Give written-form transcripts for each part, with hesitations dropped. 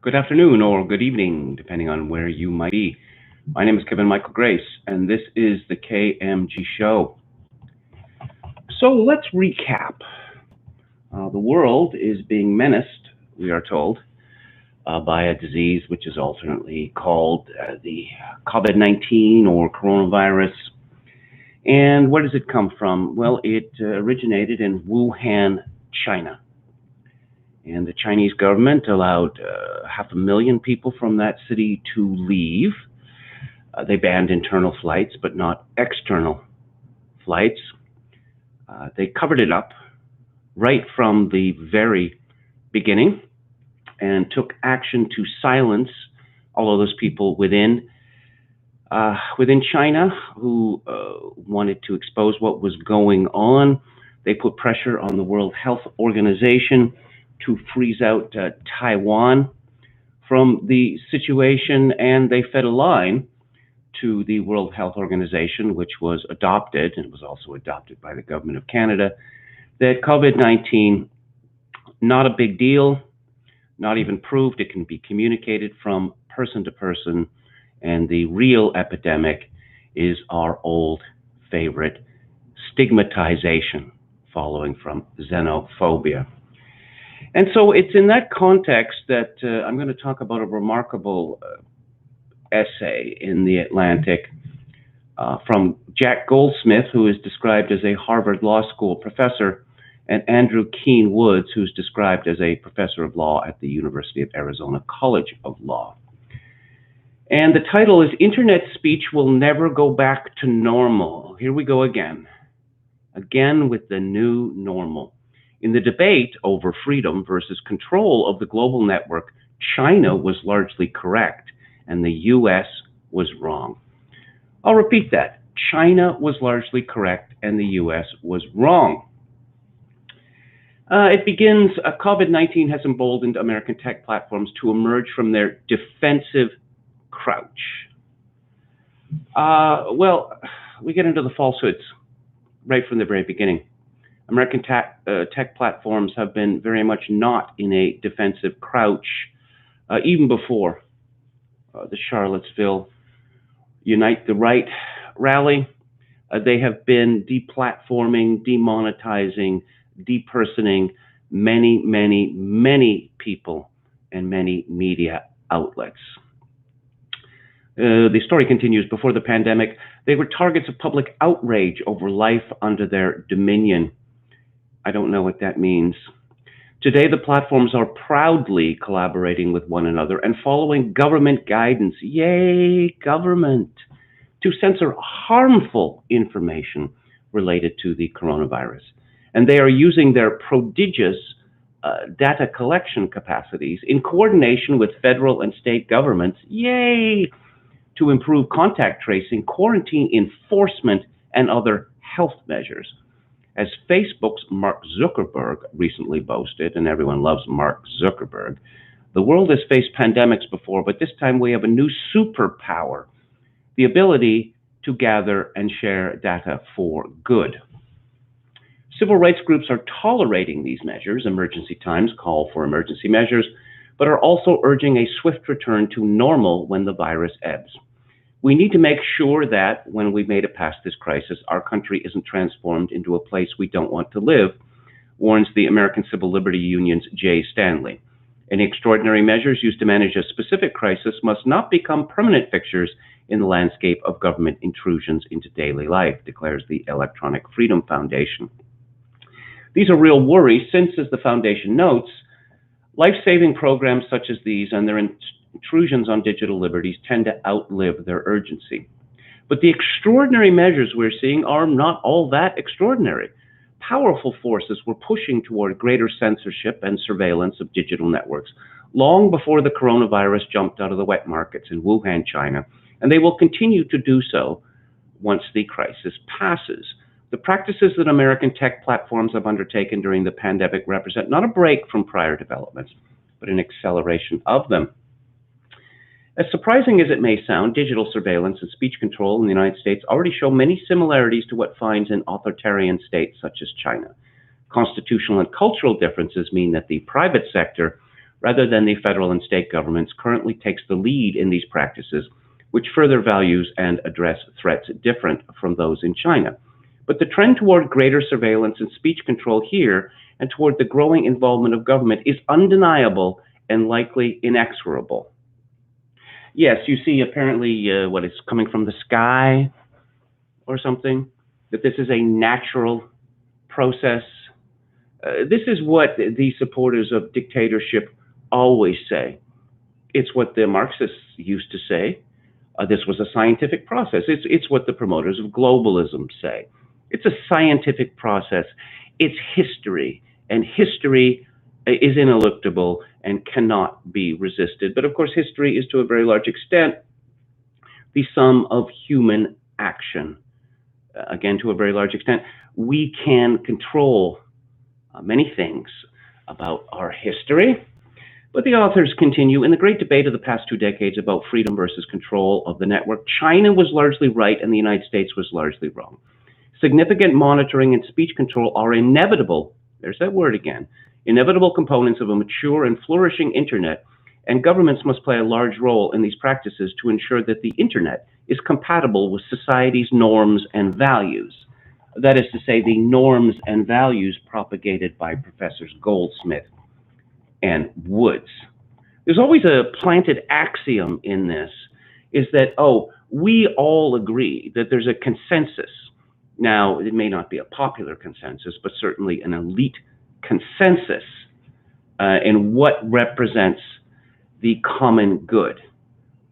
Good afternoon or good evening, depending on where you might be. My name is Kevin Michael Grace, and this is the KMG Show. So let's recap. The world is being menaced, we are told, by a disease which is alternately called the COVID-19 or coronavirus. And where does it come from? Well, it originated in Wuhan, China. And the Chinese government allowed 500,000 people from that city to leave. They banned internal flights, but not external flights. They covered it up right from the very beginning and took action to silence all of those people within China who wanted to expose what was going on. They put pressure on the World Health Organization to freeze out Taiwan from the situation, and they fed a line to the World Health Organization, which was adopted, and was also adopted by the government of Canada, that COVID-19, not a big deal, not even proved. It can be communicated from person to person, and the real epidemic is our old favorite, stigmatization, following from xenophobia. And so it's in that context that I'm going to talk about a remarkable essay in The Atlantic from Jack Goldsmith, who is described as a Harvard Law School professor, and Andrew Keene Woods, who's described as a professor of law at the University of Arizona College of Law. And the title is Internet Speech Will Never Go Back to Normal. Here we go again with the new normal. In the debate over freedom versus control of the global network, China was largely correct and the US was wrong. I'll repeat that. China was largely correct and the US was wrong. It begins, COVID-19 has emboldened American tech platforms to emerge from their defensive crouch. Well, we get into the falsehoods right from the very beginning. American tech platforms have been very much not in a defensive crouch, even before the Charlottesville Unite the Right rally. They have been deplatforming, demonetizing, depersoning many, many, many people and many media outlets. The story continues. Before the pandemic, they were targets of public outrage over life under their dominion. I don't know what that means. Today, the platforms are proudly collaborating with one another and following government guidance, yay, government, to censor harmful information related to the coronavirus. And they are using their prodigious data collection capacities in coordination with federal and state governments, yay, to improve contact tracing, quarantine enforcement, and other health measures. As Facebook's Mark Zuckerberg recently boasted, and everyone loves Mark Zuckerberg, the world has faced pandemics before, but this time we have a new superpower, the ability to gather and share data for good. Civil rights groups are tolerating these measures. Emergency times call for emergency measures, but are also urging a swift return to normal when the virus ebbs. We need to make sure that when we've made it past this crisis, our country isn't transformed into a place we don't want to live, warns the American Civil Liberty Union's Jay Stanley. Any extraordinary measures used to manage a specific crisis must not become permanent fixtures in the landscape of government intrusions into daily life, declares the Electronic Freedom Foundation. These are real worries since, as the foundation notes, life-saving programs such as these and their intrusions on digital liberties tend to outlive their urgency. But the extraordinary measures we're seeing are not all that extraordinary. Powerful forces were pushing toward greater censorship and surveillance of digital networks long before the coronavirus jumped out of the wet markets in Wuhan, China, and they will continue to do so once the crisis passes. The practices that American tech platforms have undertaken during the pandemic represent not a break from prior developments, but an acceleration of them. As surprising as it may sound, digital surveillance and speech control in the United States already show many similarities to what finds in authoritarian states such as China. Constitutional and cultural differences mean that the private sector rather than the federal and state governments, currently takes the lead in these practices, which further values and address threats different from those in China. But the trend toward greater surveillance and speech control here and toward the growing involvement of government is undeniable and likely inexorable. Yes, you see apparently what is coming from the sky or something, that this is a natural process. This is what the supporters of dictatorship always say. It's what the Marxists used to say. This was a scientific process. It's what the promoters of globalism say. It's a scientific process. It's history, and history is ineluctable and cannot be resisted. But of course, history is to a very large extent the sum of human action. Again, to a very large extent, we can control many things about our history. But the authors continue, in the great debate of the past 2 decades about freedom versus control of the network, China was largely right and the United States was largely wrong. Significant monitoring and speech control are inevitable, there's that word again, inevitable components of a mature and flourishing internet, and governments must play a large role in these practices to ensure that the internet is compatible with society's norms and values. That is to say, the norms and values propagated by Professors Goldsmith and Woods. There's always a planted axiom in this, is that, oh, we all agree that there's a consensus. Now, it may not be a popular consensus, but certainly an elite consensus in what represents the common good.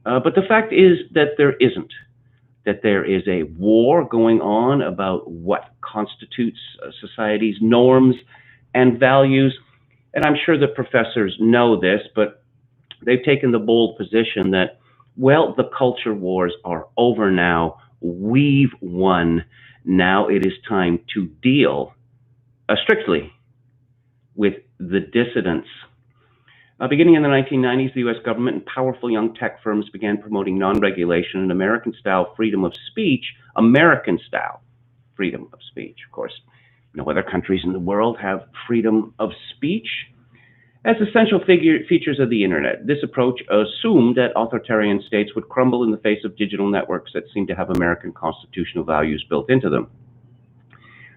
But the fact is that there isn't, that there is a war going on about what constitutes society's norms and values. And I'm sure the professors know this, but they've taken the bold position that, well, the culture wars are over now. We've won. Now it is time to deal strictly with the dissidents. Beginning in the 1990s, the U.S. government and powerful young tech firms began promoting non-regulation and American-style freedom of speech, American-style freedom of speech. Of course, no other countries in the world have freedom of speech as essential features of the internet. This approach assumed that authoritarian states would crumble in the face of digital networks that seemed to have American constitutional values built into them.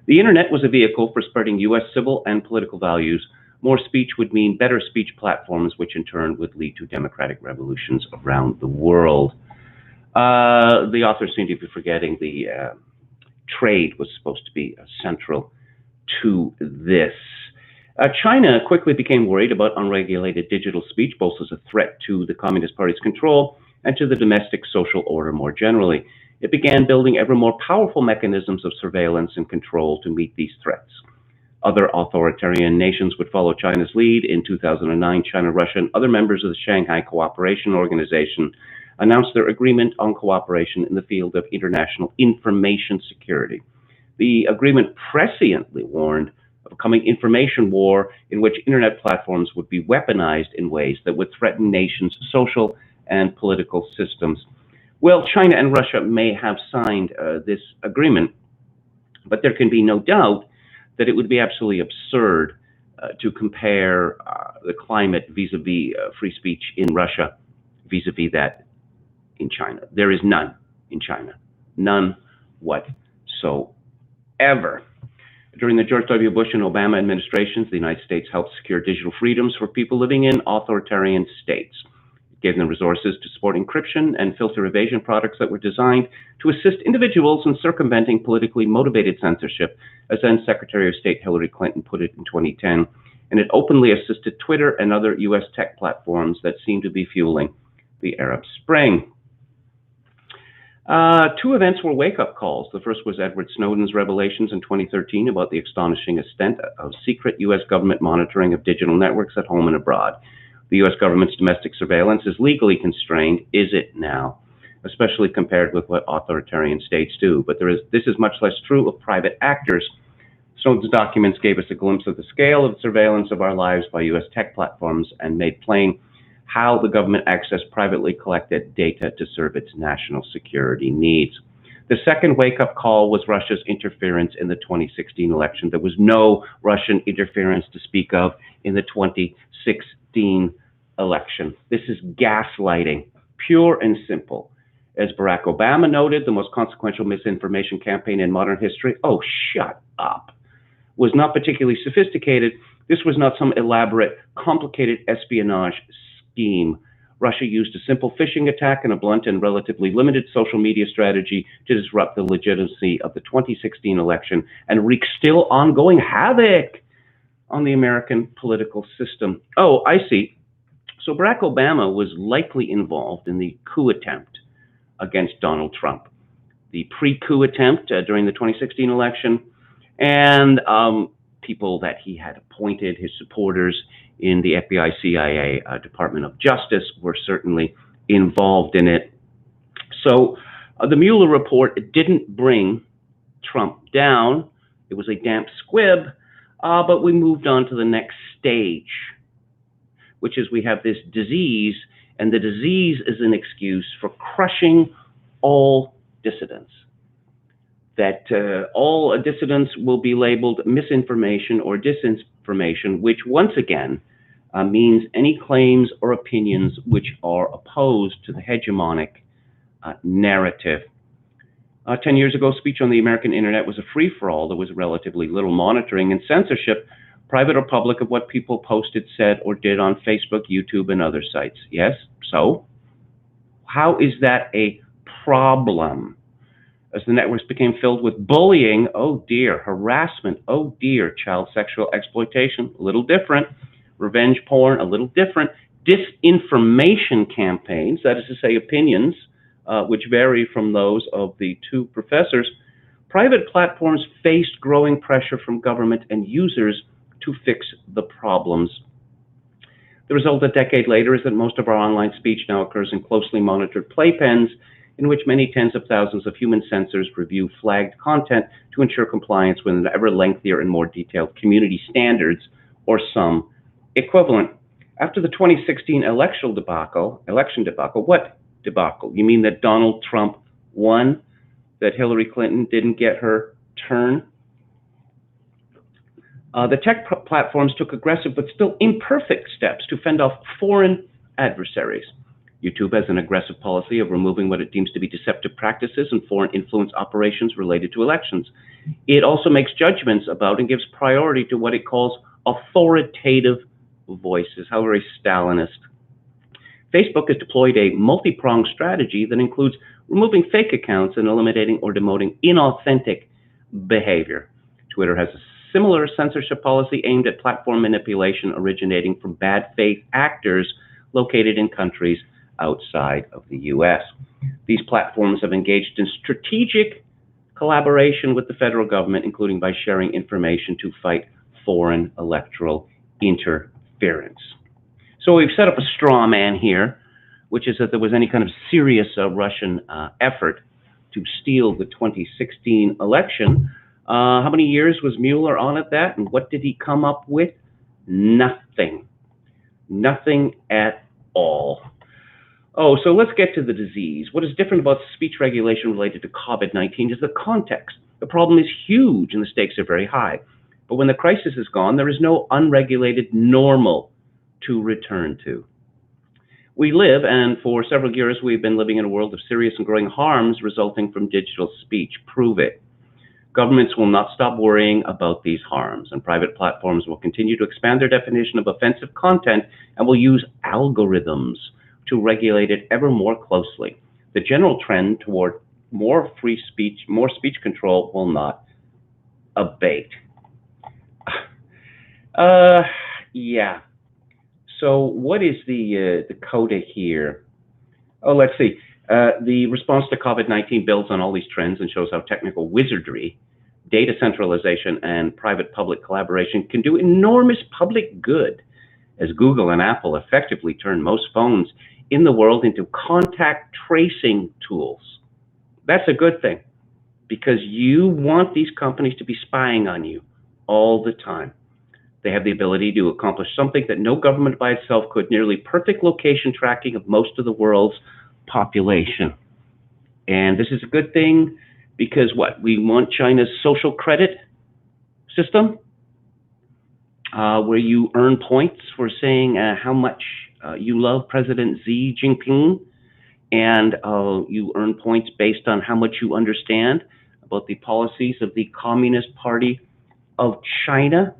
The internet was a vehicle for spreading U.S. civil and political values. More speech would mean better speech platforms, which in turn would lead to democratic revolutions around the world. The authors seem to be forgetting the trade was supposed to be central to this. China quickly became worried about unregulated digital speech, both as a threat to the Communist Party's control and to the domestic social order more generally. It began building ever more powerful mechanisms of surveillance and control to meet these threats. Other authoritarian nations would follow China's lead. In 2009, China, Russia, and other members of the Shanghai Cooperation Organization announced their agreement on cooperation in the field of international information security. The agreement presciently warned of a coming information war in which internet platforms would be weaponized in ways that would threaten nations' social and political systems. Well, China and Russia may have signed this agreement, but there can be no doubt that it would be absolutely absurd to compare the climate vis-a-vis free speech in Russia vis-a-vis that in China. There is none in China, none whatsoever. During the George W. Bush and Obama administrations, the United States helped secure digital freedoms for people living in authoritarian states. It gave them resources to support encryption and filter evasion products that were designed to assist individuals in circumventing politically motivated censorship, as then Secretary of State Hillary Clinton put it in 2010. And it openly assisted Twitter and other U.S. tech platforms that seem to be fueling the Arab Spring. 2 events were wake-up calls. The first was Edward Snowden's revelations in 2013 about the astonishing extent of secret U.S. government monitoring of digital networks at home and abroad. The U.S. government's domestic surveillance is legally constrained, is it now? Especially compared with what authoritarian states do. But this is much less true of private actors. Snowden's documents gave us a glimpse of the scale of surveillance of our lives by U.S. tech platforms and made plain how the government accessed privately collected data to serve its national security needs. The second wake-up call was Russia's interference in the 2016 election. There was no Russian interference to speak of in the 2016 election. This is gaslighting, pure and simple. As Barack Obama noted, the most consequential misinformation campaign in modern history, oh, shut up, was not particularly sophisticated. This was not some elaborate, complicated espionage scheme. Russia used a simple phishing attack and a blunt and relatively limited social media strategy to disrupt the legitimacy of the 2016 election and wreak still ongoing havoc on the American political system. Oh, I see. So Barack Obama was likely involved in the coup attempt against Donald Trump, the pre-coup attempt during the 2016 election, and people that he had appointed, his supporters in the FBI, CIA, Department of Justice were certainly involved in it. So the Mueller report didn't bring Trump down. It was a damp squib, but we moved on to the next stage, which is we have this disease, and the disease is an excuse for crushing all dissidents. That all dissidents will be labeled misinformation or disinformation, which once again means any claims or opinions which are opposed to the hegemonic narrative. 10 years ago, speech on the American internet was a free-for-all. There was relatively little monitoring and censorship, private or public, of what people posted, said, or did on Facebook, YouTube, and other sites. Yes, so how is that a problem? As the networks became filled with bullying, oh dear, harassment, oh dear, child sexual exploitation, a little different, revenge porn, a little different, disinformation campaigns, that is to say opinions, which vary from those of the two professors, private platforms faced growing pressure from government and users to fix the problems. The result a decade later is that most of our online speech now occurs in closely monitored playpens in which many tens of thousands of human censors review flagged content to ensure compliance with an ever lengthier and more detailed community standards or some equivalent. After the 2016 election debacle, what debacle? You mean that Donald Trump won? That Hillary Clinton didn't get her turn? The tech platforms took aggressive but still imperfect steps to fend off foreign adversaries. YouTube has an aggressive policy of removing what it deems to be deceptive practices and foreign influence operations related to elections. It also makes judgments about and gives priority to what it calls authoritative voices. How very Stalinist. Facebook has deployed a multi-pronged strategy that includes removing fake accounts and eliminating or demoting inauthentic behavior. Twitter has a similar censorship policy aimed at platform manipulation originating from bad faith actors located in countries outside of the US. These platforms have engaged in strategic collaboration with the federal government, including by sharing information to fight foreign electoral interference. So we've set up a straw man here, which is that there was any kind of serious Russian effort to steal the 2016 election. How many years was Mueller on at that, and what did he come up with? Nothing. Nothing at all. Oh, so let's get to the disease. What is different about speech regulation related to COVID-19 is the context. The problem is huge and the stakes are very high. But when the crisis is gone, there is no unregulated normal to return to. We live, and for several years we've been living in a world of serious and growing harms resulting from digital speech. Prove it. Governments will not stop worrying about these harms, and private platforms will continue to expand their definition of offensive content and will use algorithms to regulate it ever more closely. The general trend toward more free speech, more speech control will not abate. Yeah. So what is the coda here? Oh, let's see. The response to COVID-19 builds on all these trends and shows how technical wizardry, data centralization, and private-public collaboration can do enormous public good, as Google and Apple effectively turn most phones in the world into contact tracing tools. That's a good thing, because you want these companies to be spying on you all the time. They have the ability to accomplish something that no government by itself could, nearly perfect location tracking of most of the world's population. And this is a good thing because what? We want China's social credit system, where you earn points for saying how much You love President Xi Jinping, and you earn points based on how much you understand about the policies of the Communist Party of China.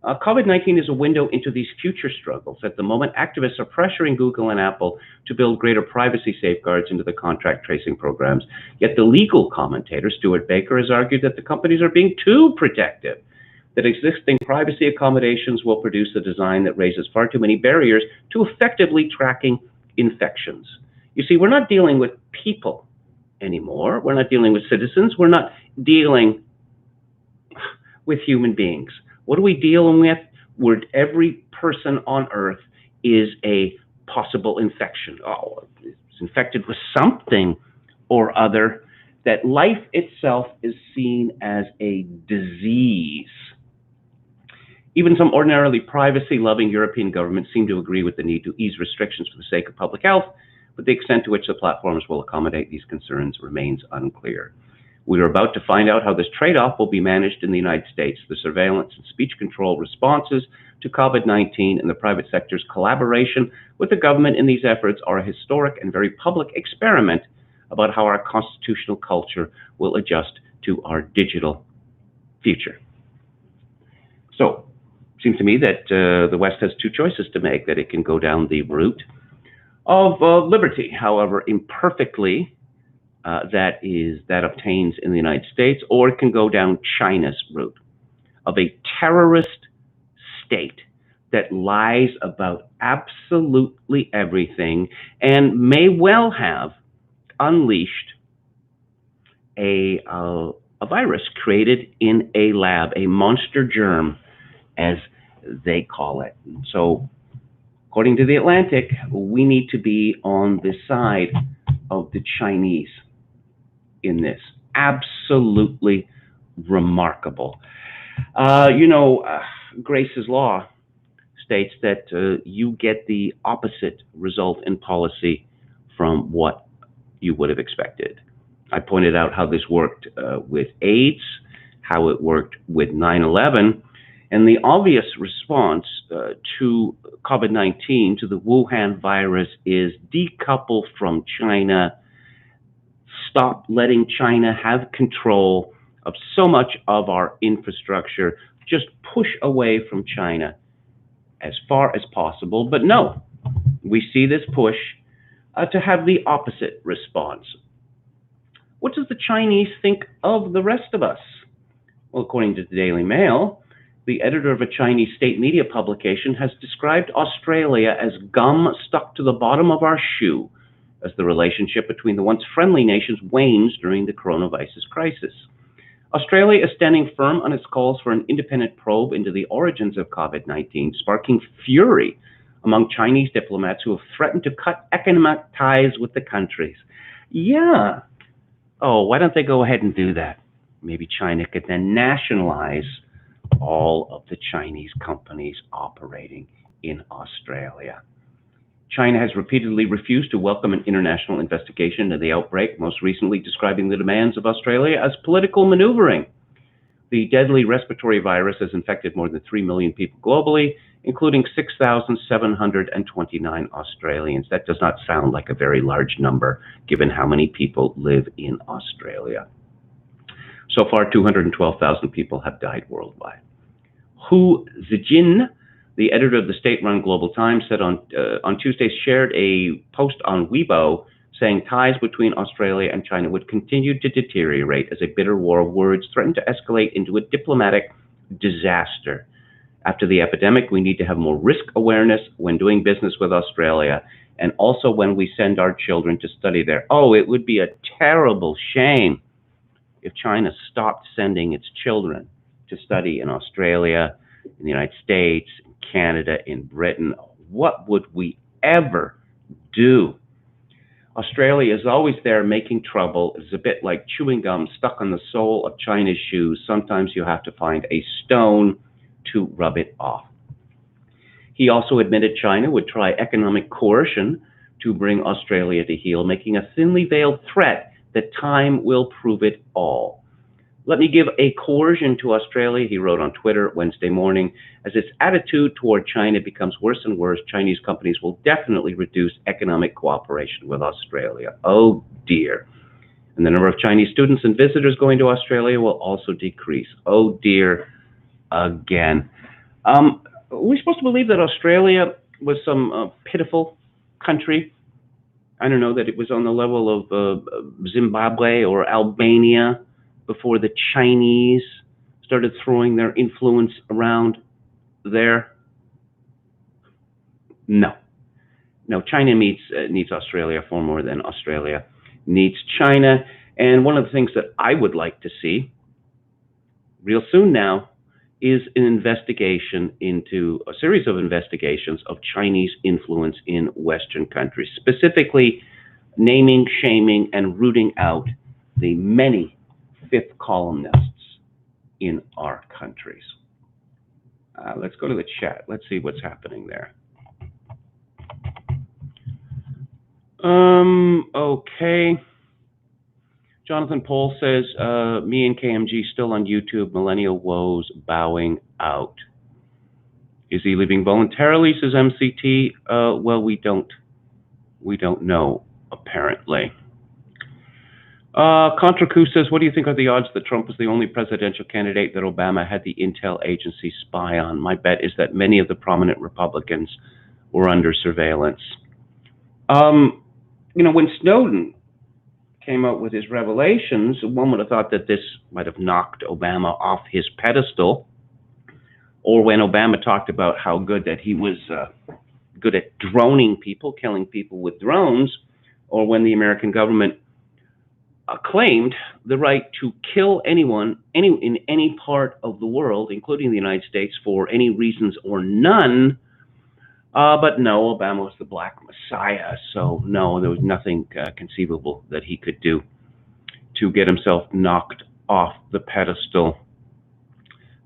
COVID-19 is a window into these future struggles. At the moment, activists are pressuring Google and Apple to build greater privacy safeguards into the contract tracing programs. Yet the legal commentator, Stuart Baker, has argued that the companies are being too protective, that existing privacy accommodations will produce a design that raises far too many barriers to effectively tracking infections. You see, we're not dealing with people anymore. We're not dealing with citizens. We're not dealing with human beings. What are we dealing with? Where every person on Earth is a possible infection. Oh, it's infected with something or other. That life itself is seen as a disease. Even some ordinarily privacy-loving European governments seem to agree with the need to ease restrictions for the sake of public health, but the extent to which the platforms will accommodate these concerns remains unclear. We are about to find out how this trade-off will be managed in the United States. The surveillance and speech control responses to COVID-19 and the private sector's collaboration with the government in these efforts are a historic and very public experiment about how our constitutional culture will adjust to our digital future. So, it seems to me that the West has two choices to make, that it can go down the route of liberty, however imperfectly that obtains in the United States, or it can go down China's route of a terrorist state that lies about absolutely everything and may well have unleashed a virus created in a lab, a monster germ, as they call it. So, according to The Atlantic, we need to be on the side of the Chinese in this. Absolutely remarkable. Grace's law states that you get the opposite result in policy from what you would have expected. I pointed out how this worked with AIDS, how it worked with 9/11, and the obvious response to COVID-19, to the Wuhan virus, is decouple from China. Stop letting China have control of so much of our infrastructure. Just push away from China as far as possible. But no, we see this push to have the opposite response. What does the Chinese think of the rest of us? Well, according to the Daily Mail, the editor of a Chinese state media publication has described Australia as gum stuck to the bottom of our shoe, as the relationship between the once friendly nations wanes during the coronavirus crisis. Australia is standing firm on its calls for an independent probe into the origins of COVID-19, sparking fury among Chinese diplomats who have threatened to cut economic ties with the countries. Yeah. Oh, why don't they go ahead and do that? Maybe China could then nationalize all of the Chinese companies operating in Australia. China has repeatedly refused to welcome an international investigation into the outbreak, most recently describing the demands of Australia as political maneuvering. The deadly respiratory virus has infected more than 3 million people globally, including 6,729 Australians. That does not sound like a very large number, given how many people live in Australia. So far, 212,000 people have died worldwide. Hu Zijin, the editor of the state-run Global Times, said on Tuesday, shared a post on Weibo saying ties between Australia and China would continue to deteriorate as a bitter war of words threatened to escalate into a diplomatic disaster. After the epidemic, we need to have more risk awareness when doing business with Australia, and also when we send our children to study there. Oh, it would be a terrible shame if China stopped sending its children to study in Australia, in the United States, in Canada, in Britain. What would we ever do? Australia is always there making trouble. It's a bit like chewing gum stuck on the sole of China's shoes. Sometimes you have to find a stone to rub it off. He also admitted China would try economic coercion to bring Australia to heel, making a thinly veiled threat that time will prove it all. Let me give a coercion to Australia, he wrote on Twitter Wednesday morning. As its attitude toward China becomes worse and worse, Chinese companies will definitely reduce economic cooperation with Australia. Oh dear. And the number of Chinese students and visitors going to Australia will also decrease. Oh dear, again. We're supposed to believe that Australia was some pitiful country. I don't know, that it was on the level of Zimbabwe or Albania before the Chinese started throwing their influence around there. No. No, China needs Australia far more than Australia needs China. And one of the things that I would like to see real soon now is an investigation into a series of investigations of Chinese influence in Western countries, specifically naming, shaming, and rooting out the many fifth columnists in our countries. Let's go to the chat. Let's see what's happening there. Okay. Jonathan Pohl says, me and KMG still on YouTube, millennial woes bowing out. Is he leaving voluntarily, says MCT? Well, we don't know, apparently. Contra Coup says, what do you think are the odds that Trump was the only presidential candidate that Obama had the intel agency spy on? My bet is that many of the prominent Republicans were under surveillance. You know, when Snowden came out with his revelations, one would have thought that this might have knocked Obama off his pedestal, or when Obama talked about how good that he was good at droning people, killing people with drones, or when the American government claimed the right to kill anyone in any part of the world, including the United States, for any reasons or none. But no, Obama was the Black Messiah, so no, there was nothing conceivable that he could do to get himself knocked off the pedestal.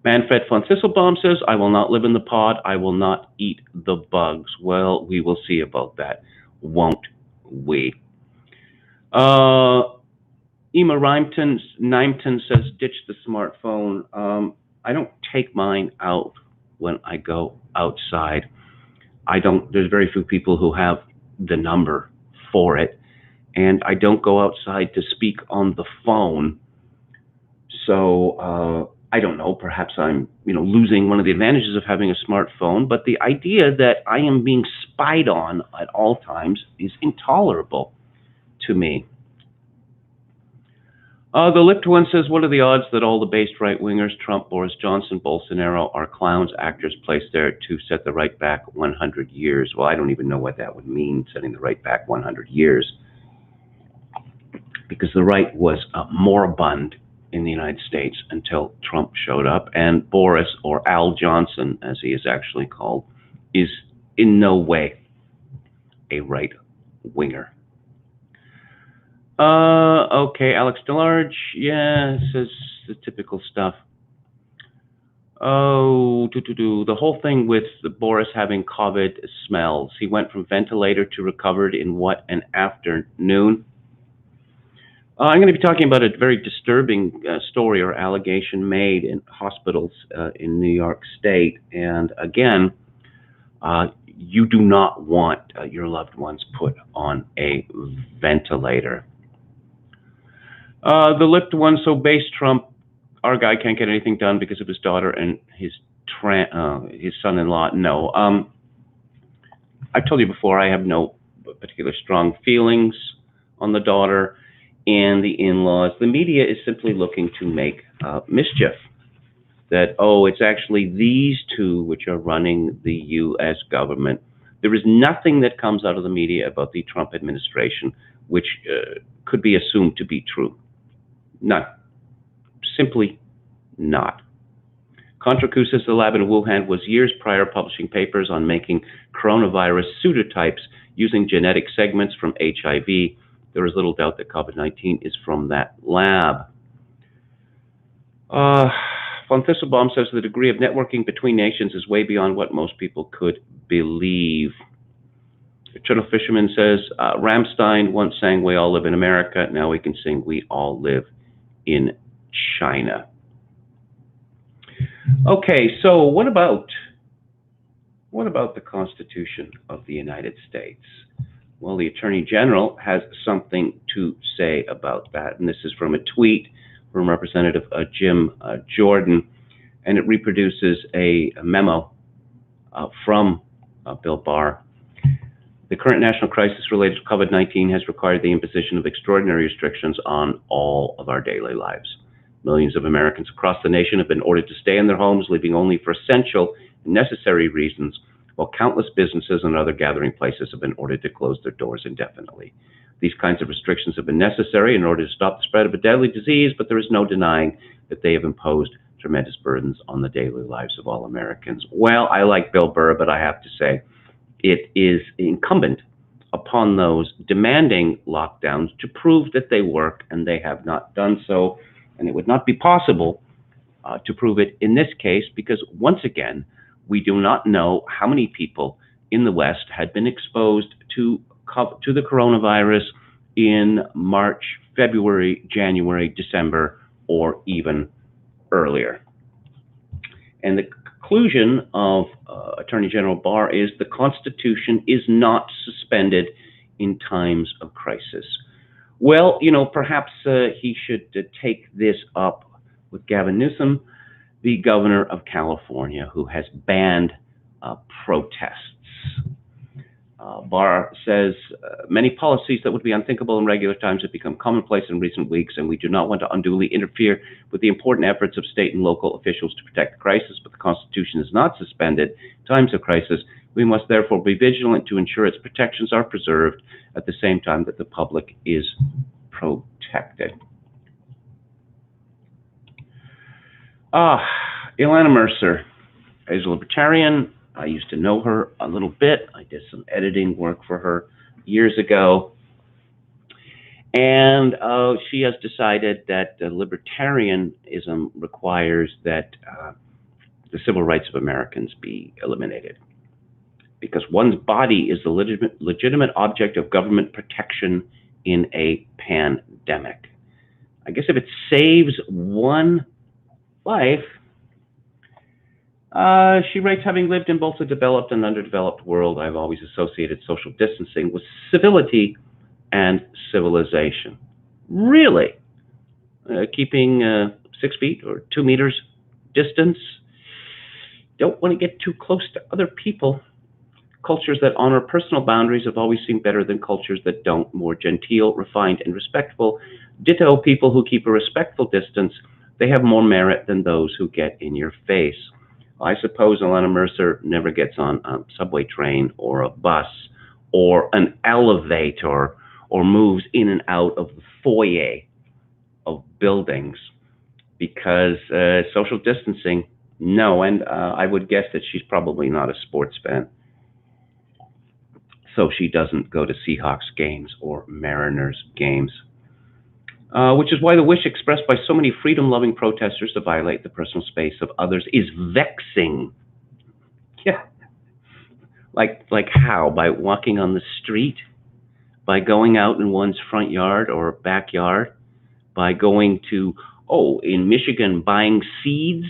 Manfred von Thistlebaum says, I will not live in the pod, I will not eat the bugs. Well, we will see about that, won't we? Ema Nymton says, ditch the smartphone. I don't take mine out when I go outside. There's very few people who have the number for it, and I don't go outside to speak on the phone. So I don't know, perhaps I'm, losing one of the advantages of having a smartphone, but the idea that I am being spied on at all times is intolerable to me. The lipped one says, what are the odds that all the based right-wingers, Trump, Boris Johnson, Bolsonaro, are clowns, actors placed there to set the right back 100 years? Well, I don't even know what that would mean, setting the right back 100 years, because the right was moribund in the United States until Trump showed up, and Boris, or Al Johnson, as he is actually called, is in no way a right-winger. Okay, Alex DeLarge, yeah, says the typical stuff. Oh, the whole thing with Boris having COVID smells. He went from ventilator to recovered in what, an afternoon? I'm going to be talking about a very disturbing story or allegation made in hospitals in New York State. And again, you do not want your loved ones put on a ventilator. The lipped one, so base Trump, our guy can't get anything done because of his daughter and his son-in-law. No. I've told you before, I have no particular strong feelings on the daughter and the in-laws. The media is simply looking to make mischief. That, it's actually these two which are running the U.S. government. There is nothing that comes out of the media about the Trump administration which could be assumed to be true. None. Simply not. Contra Coup says the lab in Wuhan was years prior publishing papers on making coronavirus pseudotypes using genetic segments from HIV. There is little doubt that COVID-19 is from that lab. Von Thistlebaum says the degree of networking between nations is way beyond what most people could believe. Eternal Fisherman says, Rammstein once sang We All Live in America. Now we can sing We All Live in China. Okay, so what about the Constitution of the United States? Well, the Attorney General has something to say about that, and this is from a tweet from Representative Jim Jordan, and it reproduces a memo from Bill Barr. The current national crisis related to COVID-19 has required the imposition of extraordinary restrictions on all of our daily lives. Millions of Americans across the nation have been ordered to stay in their homes, leaving only for essential and necessary reasons, while countless businesses and other gathering places have been ordered to close their doors indefinitely. These kinds of restrictions have been necessary in order to stop the spread of a deadly disease, but there is no denying that they have imposed tremendous burdens on the daily lives of all Americans. Well, I like Bill Burr, but I have to say it is incumbent upon those demanding lockdowns to prove that they work, and they have not done so. And it would not be possible to prove it in this case because, once again, we do not know how many people in the West had been exposed to the coronavirus in March, February, January, December, or even earlier. And the conclusion of Attorney General Barr is the Constitution is not suspended in times of crisis. Well, perhaps he should take this up with Gavin Newsom, the governor of California, who has banned protests. Barr says many policies that would be unthinkable in regular times have become commonplace in recent weeks, and we do not want to unduly interfere with the important efforts of state and local officials to protect the crisis, but the Constitution is not suspended in times of crisis. We must therefore be vigilant to ensure its protections are preserved at the same time that the public is protected. Ilana Mercer is a libertarian. I used to know her a little bit. I did some editing work for her years ago. And she has decided that libertarianism requires that the civil rights of Americans be eliminated, because one's body is the legitimate object of government protection in a pandemic. I guess if it saves one life, she writes, having lived in both the developed and underdeveloped world, I've always associated social distancing with civility and civilization. Really? Keeping 6 feet or 2 meters distance. Don't want to get too close to other people. Cultures that honor personal boundaries have always seemed better than cultures that don't. More genteel, refined, and respectful. Ditto people who keep a respectful distance. They have more merit than those who get in your face. I suppose Ilana Mercer never gets on a subway train or a bus or an elevator or moves in and out of the foyer of buildings because social distancing, no. And I would guess that she's probably not a sports fan, so she doesn't go to Seahawks games or Mariners games. Which is why the wish expressed by so many freedom-loving protesters to violate the personal space of others is vexing. Yeah. Like how? By walking on the street? By going out in one's front yard or backyard? By going to, in Michigan, buying seeds?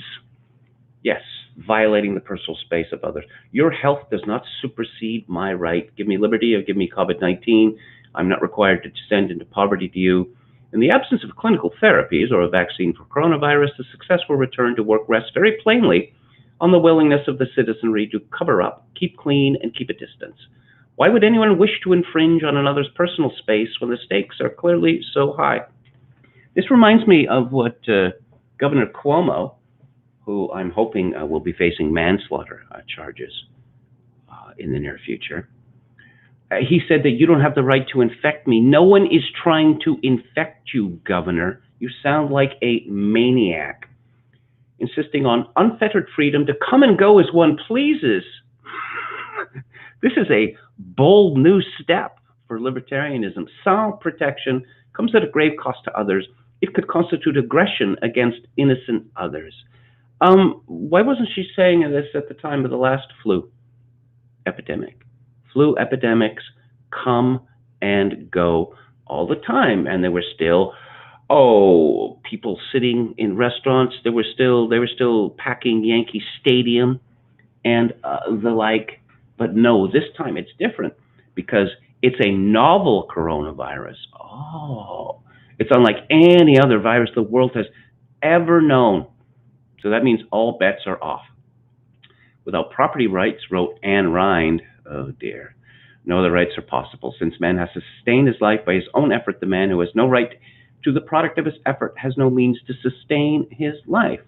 Yes, violating the personal space of others. Your health does not supersede my right. Give me liberty or give me COVID-19. I'm not required to descend into poverty to you. In the absence of clinical therapies or a vaccine for coronavirus, the successful return to work rests very plainly on the willingness of the citizenry to cover up, keep clean, and keep a distance. Why would anyone wish to infringe on another's personal space when the stakes are clearly so high? This reminds me of what Governor Cuomo, who I'm hoping will be facing manslaughter charges in the near future, he said that you don't have the right to infect me. No one is trying to infect you, Governor. You sound like a maniac. Insisting on unfettered freedom to come and go as one pleases. This is a bold new step for libertarianism. Self-protection comes at a grave cost to others. It could constitute aggression against innocent others. Why wasn't she saying this at the time of the last flu epidemic? Flu epidemics come and go all the time, and there were still Oh, people sitting in restaurants. They were still packing Yankee Stadium and the like. But no, this time it's different because it's a novel coronavirus. Oh, it's unlike any other virus the world has ever known. So that means all bets are off. Without property rights, wrote Anne Rind, oh dear, no other rights are possible. Since man has to sustain his life by his own effort, the man who has no right to the product of his effort has no means to sustain his life.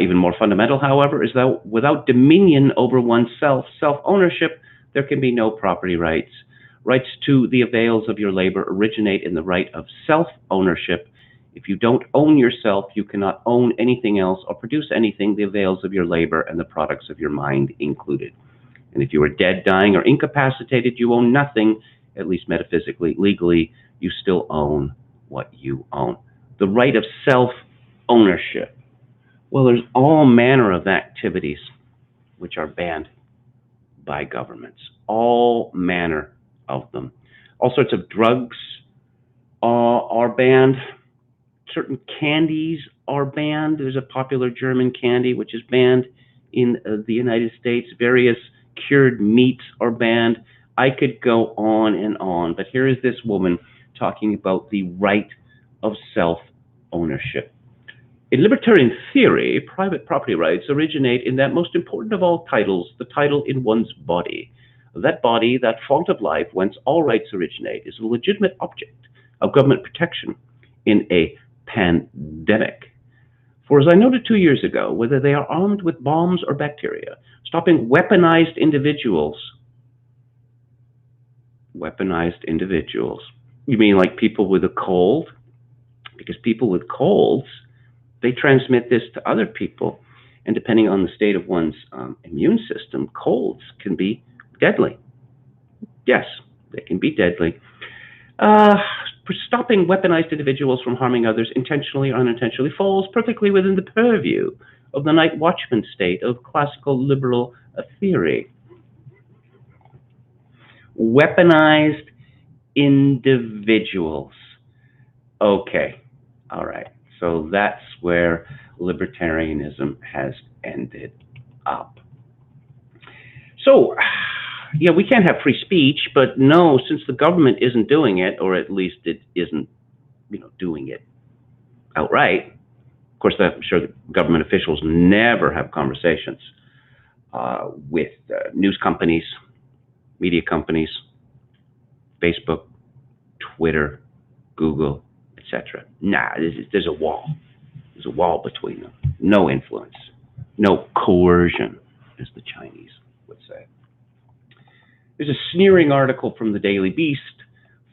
Even more fundamental, however, is that without dominion over oneself, self-ownership, there can be no property rights. Rights to the avails of your labor originate in the right of self-ownership. If you don't own yourself, you cannot own anything else or produce anything, the avails of your labor and the products of your mind included. And if you are dead, dying, or incapacitated, you own nothing, at least metaphysically. Legally, you still own what you own. The right of self-ownership. Well, there's all manner of activities which are banned by governments. All manner of them. All sorts of drugs are banned. Certain candies are banned. There's a popular German candy which is banned in the United States. Various cured meats are banned. I could go on, but here is this woman talking about the right of self-ownership. In libertarian theory, private property rights originate in that most important of all titles, the title in one's body. That body, that font of life, whence all rights originate, is a legitimate object of government protection in a pandemic. For as I noted 2 years ago, whether they are armed with bombs or bacteria, stopping weaponized individuals. You mean like people with a cold? Because people with colds, they transmit this to other people. And depending on the state of one's immune system, colds can be deadly. Yes, they can be deadly. Stopping weaponized individuals from harming others intentionally or unintentionally falls perfectly within the purview of the night watchman state of classical liberal theory. Weaponized individuals. Okay, all right. So that's where libertarianism has ended up. So, yeah, we can't have free speech, but no, since the government isn't doing it, or at least it isn't, doing it outright. Of course, I'm sure the government officials never have conversations with news companies, media companies, Facebook, Twitter, Google, etc. Nah, there's a wall. There's a wall between them. No influence, no coercion, as the Chinese would say. There's a sneering article from the Daily Beast.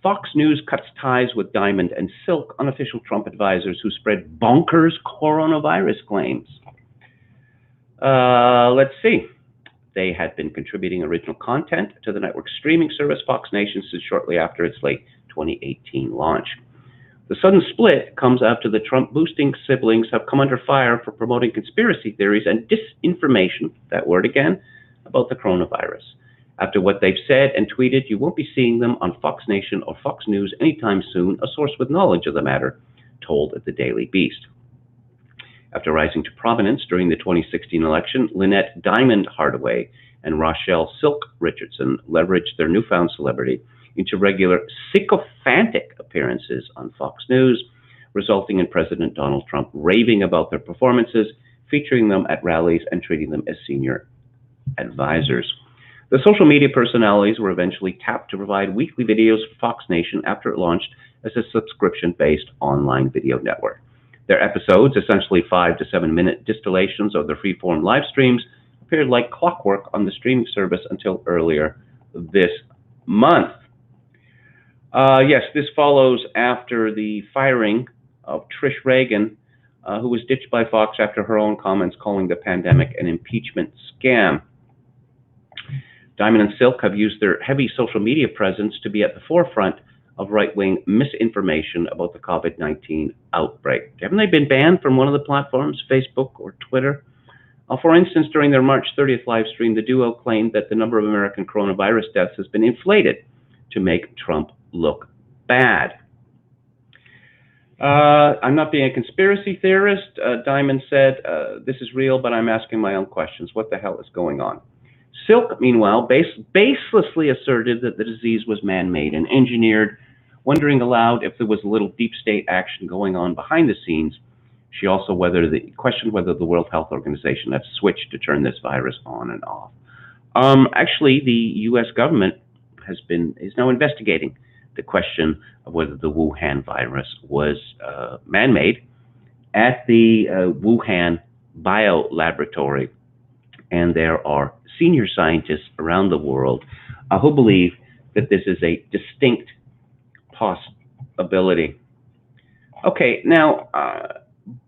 Fox News cuts ties with Diamond and Silk, unofficial Trump advisors who spread bonkers coronavirus claims. Let's see. They had been contributing original content to the network's streaming service, Fox Nation, since shortly after its late 2018 launch. The sudden split comes after the Trump-boosting siblings have come under fire for promoting conspiracy theories and disinformation, that word again, about the coronavirus. After what they've said and tweeted, you won't be seeing them on Fox Nation or Fox News anytime soon, a source with knowledge of the matter told the Daily Beast. After rising to prominence during the 2016 election, Lynette Diamond Hardaway and Rochelle Silk Richardson leveraged their newfound celebrity into regular sycophantic appearances on Fox News, resulting in President Donald Trump raving about their performances, featuring them at rallies and treating them as senior advisors. The social media personalities were eventually tapped to provide weekly videos for Fox Nation after it launched as a subscription-based online video network. Their episodes, essentially 5 to 7 minute distillations of their free-form live streams, appeared like clockwork on the streaming service until earlier this month. Yes, this follows after the firing of Trish Reagan, who was ditched by Fox after her own comments calling the pandemic an impeachment scam. Diamond and Silk have used their heavy social media presence to be at the forefront of right-wing misinformation about the COVID-19 outbreak. Haven't they been banned from one of the platforms, Facebook or Twitter? For instance, during their March 30th live stream, the duo claimed that the number of American coronavirus deaths has been inflated to make Trump look bad. I'm not being a conspiracy theorist. Diamond said, this is real, but I'm asking my own questions. What the hell is going on? Silk, meanwhile, baselessly asserted that the disease was man-made and engineered, wondering aloud if there was a little deep state action going on behind the scenes. She also questioned whether the World Health Organization had switched to turn this virus on and off. Actually, the U.S. government is now investigating the question of whether the Wuhan virus was man-made at the Wuhan Biolaboratory, and there are senior scientists around the world who believe that this is a distinct possibility. Okay, now,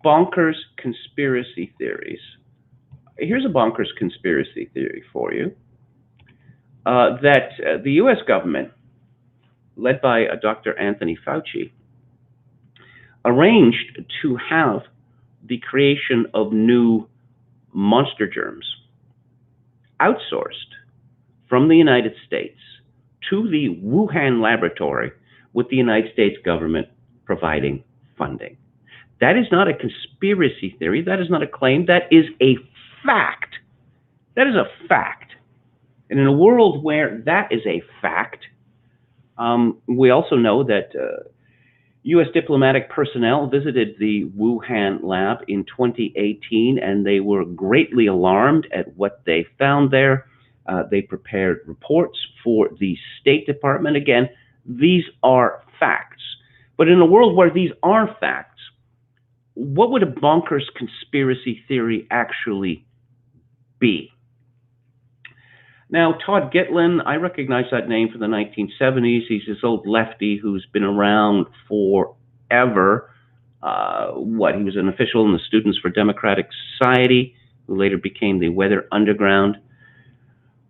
bonkers conspiracy theories. Here's a bonkers conspiracy theory for you, that the U.S. government, led by Dr. Anthony Fauci, arranged to have the creation of new monster germs outsourced from the United States to the Wuhan laboratory, with the United States government providing funding. That is not a conspiracy theory. That is not a claim. That is a fact. That is a fact. And in a world where that is a fact, we also know that U.S. diplomatic personnel visited the Wuhan lab in 2018, and they were greatly alarmed at what they found there. They prepared reports for the State Department. Again, these are facts. But in a world where these are facts, what would a bonkers conspiracy theory actually be? Now, Todd Gitlin, I recognize that name from the 1970s. He's this old lefty who's been around forever. He was an official in the Students for Democratic Society, who later became the Weather Underground.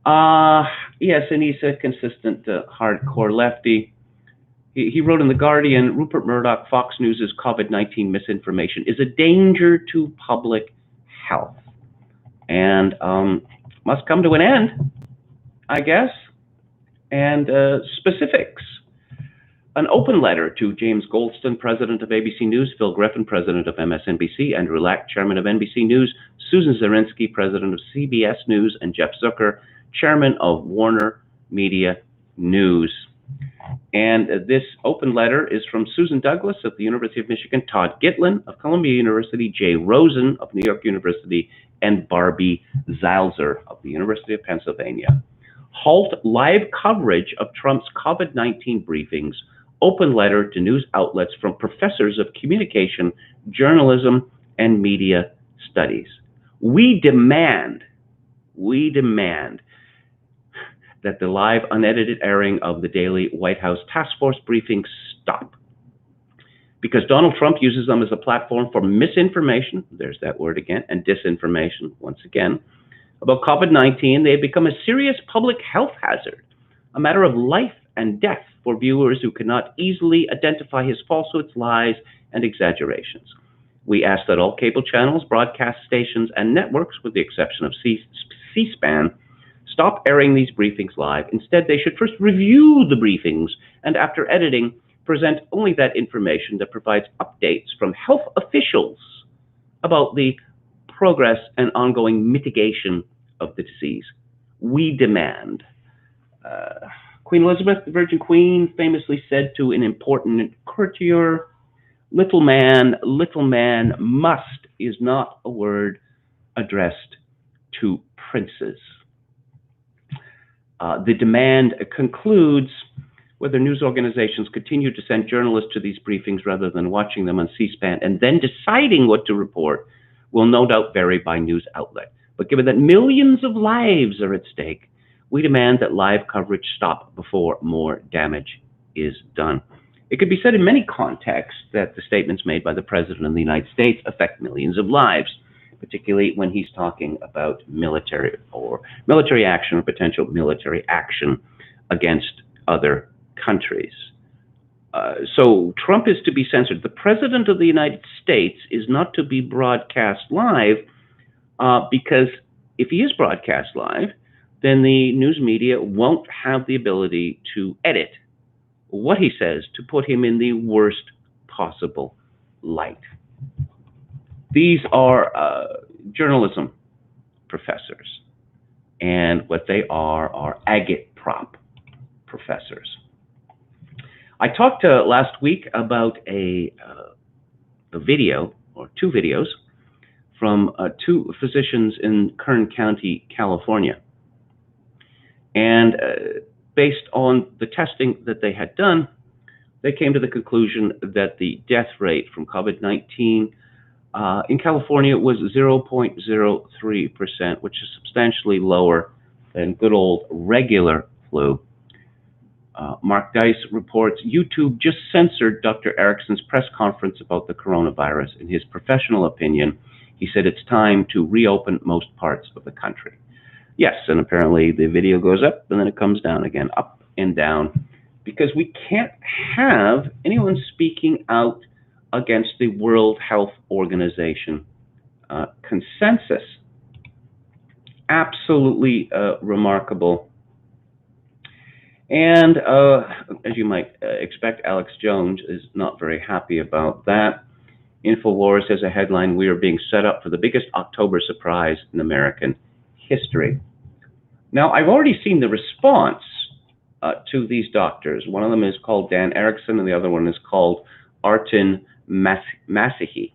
Yes, and he's a consistent hardcore lefty. He wrote in The Guardian, Rupert Murdoch, Fox News' COVID-19 misinformation is a danger to public health and must come to an end, I guess. And specifics. An open letter to James Goldston, president of ABC News, Phil Griffin, president of MSNBC, Andrew Lack, chairman of NBC News, Susan Zirinsky, president of CBS News, and Jeff Zucker, chairman of Warner Media News. And this open letter is from Susan Douglas of the University of Michigan, Todd Gitlin of Columbia University, Jay Rosen of New York University, and Barbie Zalzer of the University of Pennsylvania. Halt live coverage of Trump's COVID-19 briefings. Open letter to news outlets from professors of communication, journalism, and media studies. We demand that the live unedited airing of the daily White House task force briefings stop, because Donald Trump uses them as a platform for misinformation, there's that word again, and disinformation, once again, about COVID-19. They have become a serious public health hazard, a matter of life and death for viewers who cannot easily identify his falsehoods, lies, and exaggerations. We ask that all cable channels, broadcast stations, and networks, with the exception of C-SPAN, stop airing these briefings live. Instead, they should first review the briefings and, after editing, present only that information that provides updates from health officials about the progress and ongoing mitigation of the disease. We demand. Queen Elizabeth, the Virgin Queen, famously said to an important courtier, little man must is not a word addressed to princes. The demand concludes, whether news organizations continue to send journalists to these briefings rather than watching them on C-SPAN and then deciding what to report will no doubt vary by news outlet. But given that millions of lives are at stake, we demand that live coverage stop before more damage is done. It could be said in many contexts that the statements made by the President of the United States affect millions of lives, particularly when he's talking about military action or potential military action against other countries. So Trump is to be censored. The President of the United States is not to be broadcast live because if he is broadcast live, then the news media won't have the ability to edit what he says to put him in the worst possible light. These are journalism professors, and what they are agitprop professors. I talked last week about a video, or two videos, from two physicians in Kern County, California. And based on the testing that they had done, they came to the conclusion that the death rate from COVID-19 in California was 0.03%, which is substantially lower than good old regular flu. Mark Dice reports YouTube just censored Dr. Erickson's press conference about the coronavirus. In his professional opinion, he said it's time to reopen most parts of the country. Yes, and apparently the video goes up and then it comes down again, up and down, because we can't have anyone speaking out against the World Health Organization consensus. Absolutely remarkable. And as you might expect, Alex Jones is not very happy about that. InfoWars has a headline, "We are being set up for the biggest October surprise in American history." Now, I've already seen the response to these doctors. One of them is called Dan Erickson, and the other one is called Artin Masihi.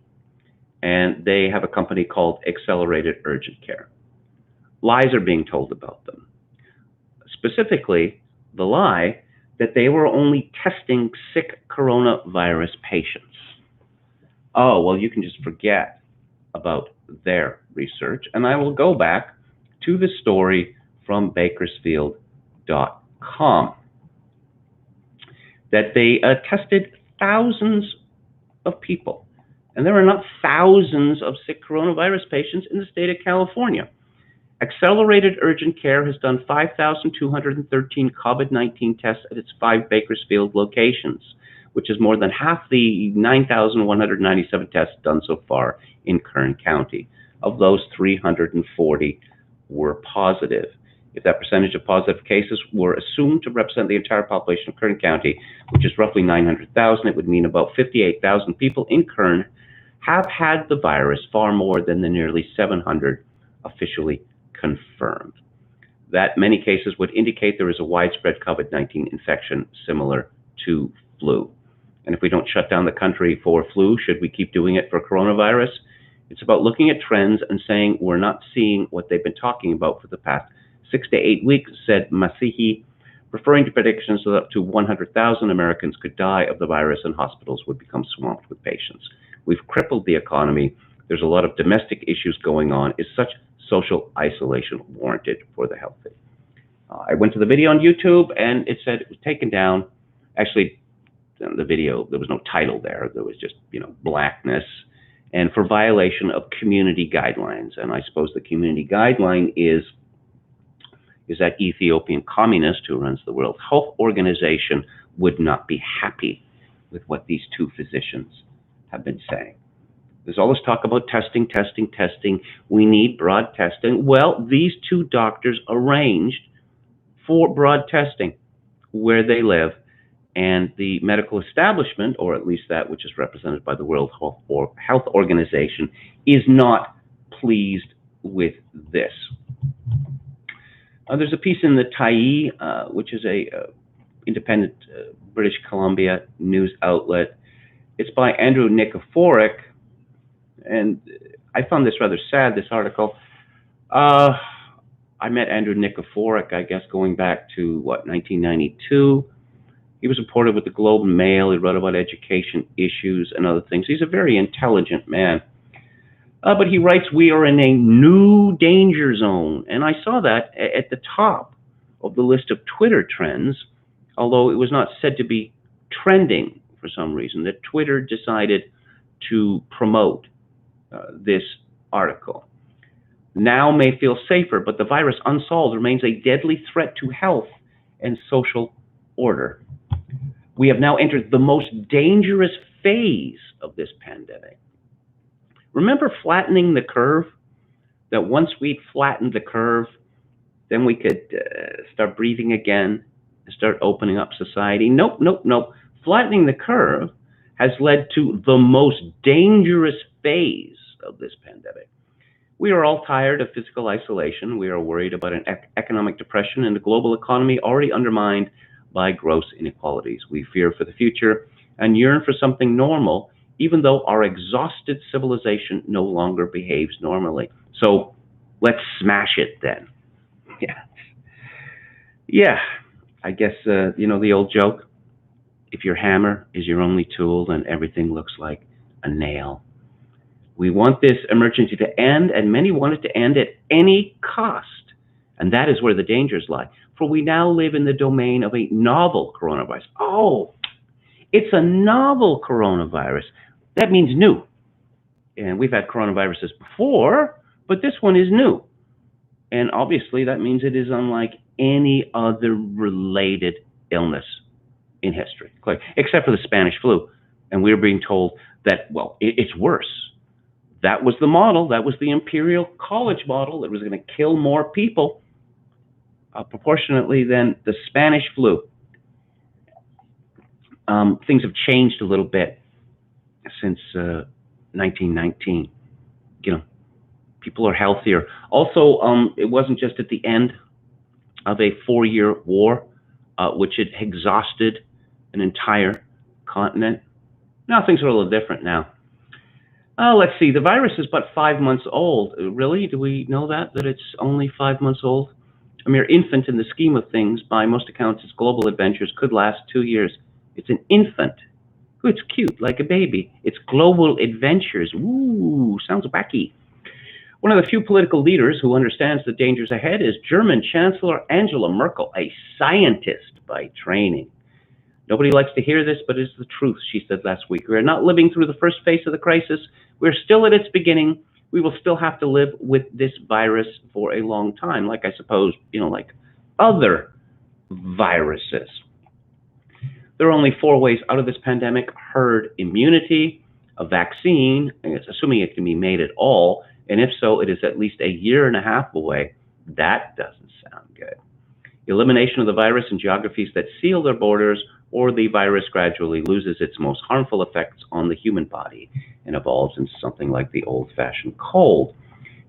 And they have a company called Accelerated Urgent Care. Lies are being told about them. Specifically, the lie that they were only testing sick coronavirus patients. Oh, well, you can just forget about their research. And I will go back to the story from Bakersfield.com that they tested thousands of people. And there are not thousands of sick coronavirus patients in the state of California. Accelerated Urgent Care has done 5,213 COVID-19 tests at its 5 Bakersfield locations, which is more than half the 9,197 tests done so far in Kern County. Of those, 340 were positive. If that percentage of positive cases were assumed to represent the entire population of Kern County, which is roughly 900,000, it would mean about 58,000 people in Kern have had the virus, far more than the nearly 700 officially confirmed. That many cases would indicate there is a widespread COVID-19 infection similar to flu. And if we don't shut down the country for flu, should we keep doing it for coronavirus? It's about looking at trends and saying we're not seeing what they've been talking about for the past 6 to 8 weeks, said Masihi, referring to predictions that up to 100,000 Americans could die of the virus and hospitals would become swamped with patients. We've crippled the economy. There's a lot of domestic issues going on. Is such social isolation warranted for the healthy? I went to the video on YouTube and it said it was taken down. Actually, the video, there was no title there. There was just, blackness, and for violation of community guidelines. And I suppose the community guideline is that Ethiopian communist who runs the World Health Organization would not be happy with what these two physicians have been saying. There's all this talk about testing. We need broad testing. Well, these two doctors arranged for broad testing where they live, and the medical establishment, or at least that which is represented by the World Health Organization, is not pleased with this. There's a piece in the Tyee, which is a independent British Columbia news outlet. It's by Andrew Nikiforuk, and I found this rather sad, this article. I met Andrew Nikiforuk, I guess, going back to, 1992. He was reported with the Globe and Mail. He wrote about education issues and other things. He's a very intelligent man. But he writes, we are in a new danger zone. And I saw that at the top of the list of Twitter trends, although it was not said to be trending for some reason, that Twitter decided to promote this article. Now may feel safer, but the virus unsolved remains a deadly threat to health and social order. We have now entered the most dangerous phase of this pandemic. Remember flattening the curve? That once we'd flattened the curve, then we could start breathing again and start opening up society. Nope. Flattening the curve has led to the most dangerous phase of this pandemic. We are all tired of physical isolation. We are worried about an economic depression and a global economy already undermined by gross inequalities. We fear for the future and yearn for something normal, even though our exhausted civilization no longer behaves normally. So let's smash it then. Yeah. I guess, you know the old joke? If your hammer is your only tool, then everything looks like a nail. We want this emergency to end, and many want it to end at any cost. And that is where the dangers lie. For we now live in the domain of a novel coronavirus. Oh, it's a novel coronavirus. That means new. And we've had coronaviruses before, but this one is new. And obviously that means it is unlike any other related illness in history, except for the Spanish flu. And we're being told that, well, it's worse. That was the model. That was the Imperial College model. It was going to kill more people proportionately than the Spanish flu. Things have changed a little bit since 1919. You know, people are healthier. Also, it wasn't just at the end of a 4-year war, which had exhausted an entire continent. Now things are a little different now. Let's see, the virus is but 5 months old. Really? Do we know that it's only 5 months old? A mere infant in the scheme of things. By most accounts, its global adventures could last 2 years. It's an infant. Ooh, it's cute, like a baby. It's global adventures. Ooh, sounds wacky. One of the few political leaders who understands the dangers ahead is German Chancellor Angela Merkel, a scientist by training. Nobody likes to hear this, but it's the truth, she said last week. We are not living through the first phase of the crisis. We're still at its beginning. We will still have to live with this virus for a long time, like I suppose, you know, like other viruses. There are only 4 ways out of this pandemic: herd immunity, a vaccine, assuming it can be made at all, and if so, it is at least 1.5 years away. That doesn't sound good. Elimination of the virus in geographies that seal their borders, or the virus gradually loses its most harmful effects on the human body and evolves into something like the old-fashioned cold.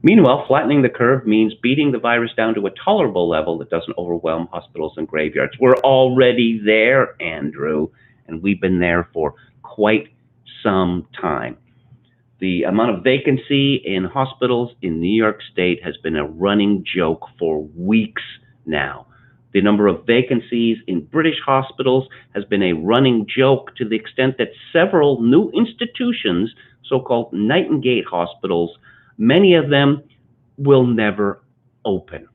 Meanwhile, flattening the curve means beating the virus down to a tolerable level that doesn't overwhelm hospitals and graveyards. We're already there, Andrew, and we've been there for quite some time. The amount of vacancy in hospitals in New York State has been a running joke for weeks now. The number of vacancies in British hospitals has been a running joke to the extent that several new institutions, so-called Nightingale hospitals, many of them will never open.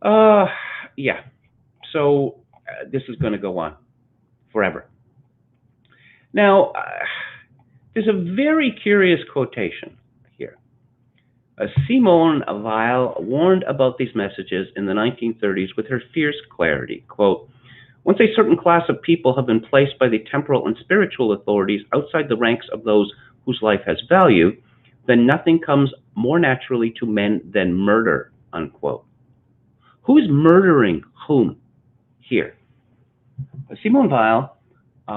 Yeah, so this is going to go on forever. Now, there's a very curious quotation here. Simone Weil warned about these messages in the 1930s with her fierce clarity. Quote, "Once a certain class of people have been placed by the temporal and spiritual authorities outside the ranks of those whose life has value, then nothing comes more naturally to men than murder," unquote. Who's murdering whom here? Simone Weil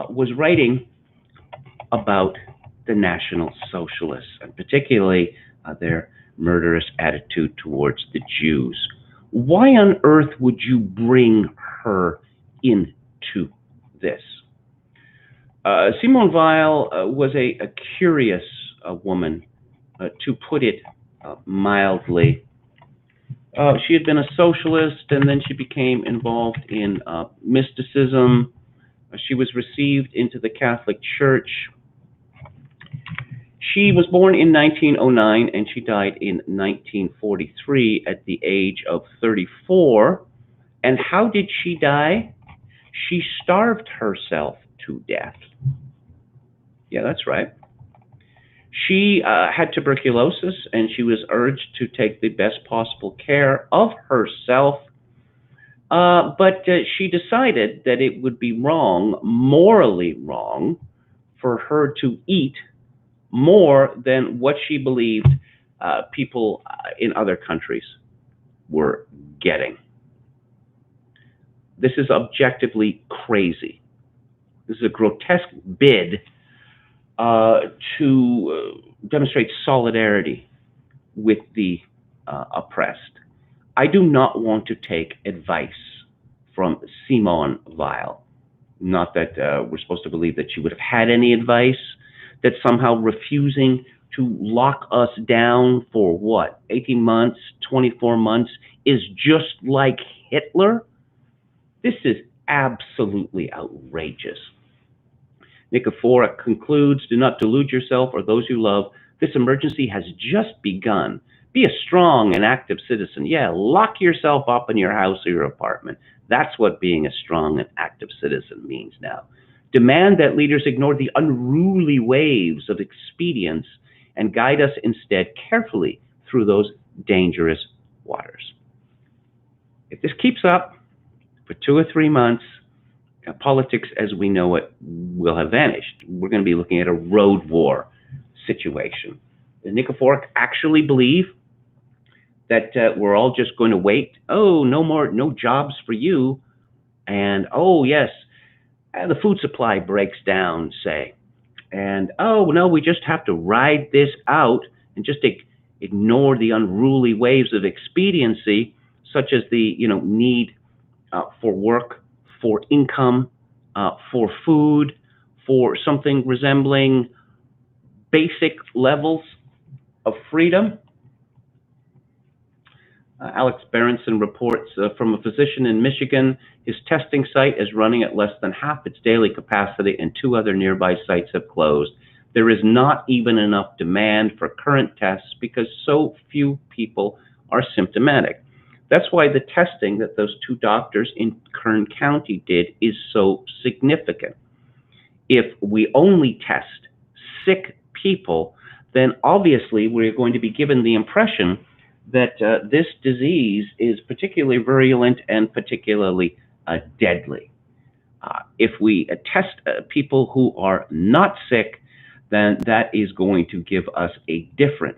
was writing about the National Socialists, and particularly their murderous attitude towards the Jews. Why on earth would you bring her into this? Simone Weil was a curious woman, to put it mildly. She had been a socialist, and then she became involved in mysticism. She was received into the Catholic Church. She was born in 1909, and she died in 1943 at the age of 34. And how did she die? She starved herself to death. Yeah, that's right. She had tuberculosis, and she was urged to take the best possible care of herself. But she decided that it would be wrong, morally wrong, for her to eat more than what she believed people in other countries were getting. This is objectively crazy. This is a grotesque bid to demonstrate solidarity with the oppressed. I do not want to take advice from Simone Weil. Not that we're supposed to believe that she would have had any advice, that somehow refusing to lock us down for what, 18 months, 24 months, is just like Hitler? This is absolutely outrageous. Nikiforuk concludes, do not delude yourself or those you love. This emergency has just begun. Be a strong and active citizen. Yeah, lock yourself up in your house or your apartment. That's what being a strong and active citizen means now. Demand that leaders ignore the unruly waves of expedience and guide us instead carefully through those dangerous waters. If this keeps up for 2 or 3 months, politics as we know it will have vanished. We're going to be looking at a road war situation. Does Nikiforuk actually believe that we're all just going to wait? Oh, no jobs for you. And oh, yes, the food supply breaks down, say. And oh, no, we just have to ride this out and just ignore the unruly waves of expediency, such as the need for work, for income, for food, for something resembling basic levels of freedom. Alex Berenson reports from a physician in Michigan, his testing site is running at less than half its daily capacity and 2 other nearby sites have closed. There is not even enough demand for current tests because so few people are symptomatic. That's why the testing that those 2 doctors in Kern County did is so significant. If we only test sick people, then obviously we're going to be given the impression that this disease is particularly virulent and particularly deadly. If we test people who are not sick, then that is going to give us a different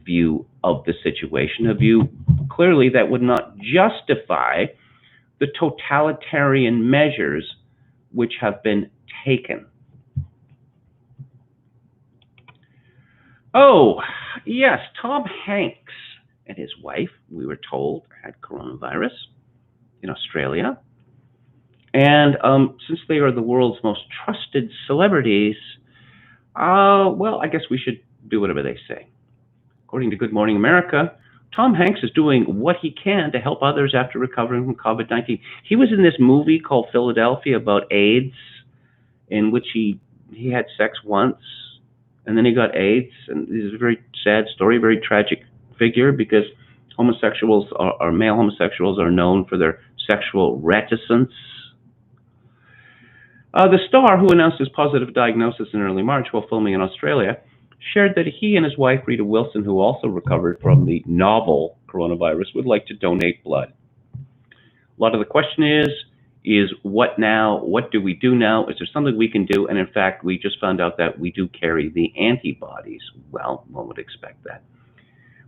view of the situation, a view clearly that would not justify the totalitarian measures which have been taken. Oh, yes, Tom Hanks and his wife, we were told, had coronavirus in Australia. And since they are the world's most trusted celebrities, well, I guess we should do whatever they say. According to Good Morning America, Tom Hanks is doing what he can to help others after recovering from COVID-19. He was in this movie called Philadelphia about AIDS, in which he had sex once, and then he got AIDS. And this is a very sad story, very tragic figure, because homosexuals male homosexuals are known for their sexual reticence. The star, who announced his positive diagnosis in early March while filming in Australia, shared that he and his wife, Rita Wilson, who also recovered from the novel coronavirus, would like to donate blood. A lot of the question is what now? What do we do now? Is there something we can do? And in fact, we just found out that we do carry the antibodies. Well, one would expect that.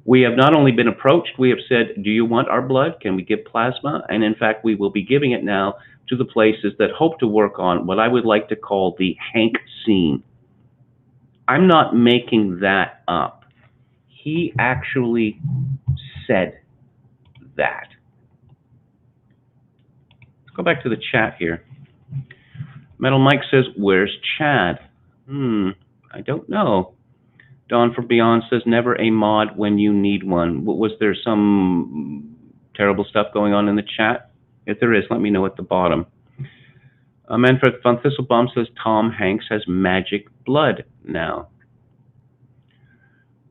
We have not only been approached, we have said, do you want our blood? Can we give plasma? And in fact, we will be giving it now to the places that hope to work on what I would like to call the Hank scene. I'm not making that up. He actually said that. Let's go back to the chat here. Metal Mike says, where's Chad? I don't know. Dawn from Beyond says, never a mod when you need one. Was there some terrible stuff going on in the chat? If there is, let me know at the bottom. Manfred von Thistlebaum says, Tom Hanks has magic blood now.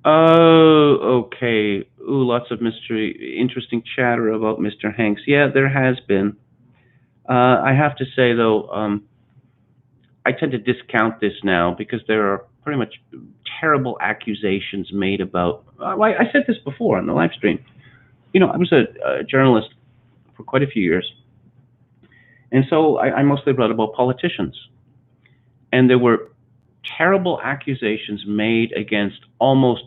Oh, okay. Ooh, lots of interesting chatter about Mr. Hanks. Yeah, there has been. I have to say, though, I tend to discount this now because there are pretty much terrible accusations made about. I said this before on the live stream. You know, I was a journalist for quite a few years, and so I mostly wrote about politicians. And there were terrible accusations made against almost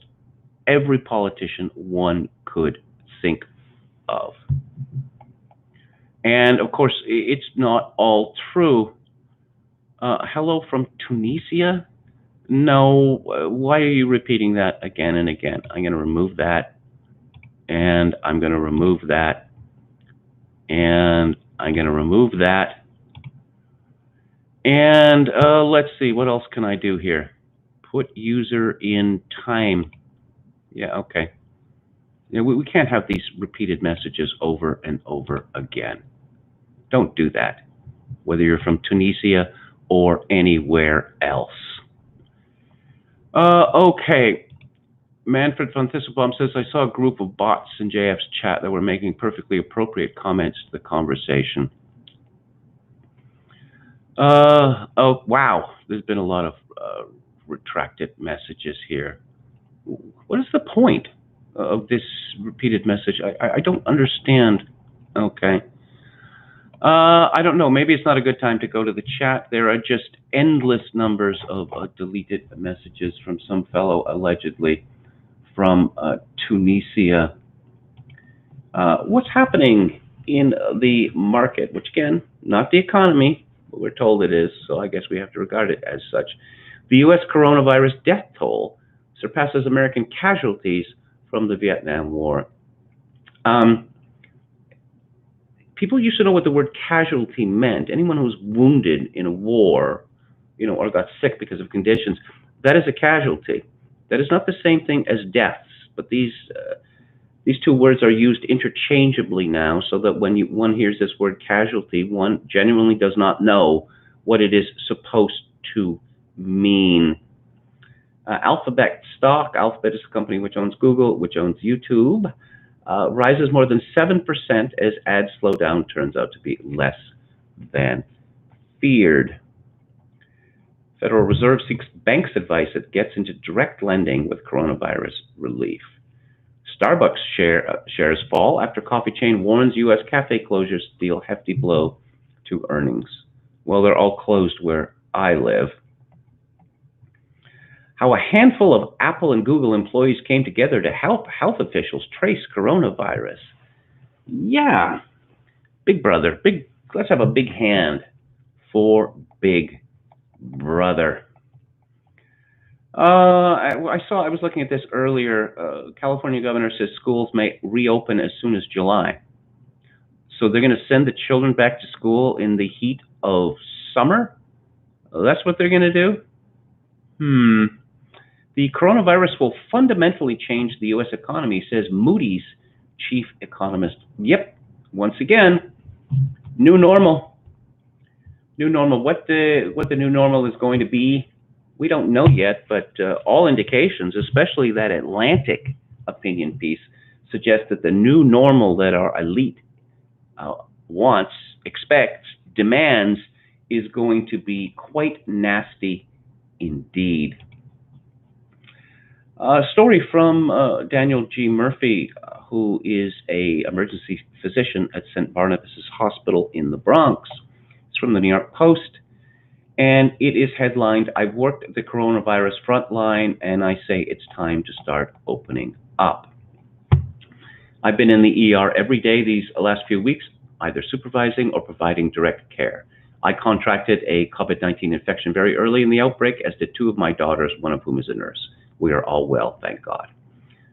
every politician one could think of. And of course, it's not all true. Hello from Tunisia? No, why are you repeating that again and again? I'm going to remove that, and I'm going to remove that, and I'm going to remove that. And let's see, what else can I do here? Put user in time. Yeah, okay. Yeah, we can't have these repeated messages over and over again. Don't do that, whether you're from Tunisia or anywhere else. Okay. Manfred von Thistlebaum says, I saw a group of bots in JF's chat that were making perfectly appropriate comments to the conversation. Oh, wow. There's been a lot of retracted messages here. What is the point of this repeated message? I don't understand. Okay. I don't know. Maybe it's not a good time to go to the chat. There are just endless numbers of deleted messages from some fellow allegedly from Tunisia. What's happening in the market, which again, not the economy, but we're told it is, so I guess we have to regard it as such. The U.S. coronavirus death toll surpasses American casualties from the Vietnam War. People used to know what the word casualty meant. Anyone who was wounded in a war, or got sick because of conditions, that is a casualty. That is not the same thing as deaths, but these two words are used interchangeably now, so that when one hears this word casualty, one genuinely does not know what it is supposed to mean. Alphabet stock, Alphabet is a company which owns Google, which owns YouTube, rises more than 7% as ad slowdown turns out to be less than feared. Federal Reserve seeks banks' advice that gets into direct lending with coronavirus relief. Starbucks shares fall after coffee chain warns U.S. cafe closures deal hefty blow to earnings. Well, they're all closed where I live. How a handful of Apple and Google employees came together to help health officials trace coronavirus. Yeah, Big Brother. Let's have a big hand for Big Brother. I was looking at this earlier. California governor says schools may reopen as soon as July. So they're going to send the children back to school in the heat of summer? That's what they're going to do? The coronavirus will fundamentally change the U.S. economy, says Moody's chief economist. Yep, once again, new normal. New normal. What the new normal is going to be, we don't know yet, but all indications, especially that Atlantic opinion piece, suggest that the new normal that our elite wants, expects, demands is going to be quite nasty indeed. A story from Daniel G. Murphy, who is an emergency physician at St. Barnabas Hospital in the Bronx. It's from the New York Post, and it is headlined, I've worked the coronavirus frontline, and I say it's time to start opening up. I've been in the ER every day these last few weeks, either supervising or providing direct care. I contracted a COVID-19 infection very early in the outbreak, as did two of my daughters, one of whom is a nurse. We are all well, thank God.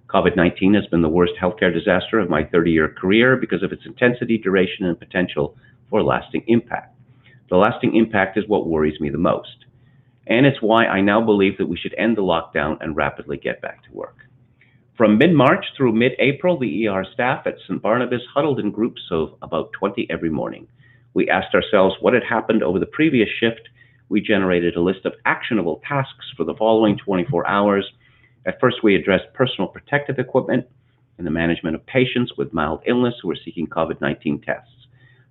COVID-19 has been the worst healthcare disaster of my 30-year career because of its intensity, duration, and potential for lasting impact. The lasting impact is what worries me the most. And it's why I now believe that we should end the lockdown and rapidly get back to work. From mid-March through mid-April, the ER staff at St. Barnabas huddled in groups of about 20 every morning. We asked ourselves what had happened over the previous shift. We generated a list of actionable tasks for the following 24 hours. At first, we addressed personal protective equipment and the management of patients with mild illness who were seeking COVID-19 tests.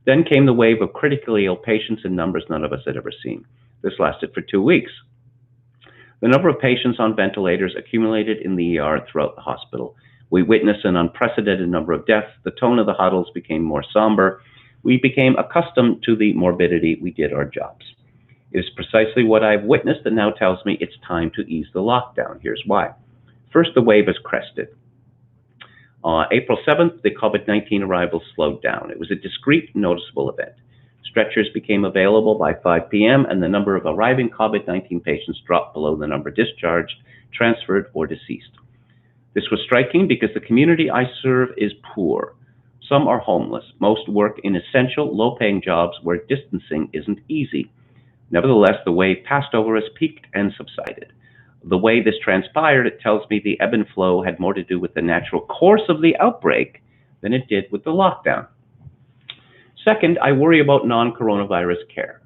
Then came the wave of critically ill patients in numbers none of us had ever seen. This lasted for 2 weeks. The number of patients on ventilators accumulated in the ER throughout the hospital. We witnessed an unprecedented number of deaths. The tone of the huddles became more somber. We became accustomed to the morbidity. We did our jobs. It is precisely what I've witnessed that now tells me it's time to ease the lockdown. Here's why. First, the wave has crested. On April 7th, the COVID-19 arrivals slowed down. It was a discrete, noticeable event. Stretchers became available by 5 p.m., and the number of arriving COVID-19 patients dropped below the number discharged, transferred, or deceased. This was striking because the community I serve is poor. Some are homeless. Most work in essential, low-paying jobs where distancing isn't easy. Nevertheless, the wave passed over us, peaked, and subsided. The way this transpired, it tells me the ebb and flow had more to do with the natural course of the outbreak than it did with the lockdown. Second, I worry about non-coronavirus care.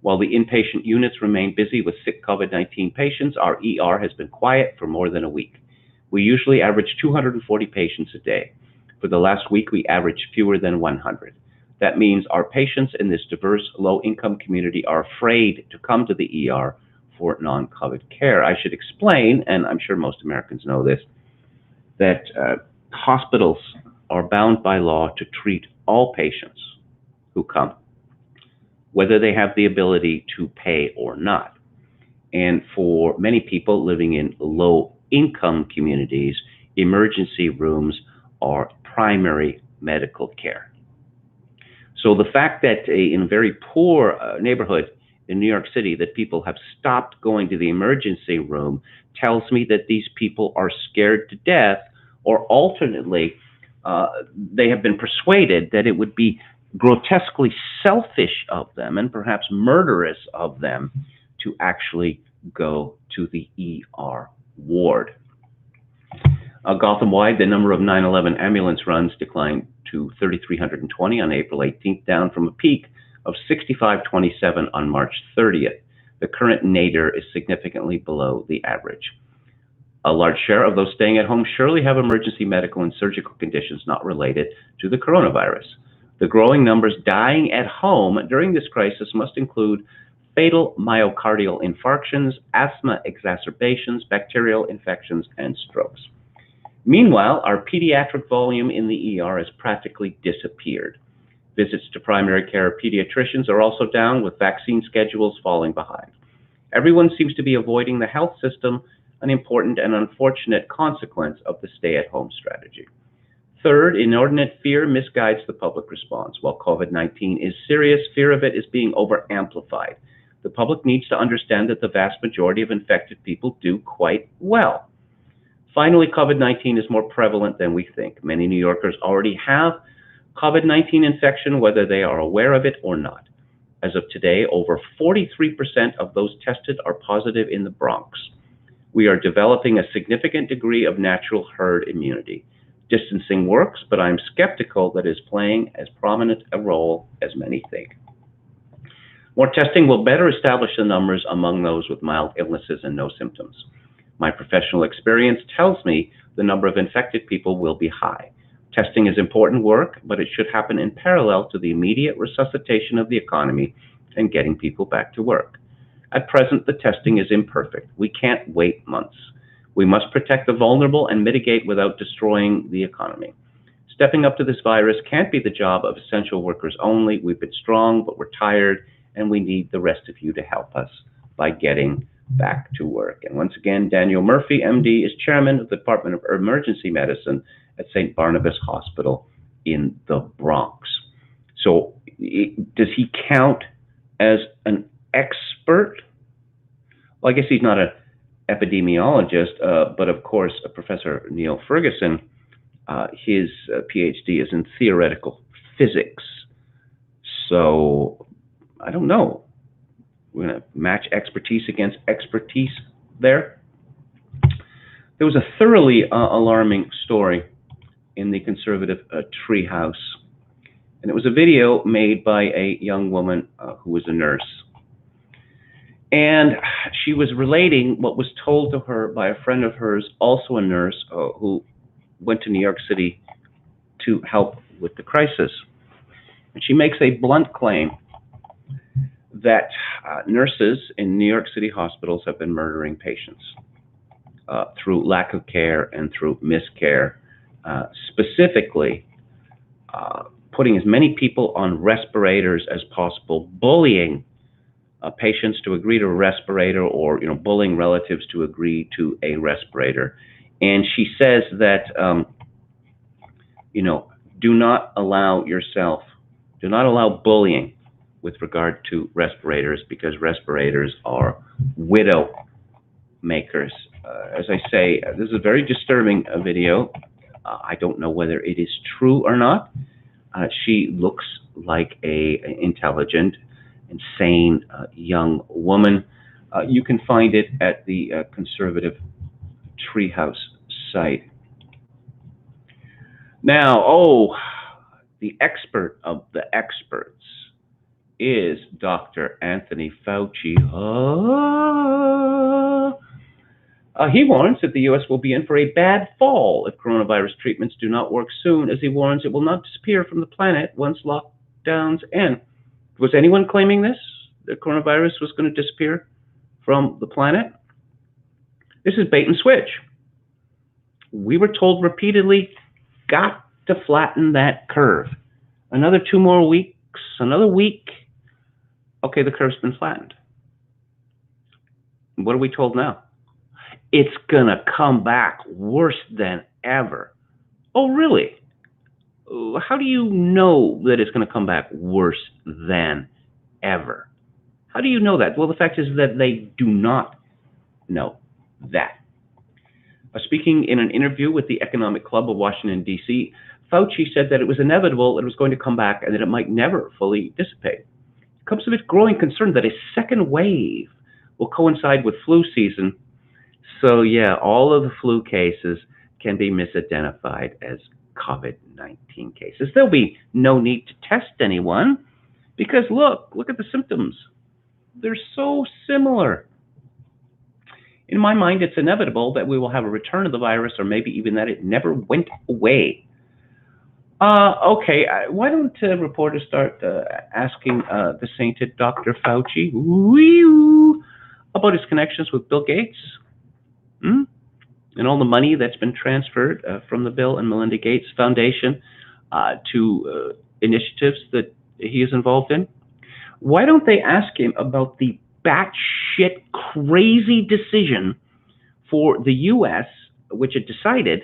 While the inpatient units remain busy with sick COVID-19 patients, our ER has been quiet for more than a week. We usually average 240 patients a day. For the last week, we averaged fewer than 100. That means our patients in this diverse, low-income community are afraid to come to the ER for non-COVID care. I should explain, and I'm sure most Americans know this, that hospitals are bound by law to treat all patients who come, whether they have the ability to pay or not. And for many people living in low-income communities, emergency rooms are primary medical care. So the fact that in a very poor neighborhood in New York City that people have stopped going to the emergency room tells me that these people are scared to death, or alternately, they have been persuaded that it would be grotesquely selfish of them and perhaps murderous of them to actually go to the ER ward. Gotham-wide, the number of 9/11 ambulance runs declined to 3,320 on April 18th, down from a peak of 6,527 on March 30th. The current nadir is significantly below the average. A large share of those staying at home surely have emergency medical and surgical conditions not related to the coronavirus. The growing numbers dying at home during this crisis must include fatal myocardial infarctions, asthma exacerbations, bacterial infections, and strokes. Meanwhile, our pediatric volume in the ER has practically disappeared. Visits to primary care pediatricians are also down, with vaccine schedules falling behind. Everyone seems to be avoiding the health system, an important and unfortunate consequence of the stay-at-home strategy. Third, inordinate fear misguides the public response. While COVID-19 is serious, fear of it is being over-amplified. The public needs to understand that the vast majority of infected people do quite well. Finally, COVID-19 is more prevalent than we think. Many New Yorkers already have COVID-19 infection, whether they are aware of it or not. As of today, over 43% of those tested are positive in the Bronx. We are developing a significant degree of natural herd immunity. Distancing works, but I'm skeptical that it is playing as prominent a role as many think. More testing will better establish the numbers among those with mild illnesses and no symptoms. My professional experience tells me the number of infected people will be high. Testing is important work, but it should happen in parallel to the immediate resuscitation of the economy and getting people back to work. At present, the testing is imperfect. We can't wait months. We must protect the vulnerable and mitigate without destroying the economy. Stepping up to this virus can't be the job of essential workers only. We've been strong, but we're tired, and we need the rest of you to help us by getting back to work. And once again, Daniel Murphy, MD, is chairman of the Department of Emergency Medicine at St. Barnabas Hospital in the Bronx. So does he count as an expert? Well, I guess he's not an epidemiologist, but of course, Professor Neil Ferguson, his PhD is in theoretical physics. So I don't know. We're going to match expertise against expertise there. There was a thoroughly alarming story in the conservative treehouse, and it was a video made by a young woman who was a nurse. And she was relating what was told to her by a friend of hers, also a nurse, who went to New York City to help with the crisis. And she makes a blunt claim that nurses in New York City hospitals have been murdering patients through lack of care and through miscare, specifically putting as many people on respirators as possible, bullying patients to agree to a respirator, or bullying relatives to agree to a respirator. And she says that do not allow bullying with regard to respirators, because respirators are widow makers. As I say, this is a very disturbing video. I don't know whether it is true or not. She looks like a intelligent and sane young woman. You can find it at the Conservative Treehouse site. Now, the expert of the experts is Dr. Anthony Fauci. He warns that the U.S. will be in for a bad fall if coronavirus treatments do not work soon, as he warns it will not disappear from the planet once lockdowns end. Was anyone claiming this, that coronavirus was going to disappear from the planet? This is bait and switch. We were told repeatedly, got to flatten that curve. Another 2 more weeks, another week. Okay, the curve's been flattened. What are we told now? It's gonna come back worse than ever. Oh, really? How do you know that it's gonna come back worse than ever? How do you know that? Well, the fact is that they do not know that. Speaking in an interview with the Economic Club of Washington, D.C., Fauci said that it was inevitable that it was going to come back and that it might never fully dissipate. It comes with growing concern that a second wave will coincide with flu season. So yeah, all of the flu cases can be misidentified as COVID-19 cases. There'll be no need to test anyone because look at the symptoms. They're so similar. In my mind, it's inevitable that we will have a return of the virus, or maybe even that it never went away. Okay, why don't reporters start asking the sainted Dr. Fauci about his connections with Bill Gates? And all the money that's been transferred from the Bill and Melinda Gates Foundation to initiatives that he is involved in? Why don't they ask him about the batshit crazy decision for the U.S., which had decided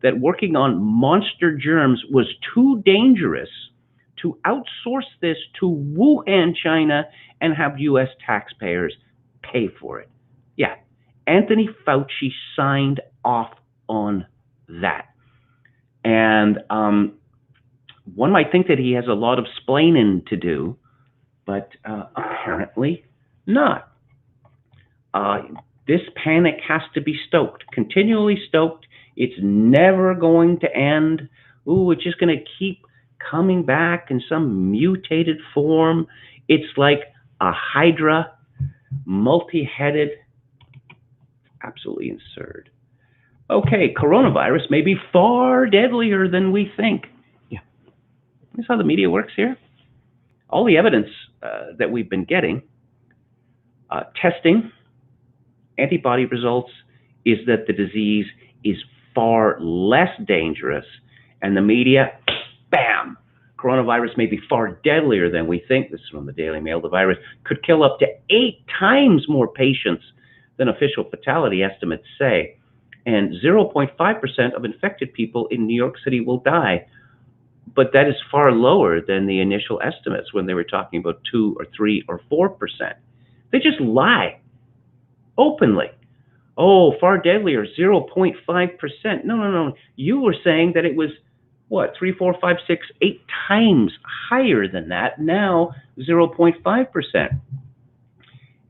that working on monster germs was too dangerous to outsource this to Wuhan, China, and have U.S. taxpayers pay for it? Yeah, Anthony Fauci signed off on that. And one might think that he has a lot of splaining to do, but apparently not. This panic has to be stoked, continually stoked. It's never going to end. Ooh, it's just going to keep coming back in some mutated form. It's like a hydra, multi-headed. Absolutely absurd. Okay, coronavirus may be far deadlier than we think. Yeah, that's how the media works here. All the evidence that we've been getting, testing, antibody results, is that the disease is far less dangerous, and the media, bam, coronavirus may be far deadlier than we think. This is from the Daily Mail. The virus could kill up to 8 times more patients than official fatality estimates say, and 0.5% of infected people in New York City will die. But that is far lower than the initial estimates when they were talking about 2 or 3 or 4%. They just lie openly. Oh, far deadlier, 0.5%. No. You were saying that it was, what, 3, 4, 5, 6, 8 times higher than that. Now, 0.5%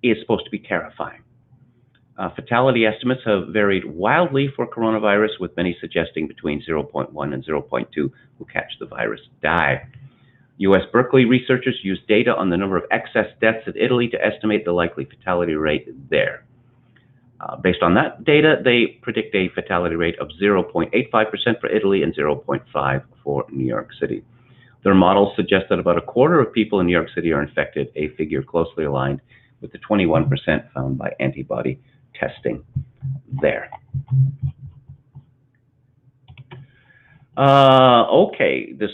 is supposed to be terrifying. Fatality estimates have varied wildly for coronavirus, with many suggesting between 0.1 and 0.2 who catch the virus die. U.S. Berkeley researchers used data on the number of excess deaths in Italy to estimate the likely fatality rate there. Based on that data, they predict a fatality rate of 0.85% for Italy and 0.5% for New York City. Their models suggest that about a quarter of people in New York City are infected, a figure closely aligned with the 21% found by antibody testing there. Okay, this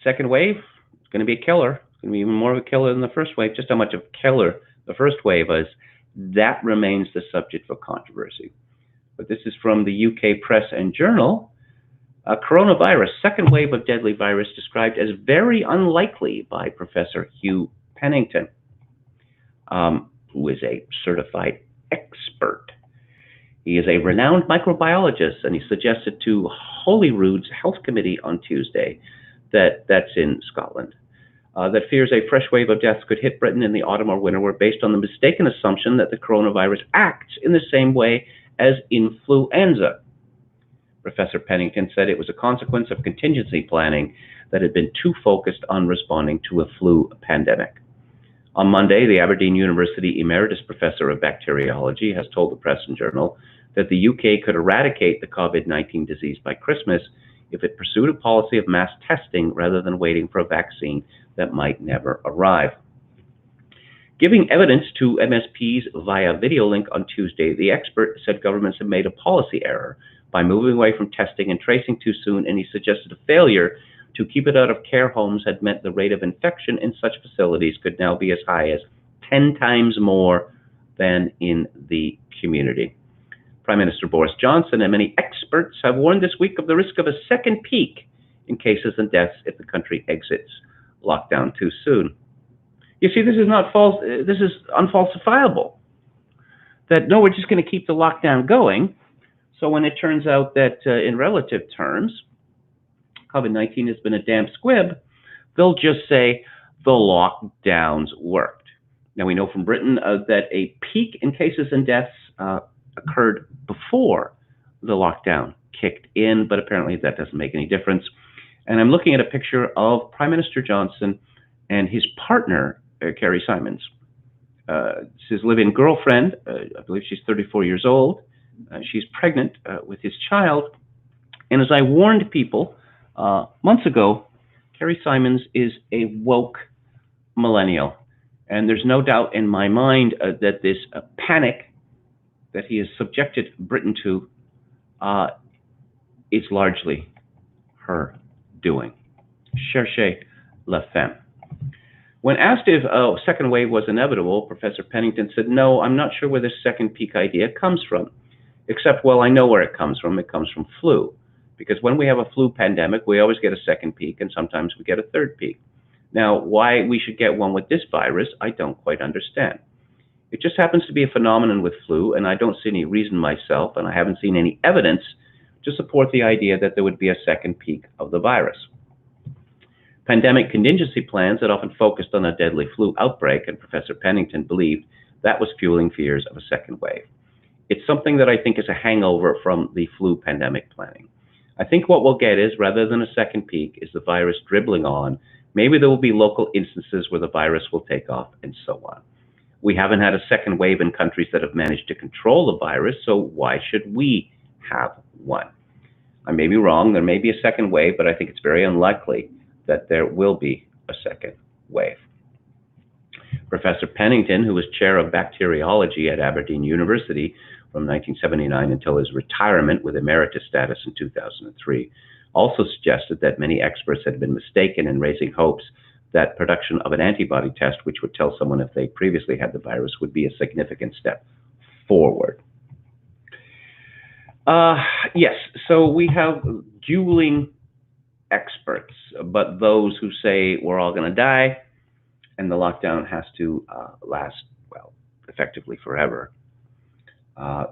second wave is going to be a killer. It's going to be even more of a killer than the first wave. Just how much of a killer the first wave is, that remains the subject for controversy. But this is from the UK Press and Journal. Coronavirus, second wave of deadly virus described as very unlikely by Professor Hugh Pennington, who is a certified expert. He is a renowned microbiologist, and he suggested to Holyrood's Health Committee on Tuesday, that's in Scotland, that fears a fresh wave of deaths could hit Britain in the autumn or winter were based on the mistaken assumption that the coronavirus acts in the same way as influenza. Professor Pennington said it was a consequence of contingency planning that had been too focused on responding to a flu pandemic. On Monday, the Aberdeen University Emeritus Professor of Bacteriology has told the Press and Journal that the UK could eradicate the COVID-19 disease by Christmas if it pursued a policy of mass testing rather than waiting for a vaccine that might never arrive. Giving evidence to MSPs via video link on Tuesday, the expert said governments have made a policy error by moving away from testing and tracing too soon, and he suggested a failure to keep it out of care homes had meant the rate of infection in such facilities could now be as high as 10 times more than in the community. Prime Minister Boris Johnson and many experts have warned this week of the risk of a second peak in cases and deaths if the country exits lockdown too soon. You see, this is not false. This is unfalsifiable. That no, we're just going to keep the lockdown going. So when it turns out that in relative terms, COVID-19 has been a damn squib, they'll just say the lockdowns worked. Now we know from Britain that a peak in cases and deaths occurred before the lockdown kicked in, but apparently that doesn't make any difference. And I'm looking at a picture of Prime Minister Johnson and his partner, Carrie Simons. It's his live-in girlfriend. I believe she's 34 years old. She's pregnant with his child. And as I warned people months ago, Carrie Simons is a woke millennial. And there's no doubt in my mind that this panic that he has subjected Britain to is largely her doing. Cherchez la femme. When asked if a second wave was inevitable, Professor Pennington said, no, I'm not sure where this second peak idea comes from. Except, well, I know where it comes from. It comes from flu. Because when we have a flu pandemic, we always get a second peak, and sometimes we get a third peak. Now, why we should get one with this virus, I don't quite understand. It just happens to be a phenomenon with flu, and I don't see any reason myself, and I haven't seen any evidence to support the idea that there would be a second peak of the virus. Pandemic contingency plans had often focused on a deadly flu outbreak, and Professor Pennington believed that was fueling fears of a second wave. It's something that I think is a hangover from the flu pandemic planning. I think what we'll get is, rather than a second peak, is the virus dribbling on. Maybe there will be local instances where the virus will take off, and so on. We haven't had a second wave in countries that have managed to control the virus, so why should we have one? I may be wrong, there may be a second wave, but I think it's very unlikely that there will be a second wave. Professor Pennington, who was chair of bacteriology at Aberdeen University from 1979 until his retirement with emeritus status in 2003, also suggested that many experts had been mistaken in raising hopes that production of an antibody test, which would tell someone if they previously had the virus, would be a significant step forward. Yes, so we have dueling experts, but those who say we're all going to die and the lockdown has to last, well, effectively forever,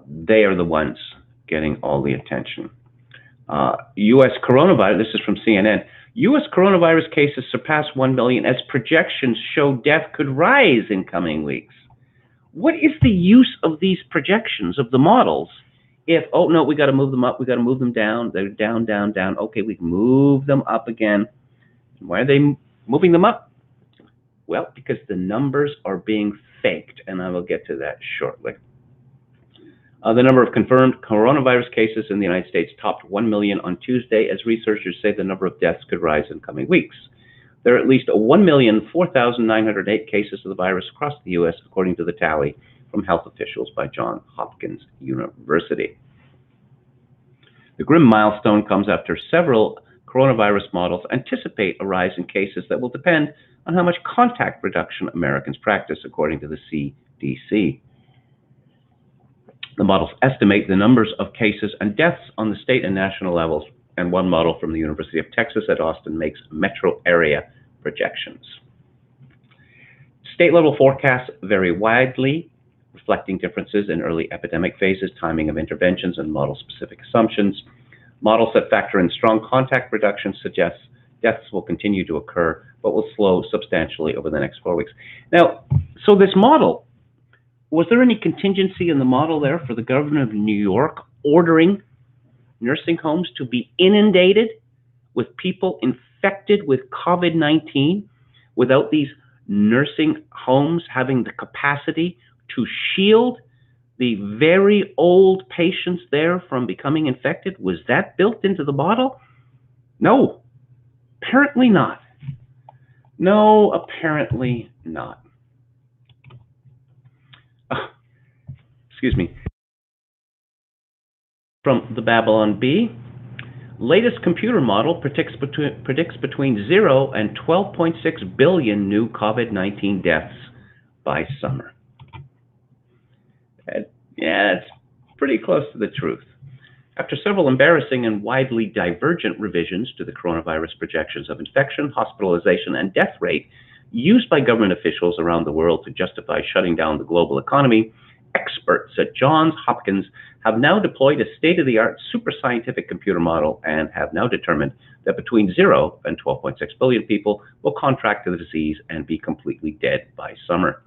they are the ones getting all the attention. U.S. coronavirus, this is from CNN, U.S. coronavirus cases surpass 1 million as projections show death could rise in coming weeks. What is the use of these projections, of the models, if, oh no, we got to move them up, we got to move them down, they're down, down, down, okay, we can move them up again. Why are they moving them up? Well, because the numbers are being faked, and I will get to that shortly. The number of confirmed coronavirus cases in the United States topped 1 million on Tuesday, as researchers say the number of deaths could rise in coming weeks. There are at least 1,004,908 cases of the virus across the U.S., according to the tally from health officials by Johns Hopkins University. The grim milestone comes after several coronavirus models anticipate a rise in cases that will depend on how much contact reduction Americans practice, according to the CDC. The models estimate the numbers of cases and deaths on the state and national levels, and one model from the University of Texas at Austin makes metro area projections. State-level forecasts vary widely, reflecting differences in early epidemic phases, timing of interventions, and model-specific assumptions. Models that factor in strong contact reduction suggest deaths will continue to occur, but will slow substantially over the next 4 weeks. Now, so this model, was there any contingency in the model there for the governor of New York ordering nursing homes to be inundated with people infected with COVID-19 without these nursing homes having the capacity to shield the very old patients there from becoming infected? Was that built into the model? No, apparently not. No, apparently not. Excuse me. From the Babylon Bee, latest computer model predicts between 0 and 12.6 billion new COVID-19 deaths by summer. Yeah, it's pretty close to the truth. After several embarrassing and widely divergent revisions to the coronavirus projections of infection, hospitalization, and death rate used by government officials around the world to justify shutting down the global economy, experts at Johns Hopkins have now deployed a state-of-the-art super scientific computer model and have now determined that between 0 and 12.6 billion people will contract the disease and be completely dead by summer.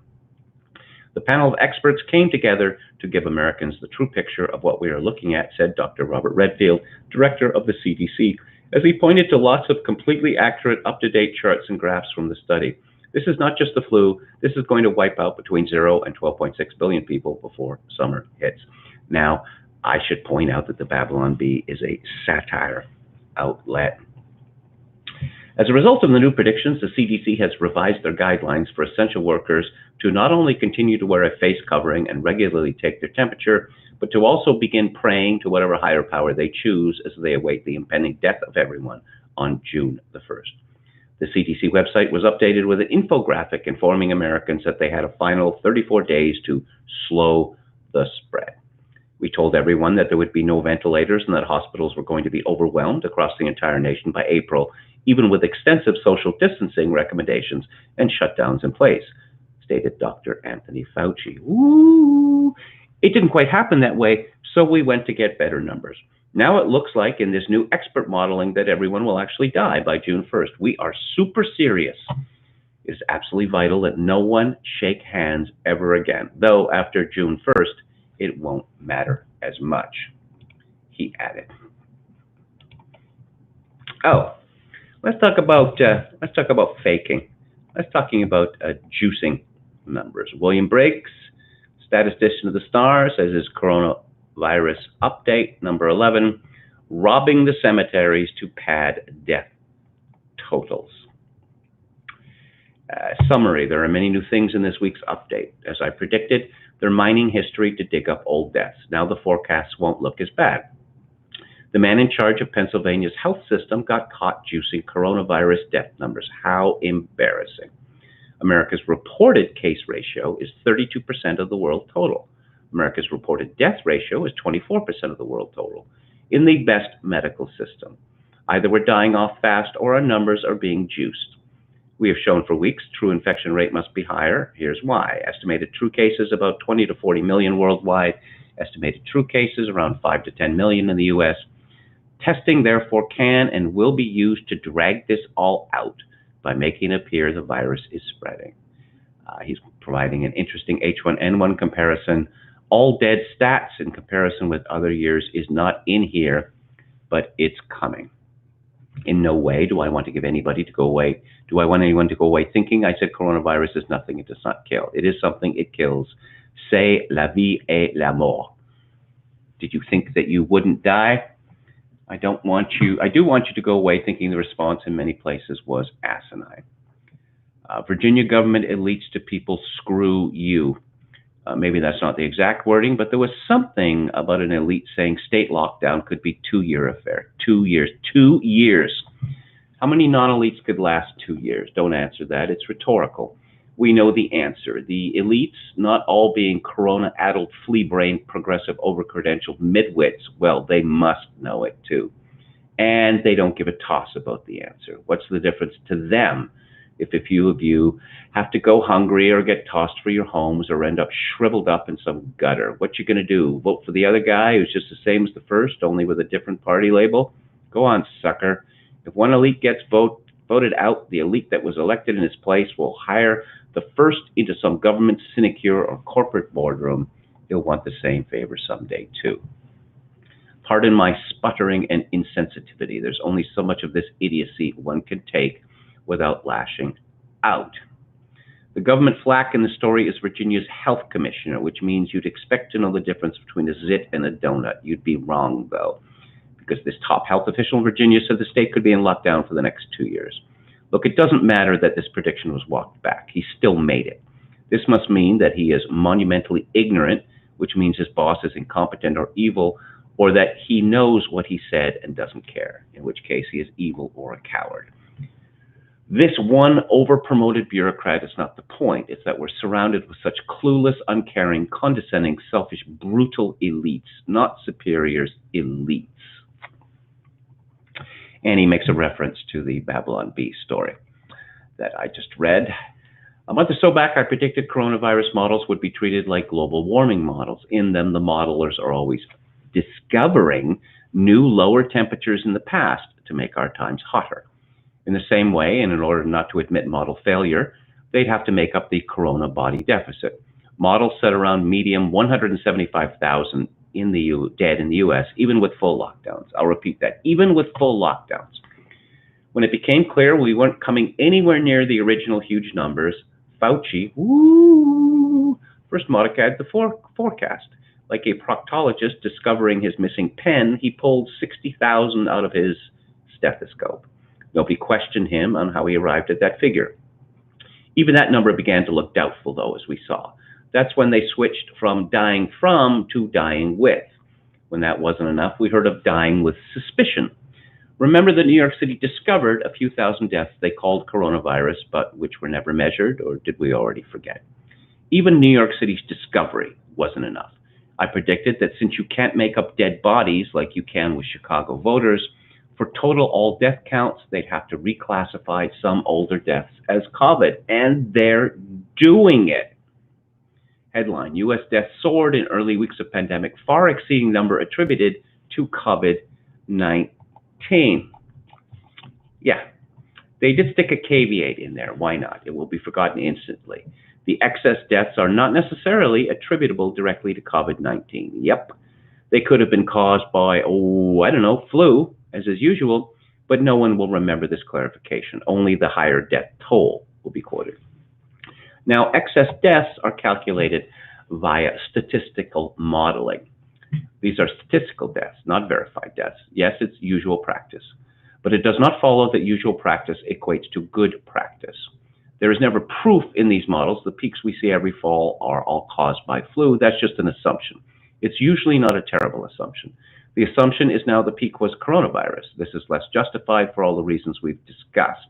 The panel of experts came together to give Americans the true picture of what we are looking at, said Dr. Robert Redfield, director of the CDC, as he pointed to lots of completely accurate, up-to-date charts and graphs from the study. This is not just the flu. This is going to wipe out between 0 and 12.6 billion people before summer hits. Now, I should point out that the Babylon Bee is a satire outlet. As a result of the new predictions, the CDC has revised their guidelines for essential workers to not only continue to wear a face covering and regularly take their temperature, but to also begin praying to whatever higher power they choose as they await the impending death of everyone on June the 1st. The CDC website was updated with an infographic informing Americans that they had a final 34 days to slow the spread. We told everyone that there would be no ventilators and that hospitals were going to be overwhelmed across the entire nation by April, even with extensive social distancing recommendations and shutdowns in place, stated Dr. Anthony Fauci. Ooh, it didn't quite happen that way, so we went to get better numbers. Now it looks like in this new expert modeling that everyone will actually die by June 1st. We are super serious. It is absolutely vital that no one shake hands ever again, though after June 1st, it won't matter as much, he added. Oh, let's talk about faking. Let's talking about juicing numbers. William Briggs, statistician of the Star, says his coronavirus update number 11, robbing the cemeteries to pad death totals. Summary: there are many new things in this week's update. As I predicted, they're mining history to dig up old deaths. Now the forecasts won't look as bad. The man in charge of Pennsylvania's health system got caught juicing coronavirus death numbers. How embarrassing. America's reported case ratio is 32% of the world total. America's reported death ratio is 24% of the world total in the best medical system. Either we're dying off fast or our numbers are being juiced. We have shown for weeks true infection rate must be higher. Here's why. Estimated true cases about 20 to 40 million worldwide. Estimated true cases around 5 to 10 million in the US. Testing, therefore, can and will be used to drag this all out by making it appear the virus is spreading. He's providing an interesting H1N1 comparison. All dead stats in comparison with other years is not in here, but it's coming. In no way do I want to give anybody to go away. Do I want anyone to go away thinking I said coronavirus is nothing, it does not kill. It is something, it kills. C'est la vie et la mort. Did you think that you wouldn't die? I do want you to go away thinking the response in many places was asinine. Virginia government elites to people, screw you. Maybe that's not the exact wording, but there was something about an elite saying state lockdown could be 2-year affair. 2 years. 2 years. How many non-elites could last 2 years? Don't answer that. It's rhetorical. We know the answer. The elites, not all being corona-addled, flea-brained, progressive, over-credentialed midwits, well, they must know it too. And they don't give a toss about the answer. What's the difference to them if a few of you have to go hungry or get tossed for your homes or end up shriveled up in some gutter? What you going to do? Vote for the other guy who's just the same as the first, only with a different party label? Go on, sucker. If one elite gets voted out, the elite that was elected in its place will hire the first into some government sinecure or corporate boardroom. He'll want the same favor someday, too. Pardon my sputtering and insensitivity. There's only so much of this idiocy one can take without lashing out. The government flack in the story is Virginia's health commissioner, which means you'd expect to know the difference between a zit and a donut. You'd be wrong, though, because this top health official in Virginia said the state could be in lockdown for the next 2 years. Look, it doesn't matter that this prediction was walked back. He still made it. This must mean that he is monumentally ignorant, which means his boss is incompetent or evil, or that he knows what he said and doesn't care, in which case he is evil or a coward. This one over-promoted bureaucrat is not the point. It's that we're surrounded with such clueless, uncaring, condescending, selfish, brutal elites, not superiors, elites. And he makes a reference to the Babylon Bee story that I just read. A month or so back, I predicted coronavirus models would be treated like global warming models. In them, the modelers are always discovering new lower temperatures in the past to make our times hotter. In the same way, and in order not to admit model failure, they'd have to make up the corona body deficit. Models set around medium 175,000 dead in the US, even with full lockdowns. I'll repeat that, even with full lockdowns. When it became clear we weren't coming anywhere near the original huge numbers, Fauci, first modified the forecast. Like a proctologist discovering his missing pen, he pulled 60,000 out of his stethoscope. Nobody questioned him on how he arrived at that figure. Even that number began to look doubtful, though, as we saw. That's when they switched from dying from to dying with. When that wasn't enough, we heard of dying with suspicion. Remember that New York City discovered a few thousand deaths they called coronavirus, but which were never measured, or did we already forget? Even New York City's discovery wasn't enough. I predicted that since you can't make up dead bodies like you can with Chicago voters, for total all death counts, they'd have to reclassify some older deaths as COVID, and they're doing it. Headline, U.S. deaths soared in early weeks of pandemic, far exceeding number attributed to COVID-19. Yeah, they did stick a caveat in there. Why not? It will be forgotten instantly. The excess deaths are not necessarily attributable directly to COVID-19. Yep, they could have been caused by, flu, as is usual, but no one will remember this clarification. Only the higher death toll will be quoted. Now, excess deaths are calculated via statistical modeling. These are statistical deaths, not verified deaths. Yes, it's usual practice, but it does not follow that usual practice equates to good practice. There is never proof in these models. The peaks we see every fall are all caused by flu. That's just an assumption. It's usually not a terrible assumption. The assumption is now the peak was coronavirus. This is less justified for all the reasons we've discussed.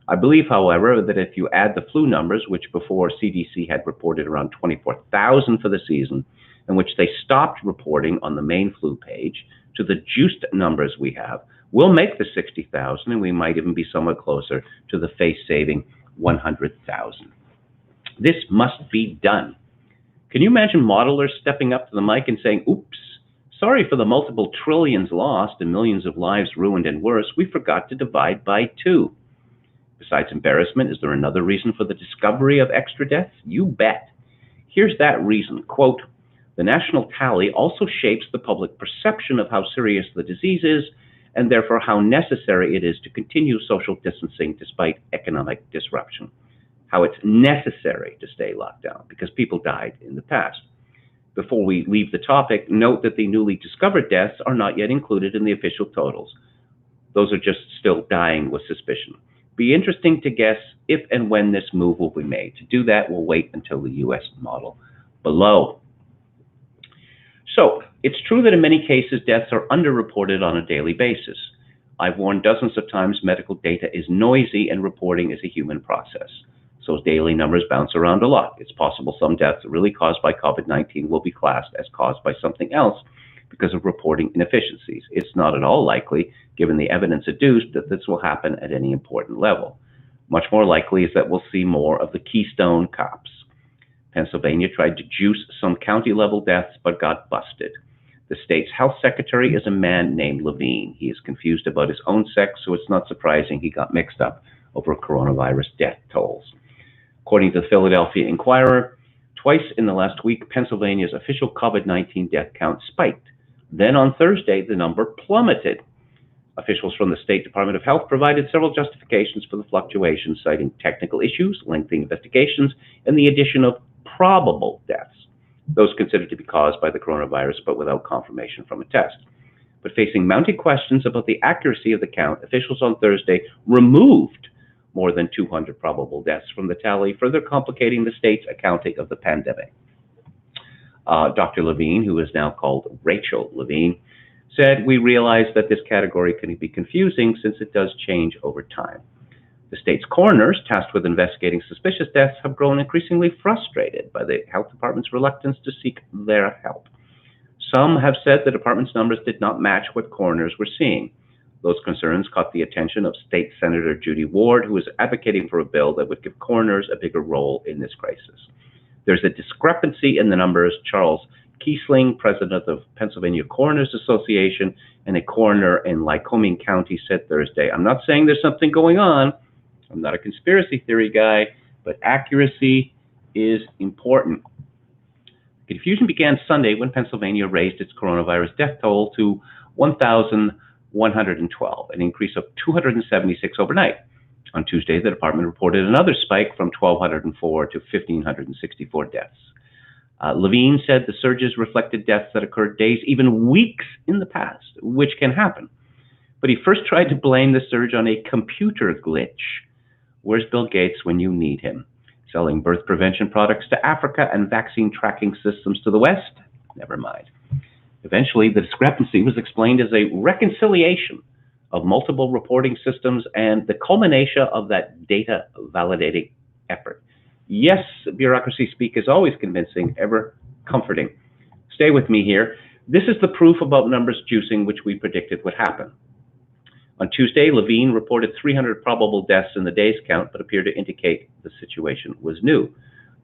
I believe, however, that if you add the flu numbers, which before CDC had reported around 24,000 for the season, and which they stopped reporting on the main flu page, to the juiced numbers we have, we'll make the 60,000, and we might even be somewhat closer to the face-saving 100,000. This must be done. Can you imagine modelers stepping up to the mic and saying, oops, sorry for the multiple trillions lost and millions of lives ruined and worse, we forgot to divide by 2. Besides embarrassment, is there another reason for the discovery of extra deaths? You bet. Here's that reason, quote, the national tally also shapes the public perception of how serious the disease is and therefore how necessary it is to continue social distancing despite economic disruption. How it's necessary to stay locked down because people died in the past. Before we leave the topic, note that the newly discovered deaths are not yet included in the official totals. Those are just still dying with suspicion. Be interesting to guess if and when this move will be made. To do that, we'll wait until the U.S. model below. So, it's true that in many cases, deaths are underreported on a daily basis. I've warned dozens of times medical data is noisy and reporting is a human process. So daily numbers bounce around a lot. It's possible some deaths really caused by COVID-19 will be classed as caused by something else because of reporting inefficiencies. It's not at all likely, given the evidence adduced, that this will happen at any important level. Much more likely is that we'll see more of the Keystone cops. Pennsylvania tried to juice some county-level deaths but got busted. The state's health secretary is a man named Levine. He is confused about his own sex, so it's not surprising he got mixed up over coronavirus death tolls. According to the Philadelphia Inquirer, twice in the last week, Pennsylvania's official COVID-19 death count spiked. Then on Thursday, the number plummeted. Officials from the State Department of Health provided several justifications for the fluctuations, citing technical issues, lengthy investigations, and the addition of probable deaths, those considered to be caused by the coronavirus but without confirmation from a test. But facing mounting questions about the accuracy of the count, officials on Thursday removed more than 200 probable deaths from the tally, further complicating the state's accounting of the pandemic. Dr. Levine, who is now called Rachel Levine, said, "We realize that this category can be confusing since it does change over time. The state's coroners, tasked with investigating suspicious deaths, have grown increasingly frustrated by the health department's reluctance to seek their help. Some have said the department's numbers did not match what coroners were seeing. Those concerns caught the attention of State Senator Judy Ward, who is advocating for a bill that would give coroners a bigger role in this crisis. There's a discrepancy in the numbers," Charles Kiesling, president of Pennsylvania Coroners Association and a coroner in Lycoming County, said Thursday. "I'm not saying there's something going on. I'm not a conspiracy theory guy, but accuracy is important." Confusion began Sunday when Pennsylvania raised its coronavirus death toll to 1,112, an increase of 276 overnight. On Tuesday, the department reported another spike from 1,204 to 1,564 deaths. Levine said the surges reflected deaths that occurred days, even weeks in the past, which can happen. But he first tried to blame the surge on a computer glitch. Where's Bill Gates when you need him? Selling birth prevention products to Africa and vaccine tracking systems to the West? Never mind. Eventually, the discrepancy was explained as a reconciliation of multiple reporting systems and the culmination of that data validating effort. Yes, bureaucracy speak is always convincing, ever comforting. Stay with me here. This is the proof about numbers juicing, which we predicted would happen. On Tuesday, Levine reported 300 probable deaths in the day's count, but appeared to indicate the situation was new.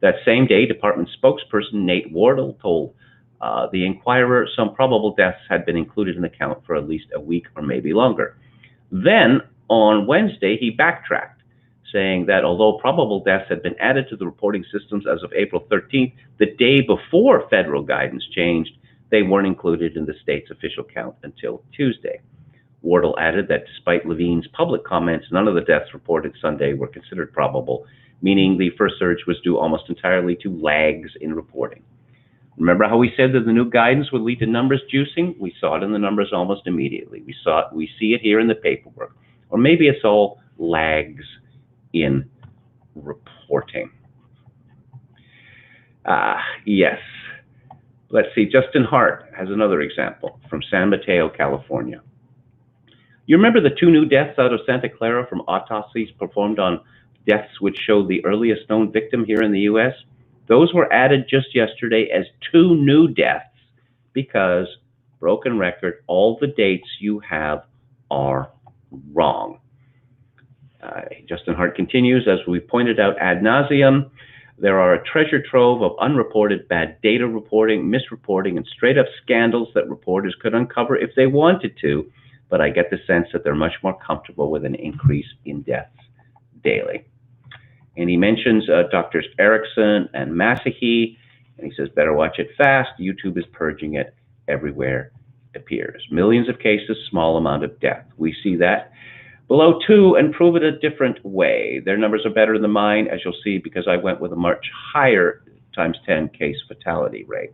That same day, department spokesperson Nate Wardle told the Inquirer some probable deaths had been included in the count for at least a week or maybe longer. Then, on Wednesday, he backtracked, saying that although probable deaths had been added to the reporting systems as of April 13th, the day before federal guidance changed, they weren't included in the state's official count until Tuesday. Wardle added that despite Levine's public comments, none of the deaths reported Sunday were considered probable, meaning the first surge was due almost entirely to lags in reporting. Remember how we said that the new guidance would lead to numbers juicing? We saw it in the numbers almost immediately. We see it here in the paperwork. Or maybe it's all lags in reporting. Yes. Let's see, Justin Hart has another example from San Mateo, California. You remember the 2 new deaths out of Santa Clara from autopsies performed on deaths which showed the earliest known victim here in the U.S.? Those were added just yesterday as 2 new deaths because, broken record, all the dates you have are wrong. Justin Hart continues, as we pointed out ad nauseum, there are a treasure trove of unreported bad data reporting, misreporting, and straight-up scandals that reporters could uncover if they wanted to, but I get the sense that they're much more comfortable with an increase in deaths daily. And he mentions Drs. Erickson and Masahi, and he says, better watch it fast. YouTube is purging it everywhere it appears. Millions of cases, small amount of death. We see that. Below 2 and prove it a different way. Their numbers are better than mine, as you'll see, because I went with a much higher ×10 case fatality rate.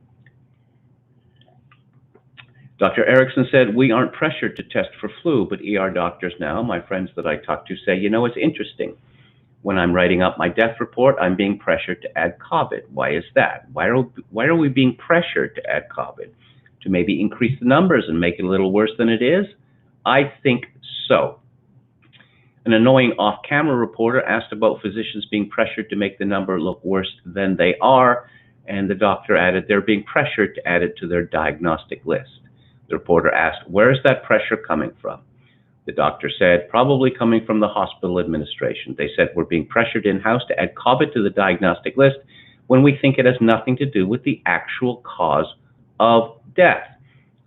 Dr. Erickson said, we aren't pressured to test for flu, but ER doctors now, my friends that I talk to, say, you know, it's interesting. When I'm writing up my death report, I'm being pressured to add COVID. Why is that? Why are we being pressured to add COVID? To maybe increase the numbers and make it a little worse than it is? I think so. An annoying off-camera reporter asked about physicians being pressured to make the number look worse than they are, and the doctor added they're being pressured to add it to their diagnostic list. The reporter asked, where is that pressure coming from? The doctor said, probably coming from the hospital administration. They said, we're being pressured in-house to add COVID to the diagnostic list when we think it has nothing to do with the actual cause of death.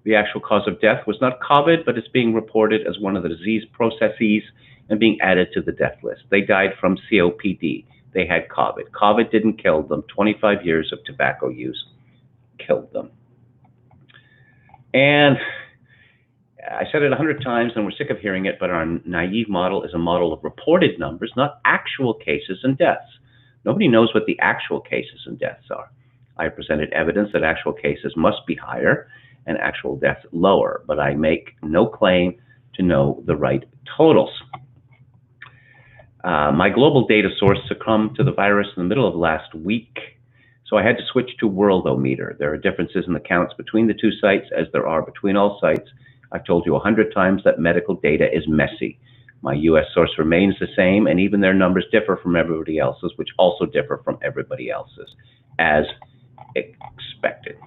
The actual cause of death was not COVID, but it's being reported as one of the disease processes and being added to the death list. They died from COPD. They had COVID. COVID didn't kill them. 25 years of tobacco use killed them. And I said it 100 times and we're sick of hearing it, but our naive model is a model of reported numbers, not actual cases and deaths. Nobody knows what the actual cases and deaths are. I presented evidence that actual cases must be higher and actual deaths lower, but I make no claim to know the right totals. My global data source succumbed to the virus in the middle of last week, so I had to switch to Worldometer. There are differences in the counts between the two sites, as there are between all sites. I've told you 100 times that medical data is messy. My US source remains the same, and even their numbers differ from everybody else's, which also differ from everybody else's, as expected.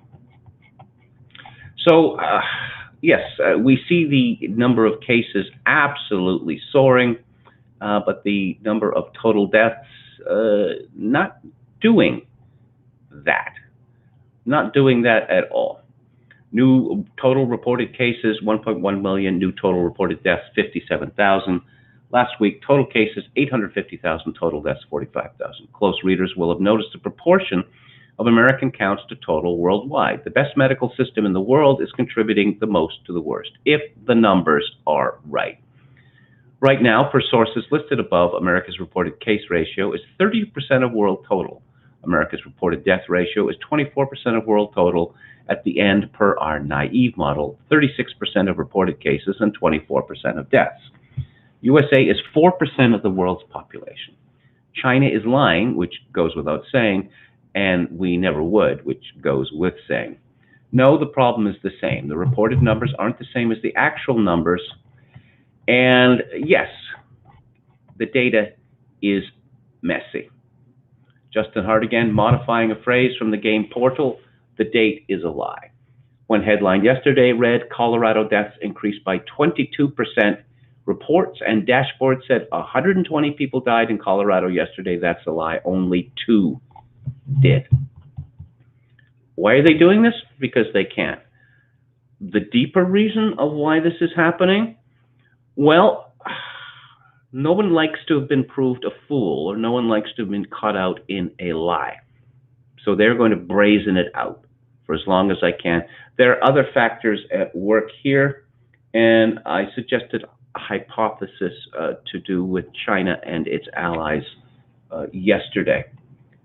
So, yes, we see the number of cases absolutely soaring, but the number of total deaths not doing that. Not doing that at all. New total reported cases, 1.1 million. New total reported deaths, 57,000. Last week, total cases, 850,000. Total deaths, 45,000. Close readers will have noticed the proportion of American counts to total worldwide. The best medical system in the world is contributing the most to the worst, if the numbers are right. Right now, per sources listed above, America's reported case ratio is 30% of world total. America's reported death ratio is 24% of world total. At the end, per our naive model, 36% of reported cases and 24% of deaths. USA is 4% of the world's population. China is lying, which goes without saying, and we never would, which goes with saying. No, the problem is the same. The reported numbers aren't the same as the actual numbers. And yes, the data is messy. Justin Hart again, modifying a phrase from the game Portal, the date is a lie. One headline yesterday read, Colorado deaths increased by 22%. Reports and dashboards said 120 people died in Colorado yesterday. That's a lie. Only 2 did. Why are they doing this? Because they can. The deeper reason of why this is happening? Well, no one likes to have been proved a fool, or no one likes to have been caught out in a lie. So they're going to brazen it out for as long as I can. There are other factors at work here, and I suggested a hypothesis to do with China and its allies yesterday.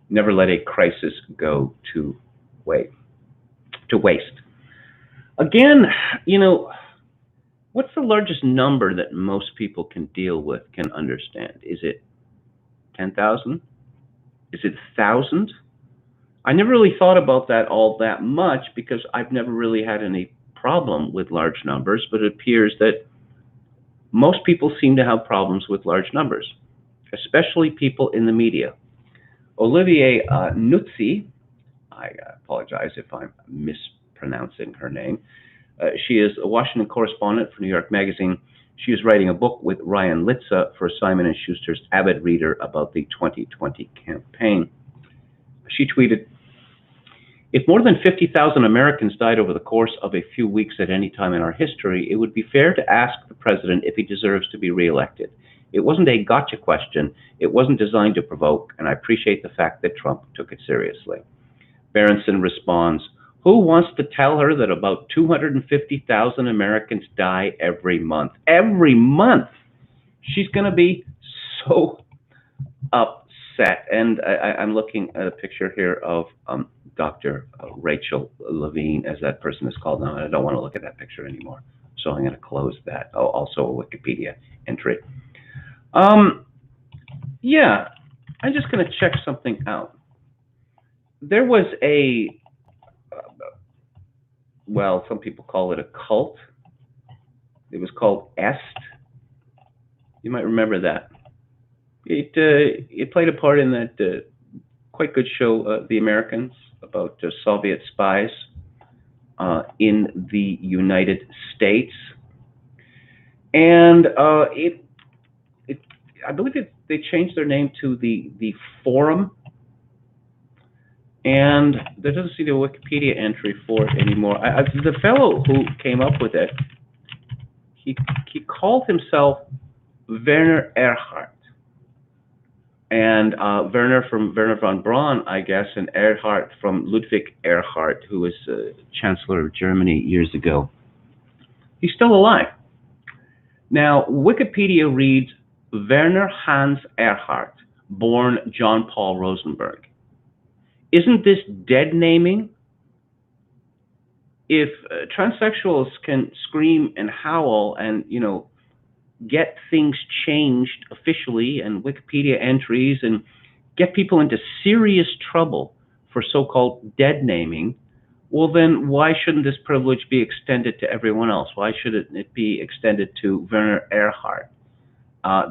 Never let a crisis go to waste. Again, you know, what's the largest number that most people can deal with, can understand? Is it 10,000? Is it 1,000? I never really thought about that all that much because I've never really had any problem with large numbers, but it appears that most people seem to have problems with large numbers, especially people in the media. Olivier Nuzzi, I apologize if I'm mispronouncing her name. She is a Washington correspondent for New York Magazine. She is writing a book with Ryan Litza for Simon & Schuster's Avid Reader about the 2020 campaign. She tweeted, if more than 50,000 Americans died over the course of a few weeks at any time in our history, it would be fair to ask the president if he deserves to be reelected. It wasn't a gotcha question. It wasn't designed to provoke, and I appreciate the fact that Trump took it seriously. Berenson responds, who wants to tell her that about 250,000 Americans die every month? Every month! She's going to be so upset. And I'm looking at a picture here of Dr. Rachel Levine, as that person is called now. I don't want to look at that picture anymore, so I'm going to close that. Oh, also a Wikipedia entry. Yeah, I'm just going to check something out. There was a well, some people call it a cult. It was called EST. You might remember that. It played a part in that quite good show, The Americans, about Soviet spies in the United States. And I believe they changed their name to the Forum, and there doesn't seem to be a Wikipedia entry for it anymore. The fellow who came up with it, he called himself Werner Erhard. And Werner from Werner von Braun, I guess, and Erhard from Ludwig Erhard, who was Chancellor of Germany years ago. He's still alive. Now, Wikipedia reads Werner Hans Erhard, born John Paul Rosenberg. Isn't this dead naming? If transsexuals can scream and howl and, get things changed officially and Wikipedia entries and get people into serious trouble for so-called dead naming, well then why shouldn't this privilege be extended to everyone else? Why shouldn't it be extended to Werner Erhard?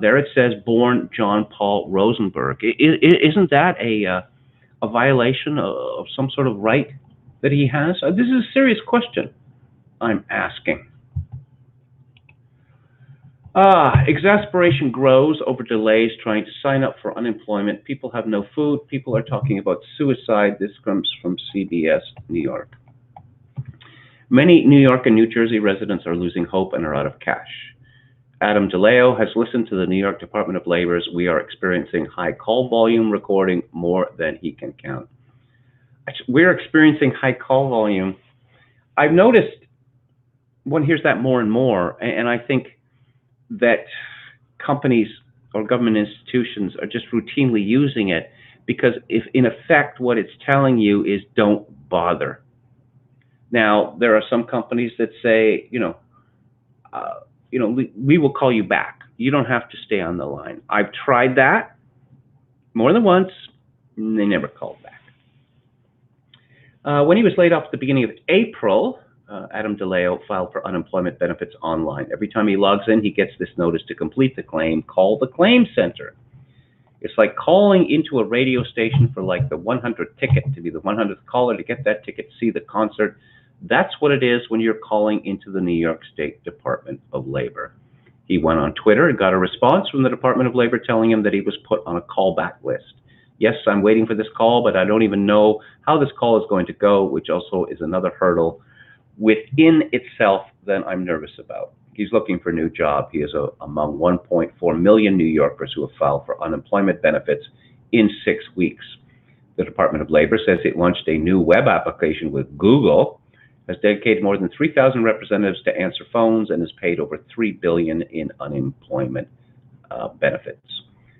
There it says born John Paul Rosenberg. Isn't that a violation of some sort of right that he has? This is a serious question I'm asking. Exasperation grows over delays trying to sign up for unemployment. People have no food. People are talking about suicide. This comes from CBS New York. Many New York and New Jersey residents are losing hope and are out of cash. Adam DeLeo has listened to the New York Department of Labor's "We are experiencing high call volume" recording more than he can count. We're experiencing high call volume. I've noticed one hears that more and more, and I think that companies or government institutions are just routinely using it because if in effect what it's telling you is don't bother. Now, there are some companies that say, we will call you back. You don't have to stay on the line. I've tried that more than once, and they never called back. When he was laid off at the beginning of April, Adam DeLeo filed for unemployment benefits online. Every time he logs in, he gets this notice to complete the claim. Call the claim center. It's like calling into a radio station for like the 100th ticket, to be the 100th caller to get that ticket, see the concert. That's what it is when you're calling into the New York State Department of Labor. He went on Twitter and got a response from the Department of Labor telling him that he was put on a callback list. Yes, I'm waiting for this call, but I don't even know how this call is going to go, which also is another hurdle within itself that I'm nervous about. He's looking for a new job. He is among 1.4 million New Yorkers who have filed for unemployment benefits in 6 weeks. The Department of Labor says it launched a new web application with Google, has dedicated more than 3,000 representatives to answer phones, and has paid over $3 billion in unemployment benefits.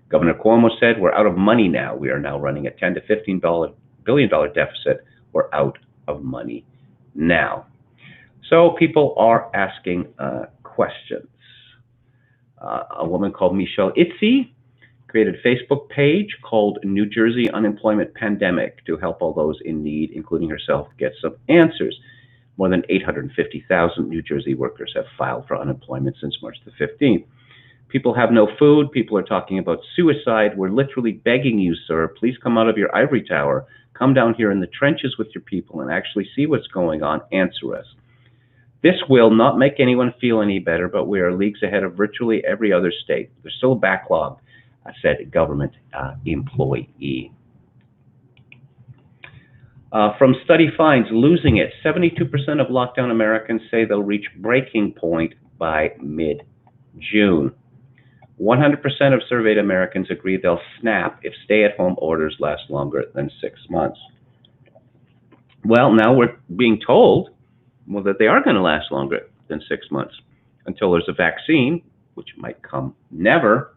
Governor Cuomo said, "We're out of money now. We are now running a $10 to $15 billion deficit. We're out of money now." So people are asking questions. A woman called Michelle Itzy created a Facebook page called New Jersey Unemployment Pandemic to help all those in need, including herself, get some answers. More than 850,000 New Jersey workers have filed for unemployment since March the 15th. People have no food. People are talking about suicide. We're literally begging you, sir, please come out of your ivory tower. Come down here in the trenches with your people and actually see what's going on. Answer us. This will not make anyone feel any better, but we are leagues ahead of virtually every other state. There's still a backlog, said a government employee. From study finds, losing it. 72% of lockdown Americans say they'll reach breaking point by mid-June. 100% of surveyed Americans agree they'll snap if stay-at-home orders last longer than 6 months. Well, now we're being told that they are going to last longer than 6 months until there's a vaccine, which might come never,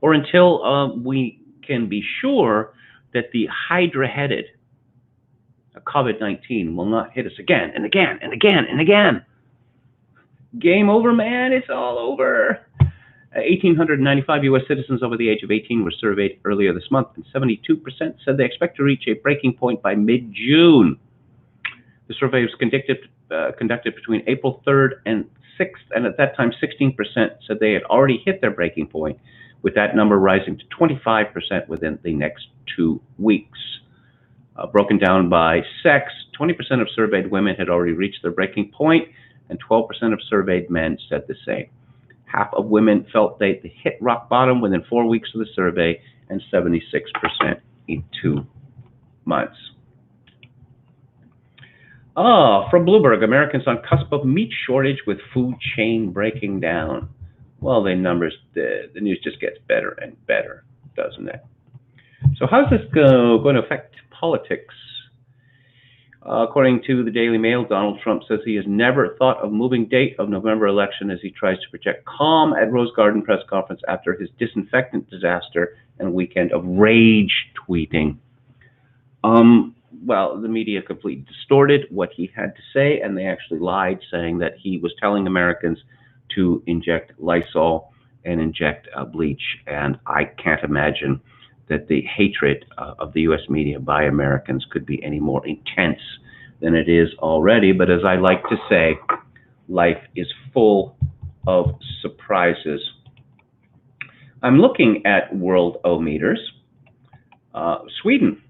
or until we can be sure that the Hydra-headed COVID-19 will not hit us again and again and again and again. Game over, man. It's all over. 1,895 U.S. citizens over the age of 18 were surveyed earlier this month, and 72% said they expect to reach a breaking point by mid-June. The survey was conducted between April 3rd and 6th, and at that time, 16% said they had already hit their breaking point, with that number rising to 25% within the next 2 weeks. Broken down by sex, 20% of surveyed women had already reached their breaking point, and 12% of surveyed men said the same. Half of women felt they hit rock bottom within 4 weeks of the survey, and 76% in 2 months. From Bloomberg, Americans on cusp of meat shortage with food chain breaking down. Well, the numbers, the news just gets better and better, doesn't it? So how's this going to affect politics? According to the Daily Mail, Donald Trump says he has never thought of moving date of November election as he tries to project calm at Rose Garden press conference after his disinfectant disaster and a weekend of rage tweeting. Well, the media completely distorted what he had to say, and they actually lied, saying that he was telling Americans to inject Lysol and inject bleach. And I can't imagine that the hatred of the U.S. media by Americans could be any more intense than it is already. But as I like to say, life is full of surprises. I'm looking at world-o-meters. Sweden,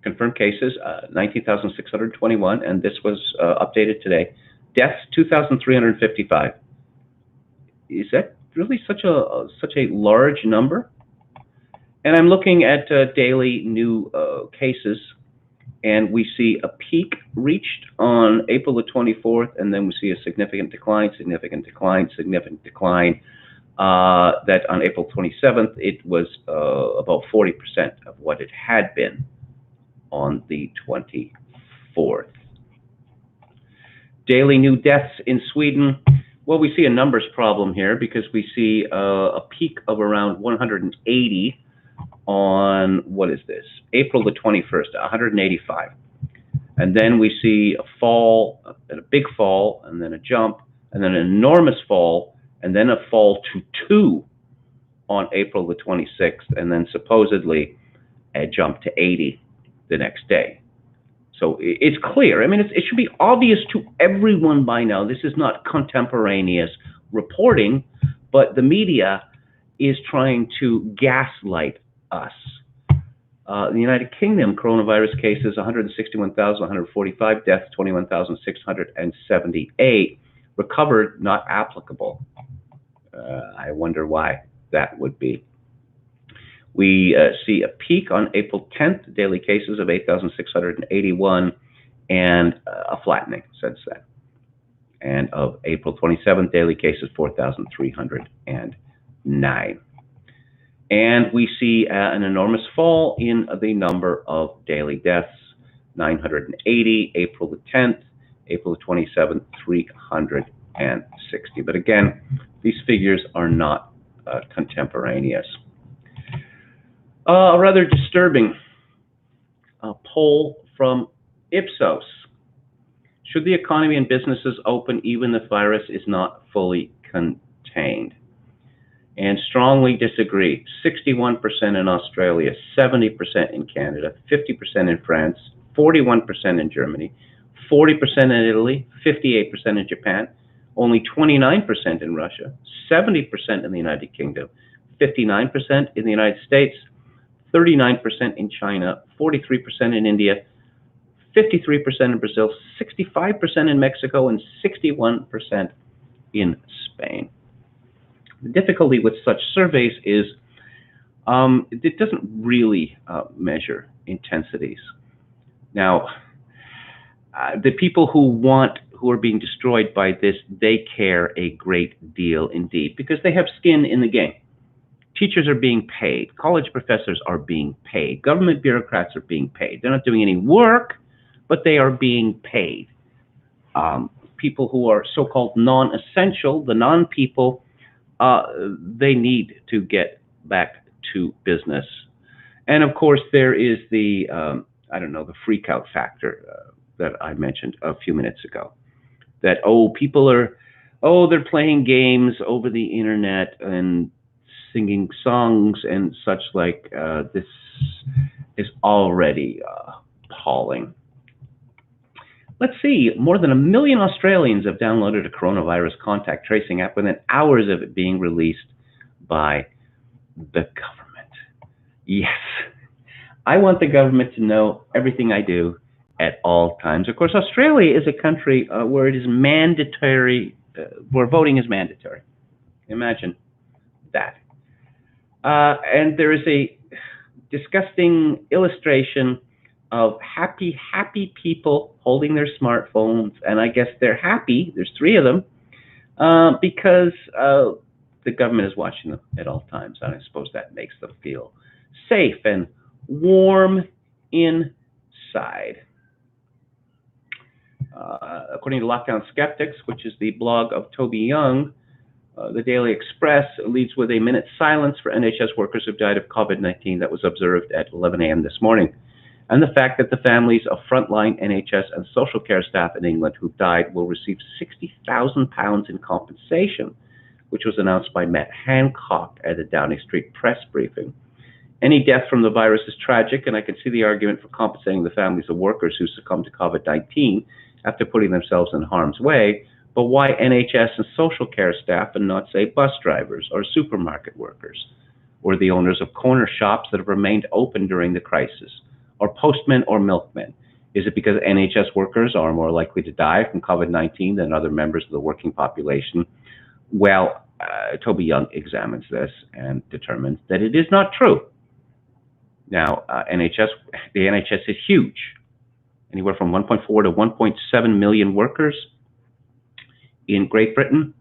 confirmed cases, 19,621, and this was updated today. Deaths, 2,355. Is that really such a large number? And I'm looking at daily new cases, and we see a peak reached on April the 24th, and then we see a significant decline, that on April 27th, it was about 40% of what it had been on the 24th. Daily new deaths in Sweden. Well, we see a numbers problem here because we see a peak of around 180 on, what is this? April the 21st, 185. And then we see a fall, a big fall, and then a jump, and then an enormous fall, and then a fall to 2 on April the 26th, and then supposedly a jump to 80 the next day. So it's clear. I mean, it should be obvious to everyone by now. This is not contemporaneous reporting, but the media is trying to gaslight us. The United Kingdom, coronavirus cases, 161,145, deaths, 21,678, recovered, not applicable. I wonder why that would be. We see a peak on April 10th, daily cases of 8,681, and a flattening since then. And of April 27th, daily cases, 4,309. And we see an enormous fall in the number of daily deaths, 980, April the 10th, April the 27th, 360. But again, these figures are not contemporaneous. A rather disturbing poll from Ipsos. Should the economy and businesses open even if the virus is not fully contained? And strongly disagree. 61% in Australia, 70% in Canada, 50% in France, 41% in Germany, 40% in Italy, 58% in Japan, only 29% in Russia, 70% in the United Kingdom, 59% in the United States, 39% in China, 43% in India, 53% in Brazil, 65% in Mexico, and 61% in Spain. The difficulty with such surveys is it doesn't really measure intensities. Now, the people who are being destroyed by this, they care a great deal indeed because they have skin in the game. Teachers are being paid. College professors are being paid. Government bureaucrats are being paid. They're not doing any work, but they are being paid. People who are so-called non-essential, the non-people, they need to get back to business. And of course, there is the, the freak out factor that I mentioned a few minutes ago. That, they're playing games over the internet and singing songs and such like. This is already appalling. Let's see, more than 1 million Australians have downloaded a coronavirus contact tracing app within hours of it being released by the government. Yes, I want the government to know everything I do at all times. Of course, Australia is a country where it is mandatory, where voting is mandatory. Imagine that. And there is a disgusting illustration of happy people holding their smartphones, and I guess they're happy. There's three of them because the government is watching them at all times, and I suppose that makes them feel safe and warm inside. According to Lockdown Skeptics, which is the blog of Toby Young, the Daily Express leads with a minute's silence for NHS workers who've died of COVID-19 that was observed at 11 a.m. this morning, and the fact that the families of frontline NHS and social care staff in England who've died will receive £60,000 in compensation, which was announced by Matt Hancock at a Downing Street press briefing. Any death from the virus is tragic, and I can see the argument for compensating the families of workers who succumbed to COVID-19 after putting themselves in harm's way, but why NHS and social care staff and not, say, bus drivers or supermarket workers, or the owners of corner shops that have remained open during the crisis, or postmen or milkmen? Is it because NHS workers are more likely to die from COVID-19 than other members of the working population? Well, Toby Young examines this and determines that it is not true. Now, the NHS is huge, anywhere from 1.4 to 1.7 million workers in Great Britain,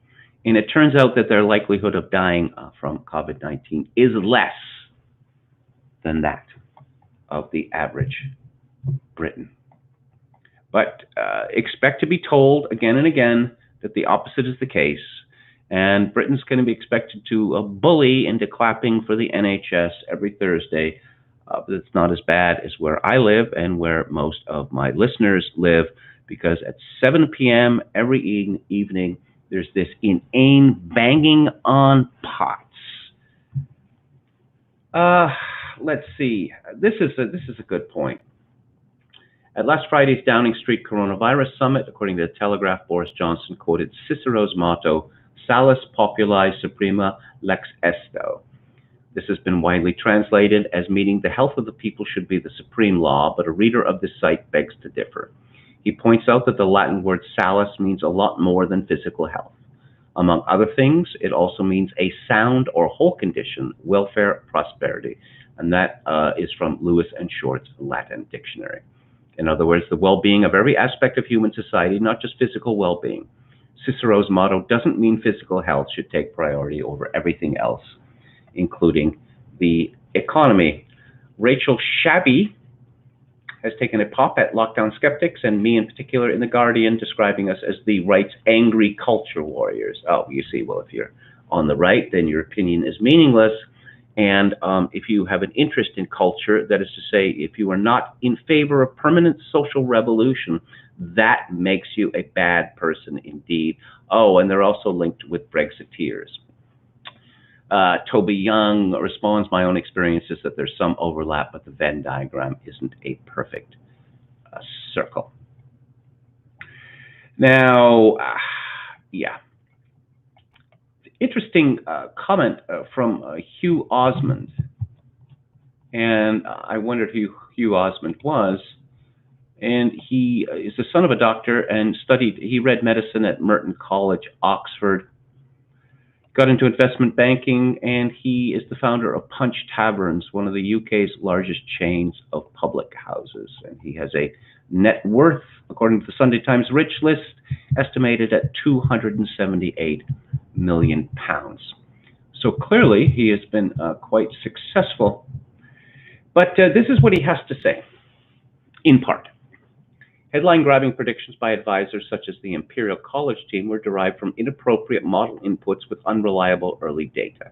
and it turns out that their likelihood of dying from COVID-19 is less than that of the average Briton. But expect to be told again and again that the opposite is the case, and Britons can be expected to bully into clapping for the NHS every Thursday. But it's not as bad as where I live and where most of my listeners live, because at 7 p.m. every evening, there's this inane banging on pots. Let's see. This is a good point. At last Friday's Downing Street Coronavirus Summit, according to the Telegraph, Boris Johnson quoted Cicero's motto, "Salus populi suprema lex esto." This has been widely translated as meaning the health of the people should be the supreme law, but a reader of this site begs to differ. He points out that the Latin word salus means a lot more than physical health. Among other things, it also means a sound or whole condition, welfare, prosperity, and that is from Lewis and Short's Latin Dictionary. In other words, the well-being of every aspect of human society, not just physical well-being. Cicero's motto doesn't mean physical health should take priority over everything else, including the economy. Rachel Shabby has taken a pop at lockdown skeptics, and me in particular, in The Guardian, describing us as the right's angry culture warriors. Oh, you see, well, if you're on the right, then your opinion is meaningless. And if you have an interest in culture, that is to say, if you are not in favor of permanent social revolution, that makes you a bad person indeed. Oh, and they're also linked with Brexiteers. Toby Young responds, my own experience is that there's some overlap, but the Venn diagram isn't a perfect circle. Now, yeah. Interesting comment from Hugh Osmond. And I wondered who Hugh Osmond was. And he is the son of a doctor and he read medicine at Merton College, Oxford. Got into investment banking, and he is the founder of Punch Taverns, one of the UK's largest chains of public houses. And he has a net worth, according to the Sunday Times Rich List, estimated at £278 million. So clearly, he has been quite successful. But this is what he has to say, in part. Headline-grabbing predictions by advisors such as the Imperial College team were derived from inappropriate model inputs with unreliable early data.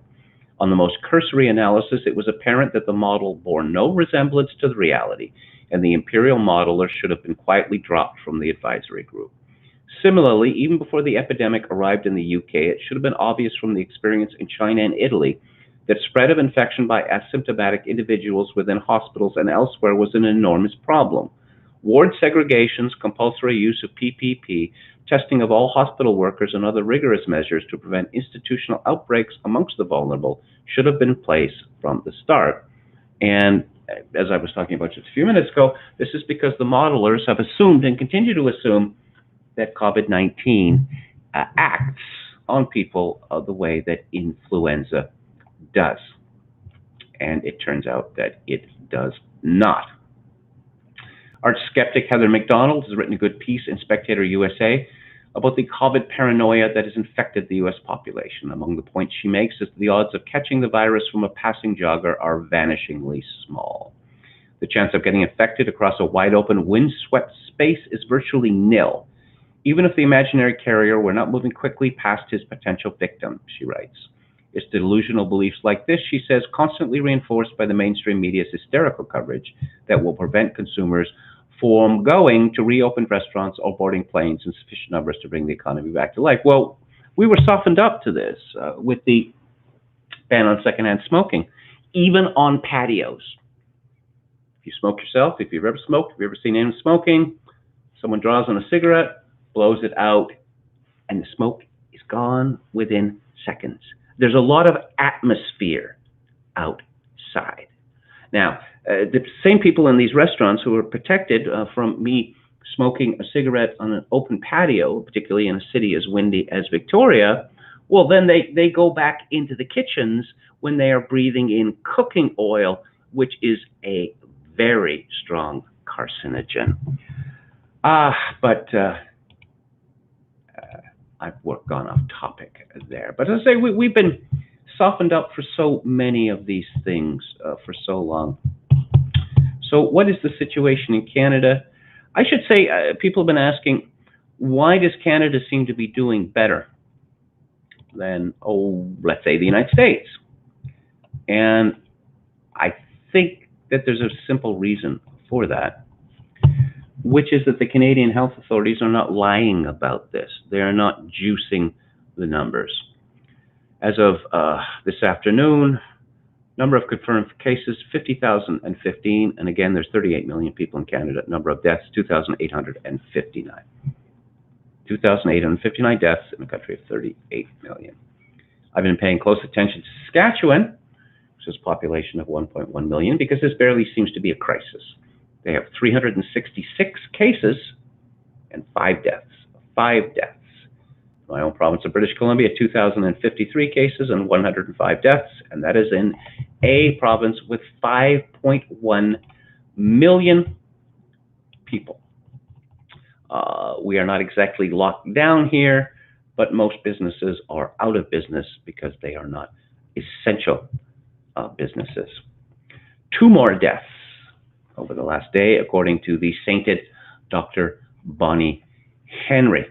On the most cursory analysis, it was apparent that the model bore no resemblance to the reality, and the Imperial modeler should have been quietly dropped from the advisory group. Similarly, even before the epidemic arrived in the UK, it should have been obvious from the experience in China and Italy that spread of infection by asymptomatic individuals within hospitals and elsewhere was an enormous problem. Ward segregations, compulsory use of PPP, testing of all hospital workers, and other rigorous measures to prevent institutional outbreaks amongst the vulnerable should have been in place from the start. And as I was talking about just a few minutes ago, this is because the modelers have assumed and continue to assume that COVID-19 acts on people the way that influenza does. And it turns out that it does not. Art skeptic Heather McDonald has written a good piece in Spectator USA about the COVID paranoia that has infected the US population. Among the points she makes is the odds of catching the virus from a passing jogger are vanishingly small. The chance of getting infected across a wide open, windswept space is virtually nil, even if the imaginary carrier were not moving quickly past his potential victim, she writes. It's delusional beliefs like this, she says, constantly reinforced by the mainstream media's hysterical coverage that will prevent consumers from going to reopened restaurants or boarding planes in sufficient numbers to bring the economy back to life. Well, we were softened up to this with the ban on secondhand smoking, even on patios. If you smoke yourself, if you've ever smoked, if you've ever seen anyone smoking, someone draws on a cigarette, blows it out, and the smoke is gone within seconds. There's a lot of atmosphere outside. Now, the same people in these restaurants who are protected from me smoking a cigarette on an open patio, particularly in a city as windy as Victoria, well, then they go back into the kitchens when they are breathing in cooking oil, which is a very strong carcinogen. But I've gone off topic there. But as I say, we've been softened up for so many of these things for so long. So what is the situation in Canada? I should say, people have been asking, why does Canada seem to be doing better than, let's say, the United States? And I think that there's a simple reason for that, which is that the Canadian health authorities are not lying about this. They are not juicing the numbers. As of this afternoon, number of confirmed cases, 50,015, and again, there's 38 million people in Canada. Number of deaths, 2,859. 2,859 deaths in a country of 38 million. I've been paying close attention to Saskatchewan, which has a population of 1.1 million, because this barely seems to be a crisis. They have 366 cases and 5 deaths. 5 deaths. My own province of British Columbia, 2,053 cases and 105 deaths, and that is in a province with 5.1 million people. We are not exactly locked down here, but most businesses are out of business because they are not essential businesses. 2 more deaths over the last day, according to the sainted Dr. Bonnie Henry.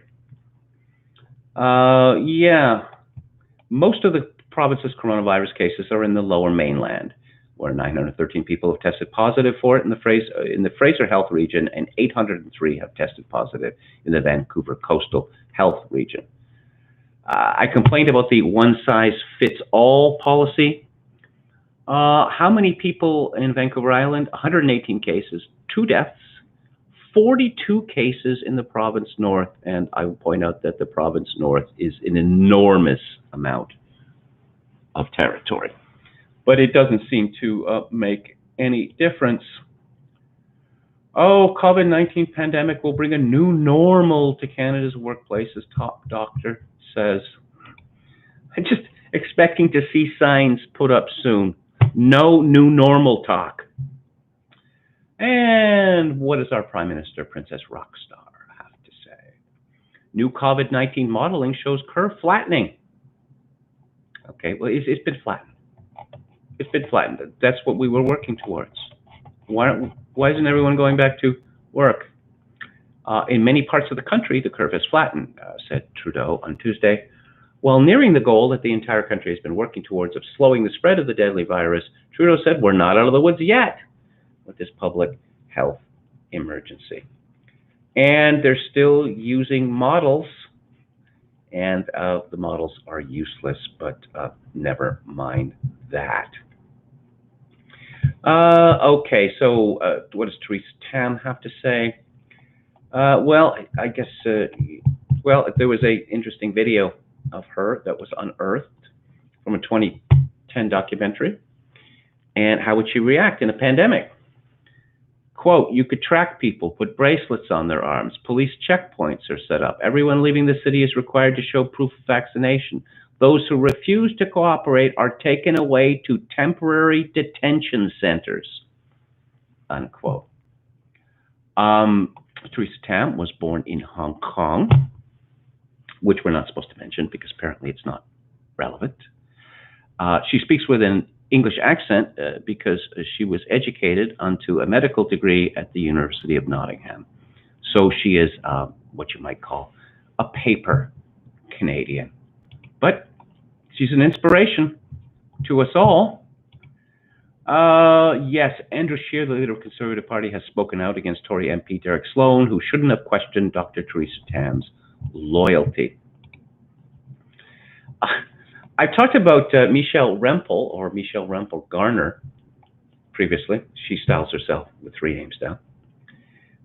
Most of the province's coronavirus cases are in the lower mainland, where 913 people have tested positive for it in the Fraser Health region, and 803 have tested positive in the Vancouver Coastal Health region. I complained about the one-size-fits-all policy. How many people in Vancouver Island? 118 cases, 2 deaths, 42 cases in the province north, and I will point out that the province north is an enormous amount of territory. But it doesn't seem to make any difference. COVID-19 pandemic will bring a new normal to Canada's workplaces, top doctor says. I'm just expecting to see signs put up soon. No new normal talk. And what does our Prime Minister, Princess Rockstar, have to say? New COVID-19 modeling shows curve flattening. Okay, well, it's been flattened. It's been flattened. That's what we were working towards. Why isn't everyone going back to work? In many parts of the country, the curve has flattened, said Trudeau on Tuesday. While nearing the goal that the entire country has been working towards of slowing the spread of the deadly virus, Trudeau said, we're not out of the woods yet with this public health emergency. And they're still using models, and the models are useless, but never mind that. Okay, so what does Theresa Tam have to say? Well, I guess, there was an interesting video of her that was unearthed from a 2010 documentary. And how would she react in a pandemic? Quote, you could track people, put bracelets on their arms. Police checkpoints are set up. Everyone leaving the city is required to show proof of vaccination. Those who refuse to cooperate are taken away to temporary detention centers, unquote. Theresa Tam was born in Hong Kong, which we're not supposed to mention because apparently it's not relevant. She speaks with an English accent because she was educated onto a medical degree at the University of Nottingham. So she is what you might call a paper Canadian. But she's an inspiration to us all. Yes, Andrew Scheer, the leader of the Conservative Party, has spoken out against Tory MP Derek Sloan, who shouldn't have questioned Dr. Theresa Tam's loyalty. I've talked about Michelle Rempel, or Michelle Rempel Garner, previously. She styles herself with 3 names down.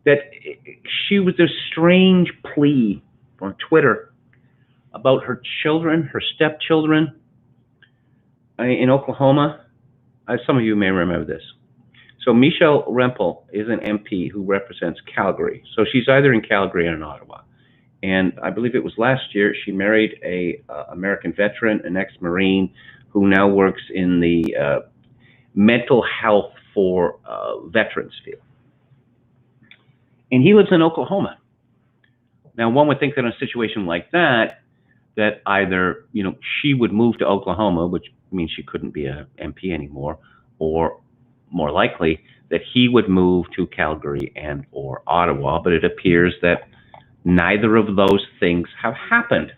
That she was a strange plea on Twitter about her children, her stepchildren in Oklahoma. Some of you may remember this. So Michelle Rempel is an MP who represents Calgary. So she's either in Calgary or in Ottawa. And I believe it was last year she married a American veteran, an ex-Marine, who now works in the mental health for veterans field. And he lives in Oklahoma. Now, one would think that in a situation like that, that either she would move to Oklahoma, which means she couldn't be an MP anymore, or more likely that he would move to Calgary and or Ottawa. But it appears that neither of those things have happened.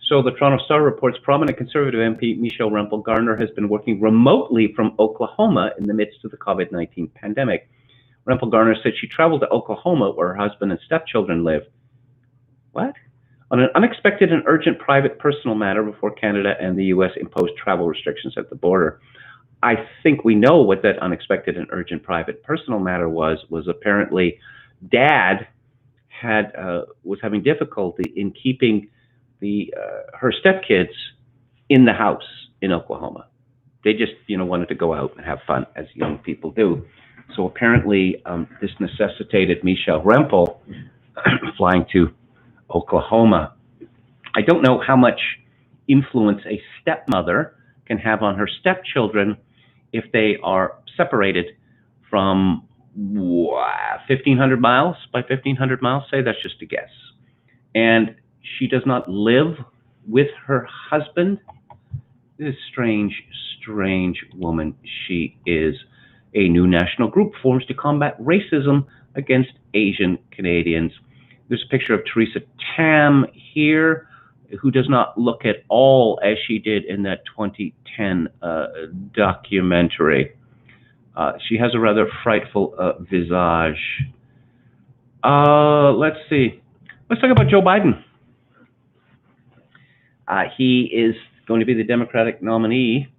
So the Toronto Star reports prominent Conservative MP Michelle Rempel Garner has been working remotely from Oklahoma in the midst of the COVID-19 pandemic. Rempel Garner said she traveled to Oklahoma where her husband and stepchildren live. What? On an unexpected and urgent private personal matter before Canada and the U.S. imposed travel restrictions at the border. I think we know what that unexpected and urgent private personal matter was apparently Dad was having difficulty in keeping her stepkids in the house in Oklahoma. They just wanted to go out and have fun, as young people do. So apparently this necessitated Michelle Rempel flying to Oklahoma. I don't know how much influence a stepmother can have on her stepchildren if they are separated from 1,500 miles. By 1,500 miles, say, that's just a guess. And she does not live with her husband. This strange, strange woman she is. A new national group forms to combat racism against Asian Canadians. There's a picture of Theresa Tam here, who does not look at all as she did in that 2010 documentary. She has a rather frightful visage. Let's see. Let's talk about Joe Biden. He is going to be the Democratic nominee,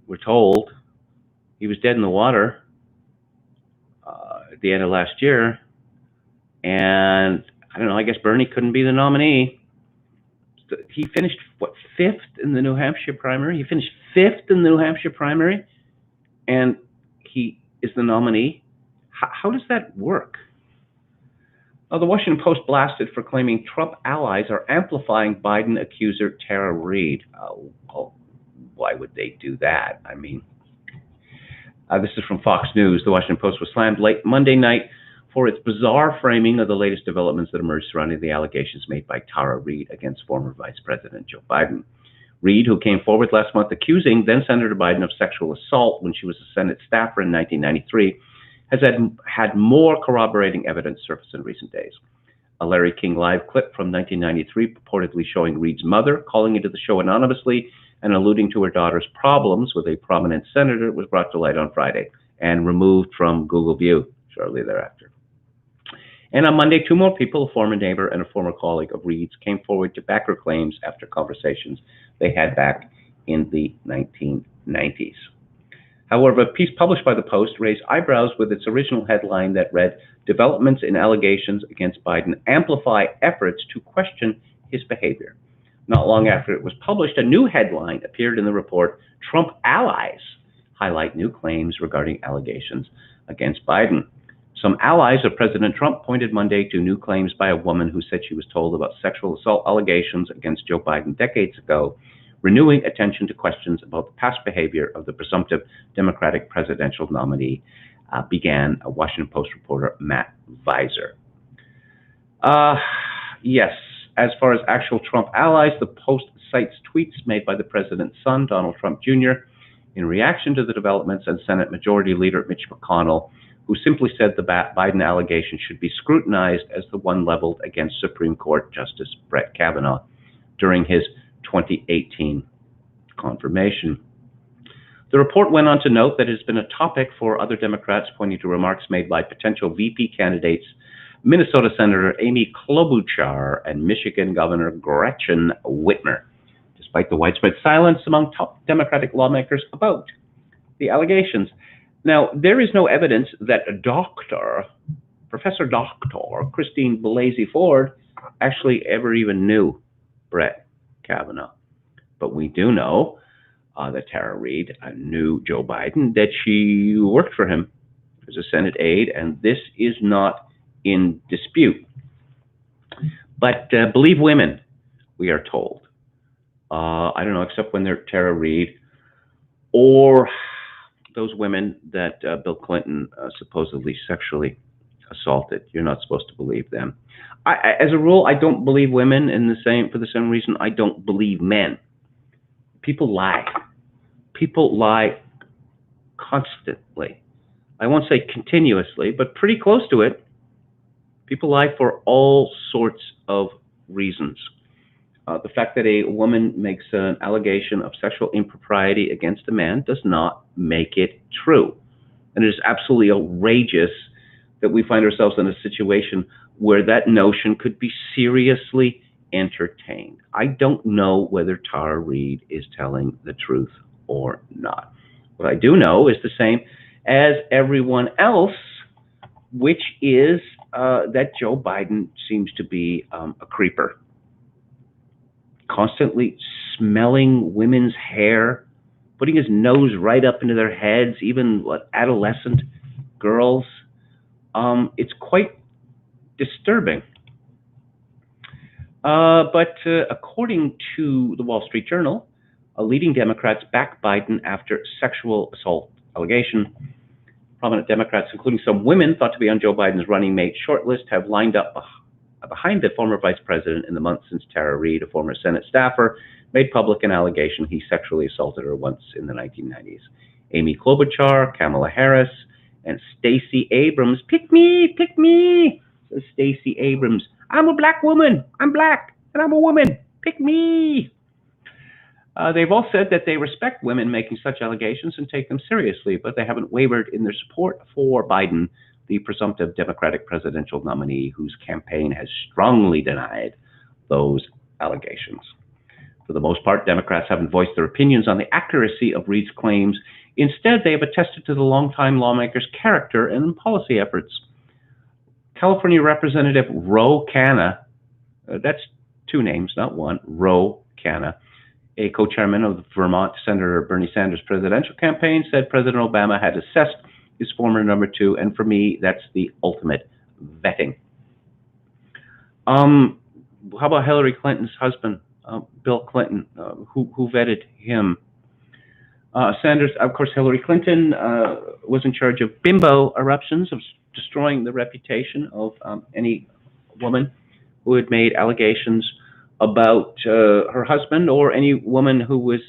we're told. He was dead in the water at the end of last year. And I don't know, I guess Bernie couldn't be the nominee. He finished, what, 5th in the New Hampshire primary? He finished 5th in the New Hampshire primary, and he is the nominee? How does that work? The Washington Post blasted for claiming Trump allies are amplifying Biden accuser Tara Reade. Well, why would they do that? I mean, this is from Fox News. The Washington Post was slammed late Monday night for its bizarre framing of the latest developments that emerged surrounding the allegations made by Tara Reade against former Vice President Joe Biden. Reade, who came forward last month accusing then-Senator Biden of sexual assault when she was a Senate staffer in 1993, has had more corroborating evidence surface in recent days. A Larry King Live clip from 1993 purportedly showing Reade's mother calling into the show anonymously and alluding to her daughter's problems with a prominent senator was brought to light on Friday and removed from Google View shortly thereafter. And on Monday, 2 more people, a former neighbor and a former colleague of Reade's, came forward to back her claims after conversations they had back in the 1990s. However, a piece published by the Post raised eyebrows with its original headline that read, "Developments in allegations against Biden amplify efforts to question his behavior." Not long after it was published, a new headline appeared in the report, "Trump allies highlight new claims regarding allegations against Biden." Some allies of President Trump pointed Monday to new claims by a woman who said she was told about sexual assault allegations against Joe Biden decades ago, renewing attention to questions about the past behavior of the presumptive Democratic presidential nominee, began a Washington Post reporter Matt Visor. Yes, as far as actual Trump allies, the Post cites tweets made by the president's son, Donald Trump Jr., in reaction to the developments, and Senate Majority Leader Mitch McConnell, who simply said the Biden allegation should be scrutinized as the one leveled against Supreme Court Justice Brett Kavanaugh during his 2018 confirmation. The report went on to note that it has been a topic for other Democrats, pointing to remarks made by potential VP candidates Minnesota Senator Amy Klobuchar and Michigan Governor Gretchen Whitmer, despite the widespread silence among top Democratic lawmakers about the allegations. Now, there is no evidence that Professor Dr. Christine Blasey Ford actually ever even knew Brett Kavanaugh. But we do know that Tara Reid knew Joe Biden, that she worked for him as a Senate aide, and this is not in dispute. But believe women, we are told. I don't know, except when they're Tara Reid or those women that Bill Clinton supposedly sexually assaulted. You're not supposed to believe them. As a rule, I don't believe women for the same reason I don't believe men. People lie. People lie constantly. I won't say continuously, but pretty close to it. People lie for all sorts of reasons. The fact that a woman makes an allegation of sexual impropriety against a man does not make it true. And it is absolutely outrageous that we find ourselves in a situation where that notion could be seriously entertained. I don't know whether Tara Reid is telling the truth or not. What I do know is the same as everyone else, which is that Joe Biden seems to be a creeper. Constantly smelling women's hair, putting his nose right up into their heads, even adolescent girls. It's quite disturbing. But according to the Wall Street Journal, leading Democrats back Biden after sexual assault allegation. Prominent Democrats, including some women thought to be on Joe Biden's running mate shortlist, have lined up behind the former vice president in the months since Tara Reid, a former Senate staffer, made public an allegation he sexually assaulted her once in the 1990s. Amy Klobuchar, Kamala Harris, and Stacey Abrams. Pick me, says Stacey Abrams. I'm a black woman. I'm black, and I'm a woman. Pick me. They've all said that they respect women making such allegations and take them seriously, but they haven't wavered in their support for Biden, the presumptive Democratic presidential nominee whose campaign has strongly denied those allegations. For the most part, Democrats haven't voiced their opinions on the accuracy of Reid's claims. Instead, they have attested to the longtime lawmaker's character and policy efforts. California Representative Ro Khanna, that's two names, not one, Ro Khanna, a co-chairman of the Vermont Senator Bernie Sanders' presidential campaign, said President Obama had assessed his former number two, and for me, that's the ultimate vetting. How about Hillary Clinton's husband, Bill Clinton? Who vetted him? Sanders, of course, Hillary Clinton was in charge of bimbo eruptions, of destroying the reputation of any woman who had made allegations about her husband, or any woman who was,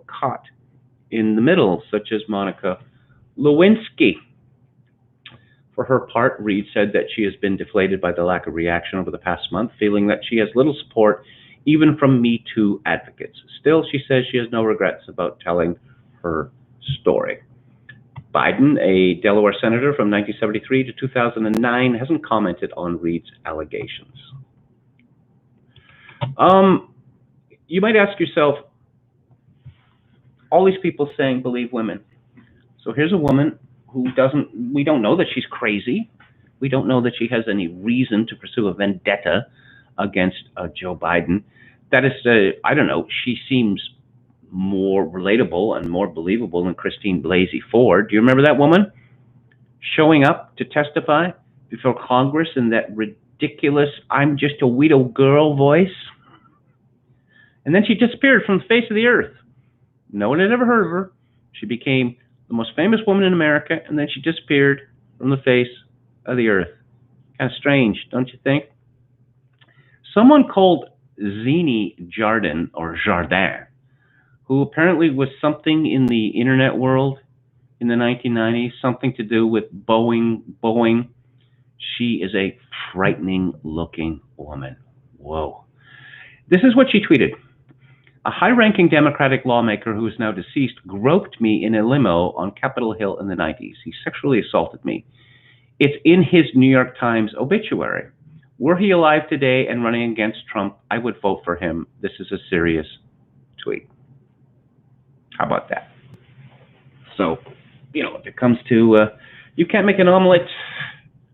caught in the middle, such as Monica Lewinsky. For her part, Reid said that she has been deflated by the lack of reaction over the past month, feeling that she has little support even from Me Too advocates. Still, she says she has no regrets about telling her story. Biden, a Delaware senator from 1973 to 2009, hasn't commented on Reid's allegations. You might ask yourself, all these people saying believe women. So here's a woman who we don't know that she's crazy. We don't know that she has any reason to pursue a vendetta against Joe Biden. That is, I don't know, she seems more relatable and more believable than Christine Blasey Ford. Do you remember that woman? showing up to testify before Congress in that ridiculous "I'm just a widow girl" voice. And then she disappeared from the face of the earth. No one had ever heard of her. She became the most famous woman in America, and then she disappeared from the face of the earth. Kind of strange, don't you think? Someone called Zini Jardin, or Jardin, who apparently was something in the internet world in the 1990s, something to do with Boeing. She is a frightening looking woman. Whoa. This is what she tweeted. A high-ranking Democratic lawmaker who is now deceased groped me in a limo on Capitol Hill in the 90s. He sexually assaulted me. It's in his New York Times obituary. Were he alive today and running against Trump, I would vote for him. This is a serious tweet. How about that? So, if it comes to, you can't make an omelet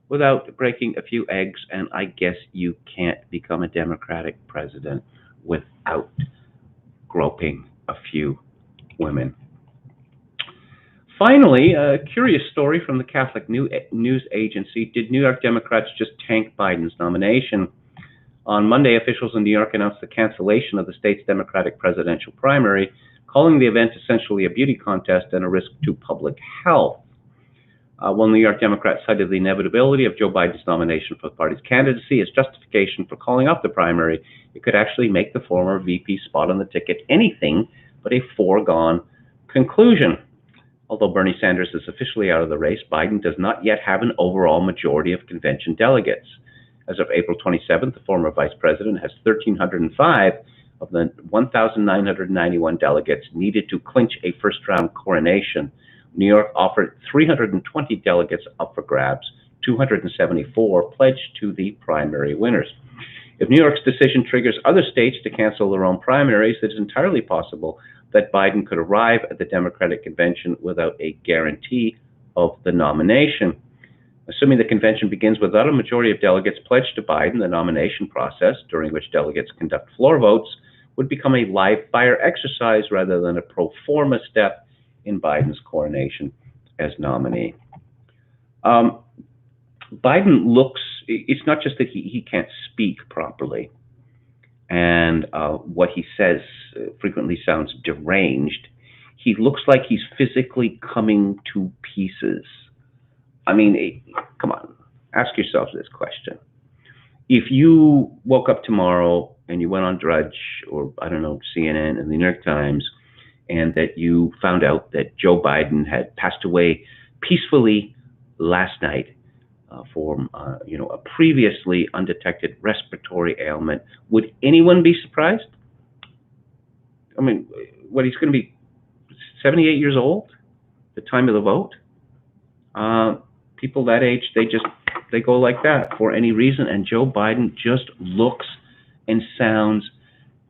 without breaking a few eggs, and I guess you can't become a Democratic president without groping a few women. Finally, a curious story from the Catholic News Agency. Did New York Democrats just tank Biden's nomination? On Monday, officials in New York announced the cancellation of the state's Democratic presidential primary, calling the event essentially a beauty contest and a risk to public health. While New York Democrats cited the inevitability of Joe Biden's nomination for the party's candidacy as justification for calling off the primary, it could actually make the former VP spot on the ticket anything but a foregone conclusion. Although Bernie Sanders is officially out of the race, Biden does not yet have an overall majority of convention delegates. As of April 27th, the former vice president has 1,305 of the 1,991 delegates needed to clinch a first-round coronation. New York offered 320 delegates up for grabs, 274 pledged to the primary winners. If New York's decision triggers other states to cancel their own primaries, it is entirely possible that Biden could arrive at the Democratic convention without a guarantee of the nomination. Assuming the convention begins without a majority of delegates pledged to Biden, the nomination process, during which delegates conduct floor votes, would become a live-fire exercise rather than a pro forma step in Biden's coronation as nominee. Biden looks, it's not just that he can't speak properly, and what he says frequently sounds deranged. He looks like he's physically coming to pieces. I mean, come on, ask yourself this question. If you woke up tomorrow and you went on Drudge or, I don't know, CNN and the New York Times, and that you found out that Joe Biden had passed away peacefully last night from a previously undetected respiratory ailment, would anyone be surprised? I mean, he's going to be 78 years old at the time of the vote? People that age, they go like that for any reason, and Joe Biden just looks and sounds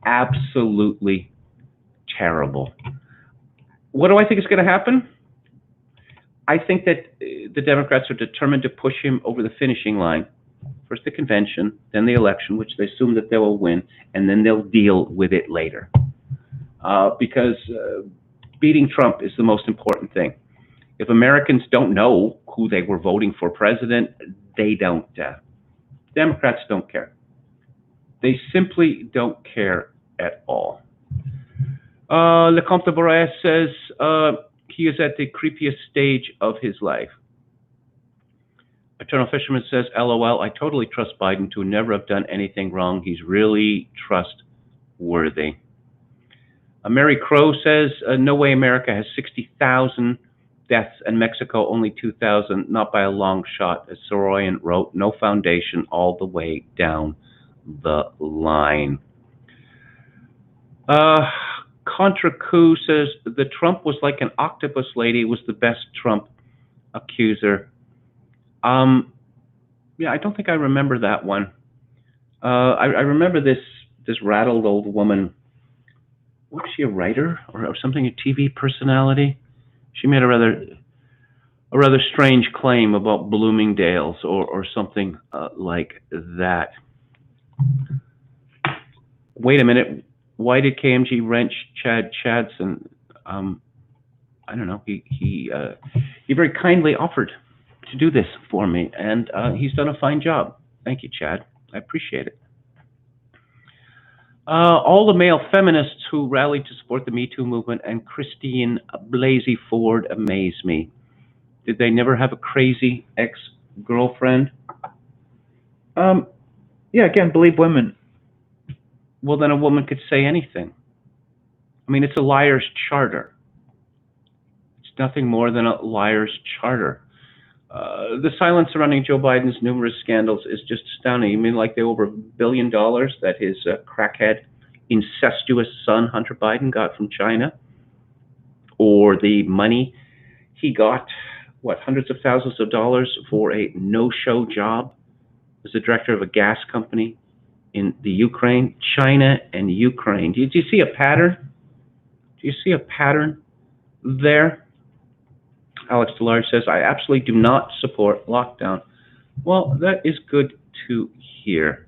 absolutely terrible. What do I think is going to happen? I think that the Democrats are determined to push him over the finishing line. First the convention, then the election, which they assume that they will win, and then they'll deal with it later. Because beating Trump is the most important thing. If Americans don't know who they were voting for president, they don't. Democrats don't care. They simply don't care at all. Lecomte de Bourras says he is at the creepiest stage of his life. Eternal Fisherman says, LOL, I totally trust Biden to never have done anything wrong. He's really trustworthy. Mary Crow says, no way America has 60,000 deaths and Mexico only 2,000, not by a long shot. As Soroyan wrote, no foundation all the way down the line. Contra Coup says, the Trump was like an octopus lady, was the best Trump accuser. Yeah, I don't think I remember that one. I remember this rattled old woman. Was she a writer or something, a TV personality? She made a rather strange claim about Bloomingdale's or something like that. Wait a minute. Why did KMG wrench Chad Chadson? I don't know. He very kindly offered to do this for me, and he's done a fine job. Thank you, Chad. I appreciate it. All the male feminists who rallied to support the Me Too movement and Christine Blasey Ford amaze me. Did they never have a crazy ex-girlfriend? Yeah, again, believe women. Well, then a woman could say anything. I mean, it's a liar's charter. It's nothing more than a liar's charter. The silence surrounding Joe Biden's numerous scandals is just astounding. I mean, like the over $1 billion that his crackhead, incestuous son, Hunter Biden, got from China, or the money he got, hundreds of thousands of dollars for a no-show job as the director of a gas company in the Ukraine, China and Ukraine. Do you see a pattern? Do you see a pattern there? Alex DeLarge says, I absolutely do not support lockdown. Well, that is good to hear.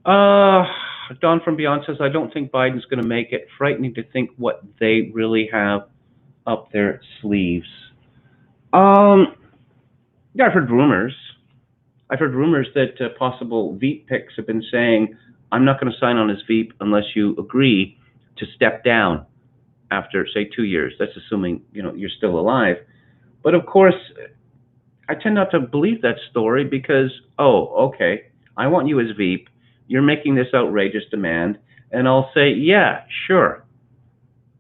Don from Beyond says, I don't think Biden's going to make it. Frightening to think what they really have up their sleeves. Yeah, I've heard rumors. I've heard rumors that possible Veep picks have been saying, I'm not going to sign on as Veep unless you agree to step down after, say, 2 years. That's assuming, you're still alive. But of course, I tend not to believe that story because, okay, I want you as Veep. You're making this outrageous demand. And I'll say, yeah, sure.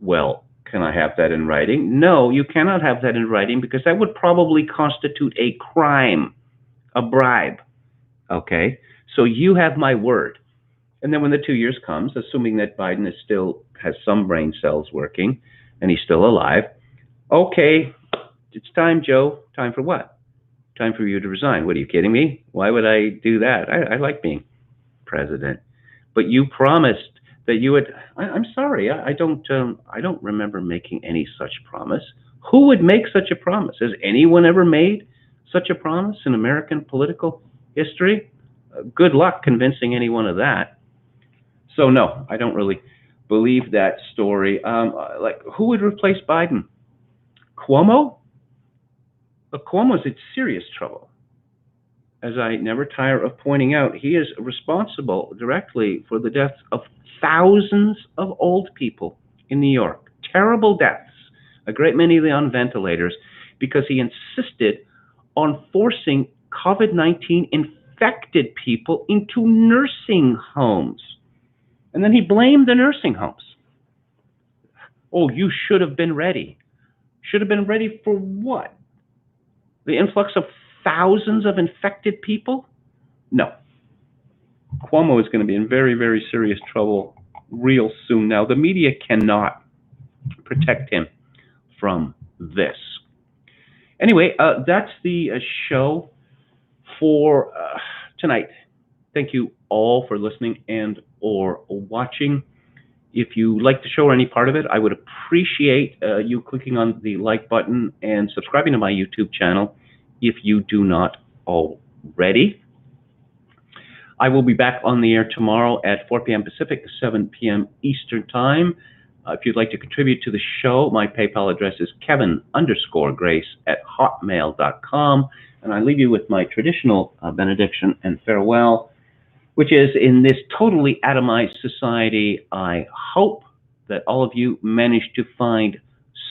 Well, can I have that in writing? No, you cannot have that in writing because that would probably constitute a crime, a bribe. Okay? So you have my word. And then when the 2 years comes, assuming that Biden has some brain cells working and he's still alive, okay, it's time, Joe. Time for what? Time for you to resign. What, are you kidding me? Why would I do that? I like being president. But you promised that you would. I'm sorry. I don't remember making any such promise. Who would make such a promise? Has anyone ever made such a promise in American political history? Good luck convincing anyone of that. So no, I don't really believe that story. Who would replace Biden? Cuomo? Cuomo's in serious trouble. As I never tire of pointing out, he is responsible directly for the deaths of thousands of old people in New York. Terrible deaths, a great many of them on ventilators, because he insisted on forcing COVID-19 infected people into nursing homes. And then he blamed the nursing homes. Oh, you should have been ready. Should have been ready for what? The influx of thousands of infected people? No. Cuomo is going to be in very, very serious trouble real soon now. The media cannot protect him from this. Anyway, that's the show for tonight. Thank you all for listening and or watching. If you like the show or any part of it, I would appreciate you clicking on the like button and subscribing to my YouTube channel if you do not already. I will be back on the air tomorrow at 4 p.m. Pacific, 7 p.m. Eastern Time. If you'd like to contribute to the show, my PayPal address is kevin_grace@hotmail.com. And I leave you with my traditional benediction and farewell, which is, in this totally atomized society, I hope that all of you manage to find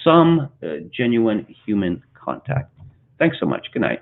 some genuine human contact. Thanks so much. Good night.